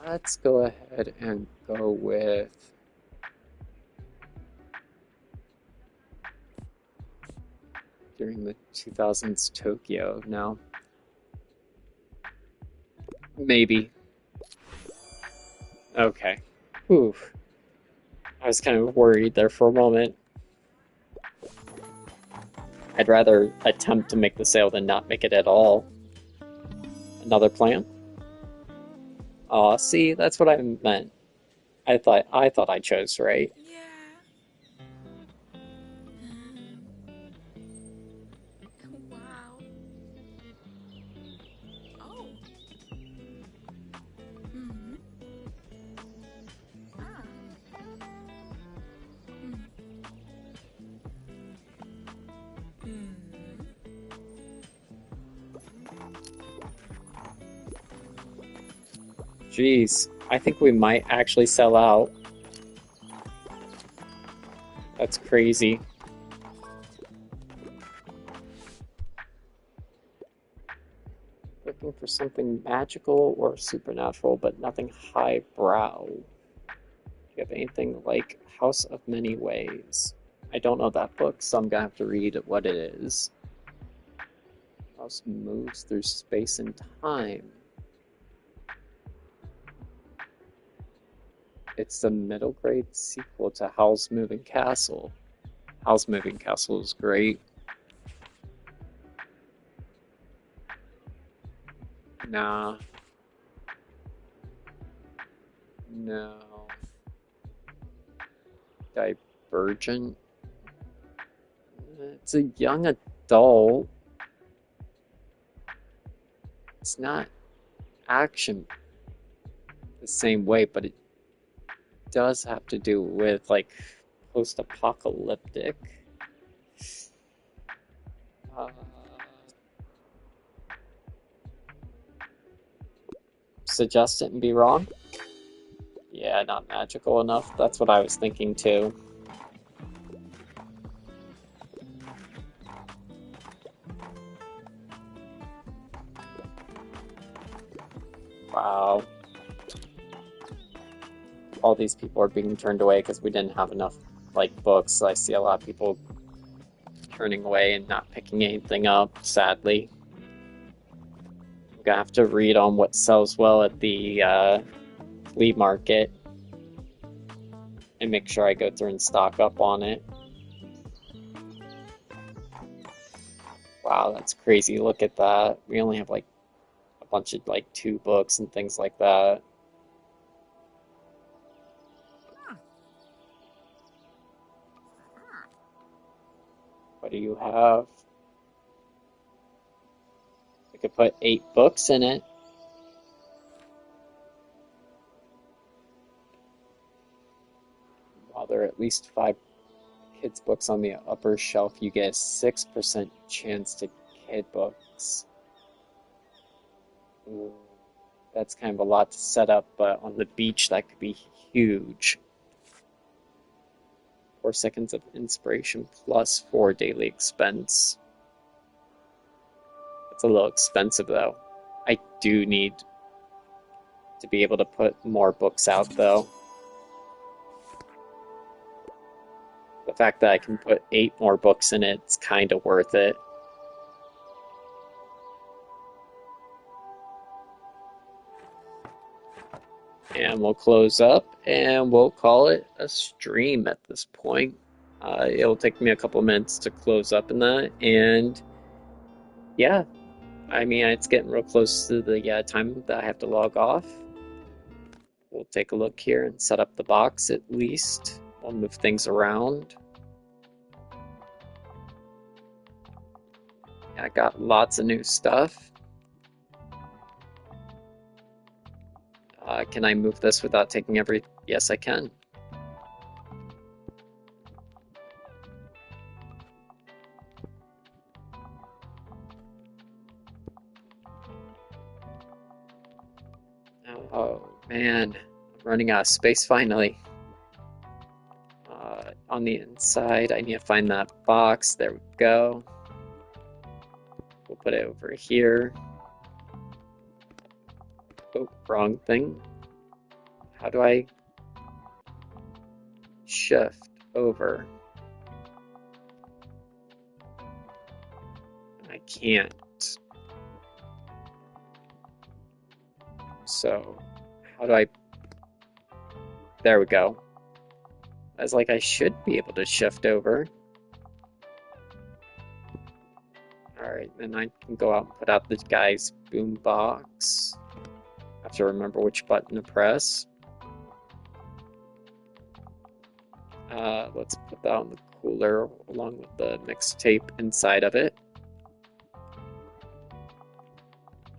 A: Let's go ahead and go with during the 2000s Tokyo. No, maybe. Okay. Whew. I was kind of worried there for a moment. I'd rather attempt to make the sale than not make it at all. Another plan? Aw, see, that's what I meant. I thought I chose right.
B: Yeah. Wow. Oh. Mm-hmm. Ah. Mm.
A: Jeez, I think we might actually sell out. That's crazy. Looking for something magical or supernatural, but nothing highbrow. Do you have anything like House of Many Ways? I don't know that book, so I'm gonna have to read what it is. House moves through space and time. It's the middle grade sequel to Howl's Moving Castle. Howl's Moving Castle is great. Nah. No. Divergent. It's a young adult. It's not action the same way, but it does have to do with like post-apocalyptic. Uh, Suggest it and be wrong? Yeah, not magical enough. That's what I was thinking too. Wow. All these people are being turned away because we didn't have enough like books. I see a lot of people turning away and not picking anything up, sadly. I'm gonna have to read on what sells well at the flea market and make sure I go through and stock up on it. Wow, that's crazy. Look at that. We only have like a bunch of like 2 books and things like that. What do you have? We could put 8 books in it. While there are at least 5 kids' books on the upper shelf, you get a 6% chance to kid books. Ooh, that's kind of a lot to set up, but on the beach that could be huge. 4 seconds of inspiration plus 4 daily expense. It's a little expensive though. I do need to be able to put more books out though. The fact that I can put 8 more books in it's kind of worth it. And we'll close up and we'll call it a stream at this point. It'll take me a couple minutes to close up in that. And yeah, I mean, it's getting real close to the time that I have to log off. We'll take a look here and set up the box at least. We'll move things around. I got lots of new stuff. Can I move this without taking every... Yes, I can. Oh, man. running out of space finally. On the inside, I need to find that box. There we go. We'll put it over here. Oh, wrong thing. How do I shift over? I can't. So, how do I... There we go. I was like, I should be able to shift over. Alright, then I can go out and put out the guy's boombox. Have to remember which button to press. Let's put that on the cooler along with the mixtape inside of it.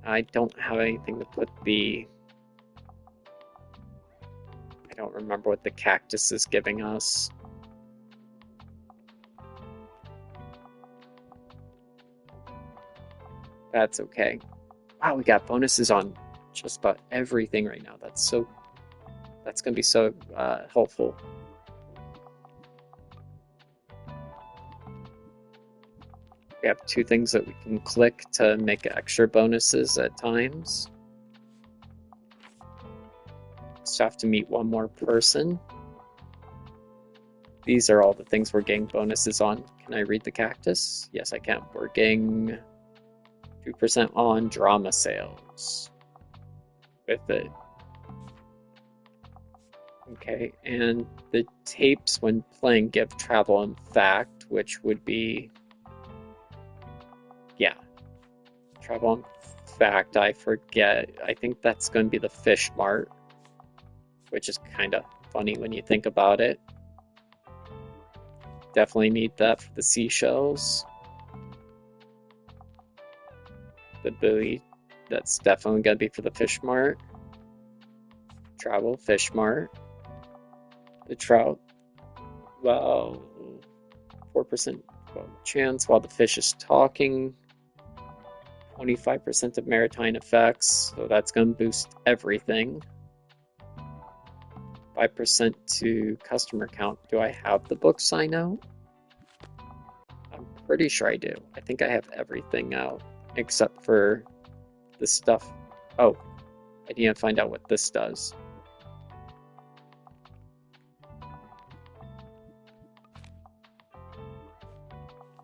A: I don't have anything to put the... I don't remember what the cactus is giving us. That's okay. Wow, we got bonuses on just about everything right now. That's gonna be so helpful. We have 2 things that we can click to make extra bonuses at times. Just have to meet 1 more person. These are all the things we're getting bonuses on. Can I read the cactus? Yes, I can. We're getting 2% on drama sales with it. Okay, and the tapes when playing give travel and fact, which would be... Yeah. Travel and fact, I forget. I think that's going to be the fish mart, which is kind of funny when you think about it. Definitely need that for the seashells. The buoy, that's definitely going to be for the fish mart. Travel, fish mart. The trout, well, 4% chance while the fish is talking. 25% of maritime effects, so that's going to boost everything. 5% to customer count. Do I have the books I know? I'm pretty sure I do. I think I have everything out except for the stuff. Oh, I need to find out what this does.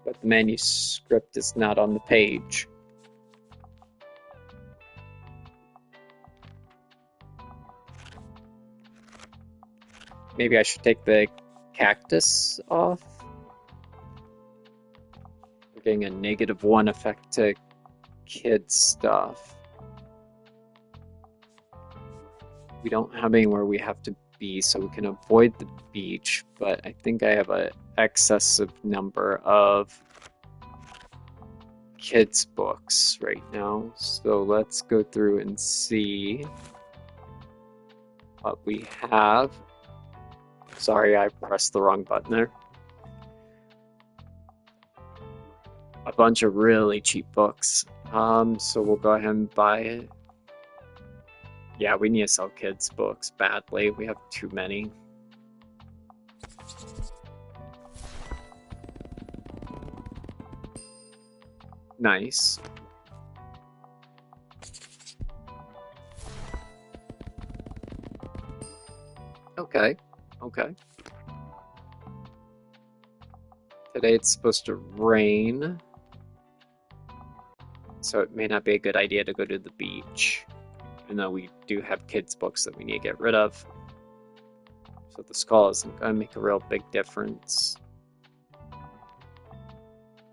A: But the manuscript is not on the page. Maybe I should take the cactus off. We're getting a -1 effect to kids stuff. We don't have anywhere we have to be, so we can avoid the beach, but I think I have an excessive number of kids books right now. So let's go through and see what we have. Sorry, I pressed the wrong button there. A bunch of really cheap books. So we'll go ahead and buy it. Yeah, we need to sell kids books badly. We have too many. Nice. Okay. Okay. Today it's supposed to rain, so it may not be a good idea to go to the beach, even though we do have kids' books that we need to get rid of. So the skull isn't going to make a real big difference.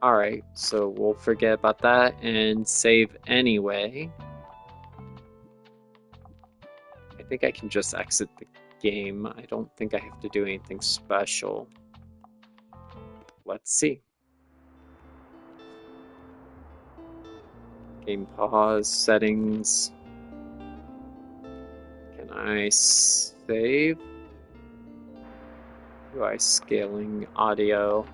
A: Alright, so we'll forget about that and save anyway. I think I can just exit the game. I don't think I have to do anything special. Let's see. Game pause, settings. Can I save? UI scaling, audio.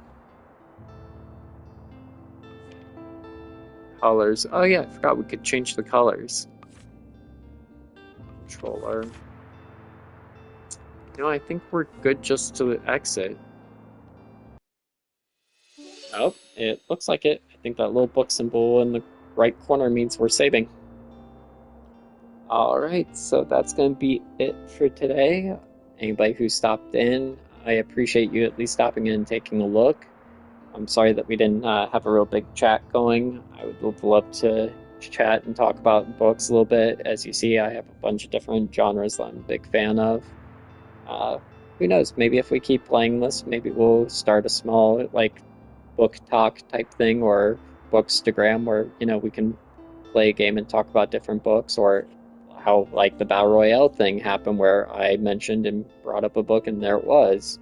A: Colors. Oh yeah, I forgot we could change the colors. Controller. I think we're good just to exit. Oh, it looks like it. I think that little book symbol in the right corner means we're saving. Alright, so that's going to be it for today. Anybody who stopped in, I appreciate you at least stopping in and taking a look. I'm sorry that we didn't have a real big chat going. I would love to chat and talk about books a little bit. As you see, I have a bunch of different genres that I'm a big fan of. Uh, who knows? Maybe if we keep playing this, maybe we'll start a small like book talk type thing or bookstagram where we can play a game and talk about different books, or how like the battle royale thing happened where I mentioned and brought up a book and there it was.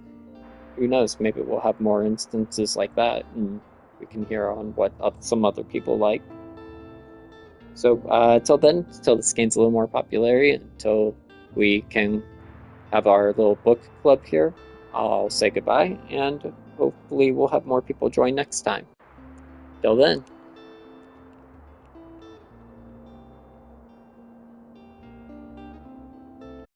A: Who knows? Maybe we'll have more instances like that, and we can hear on what some other people like. So till then, till this gains a little more popularity, until we can have our little book club here, I'll say goodbye, and hopefully we'll have more people join next time. Till then.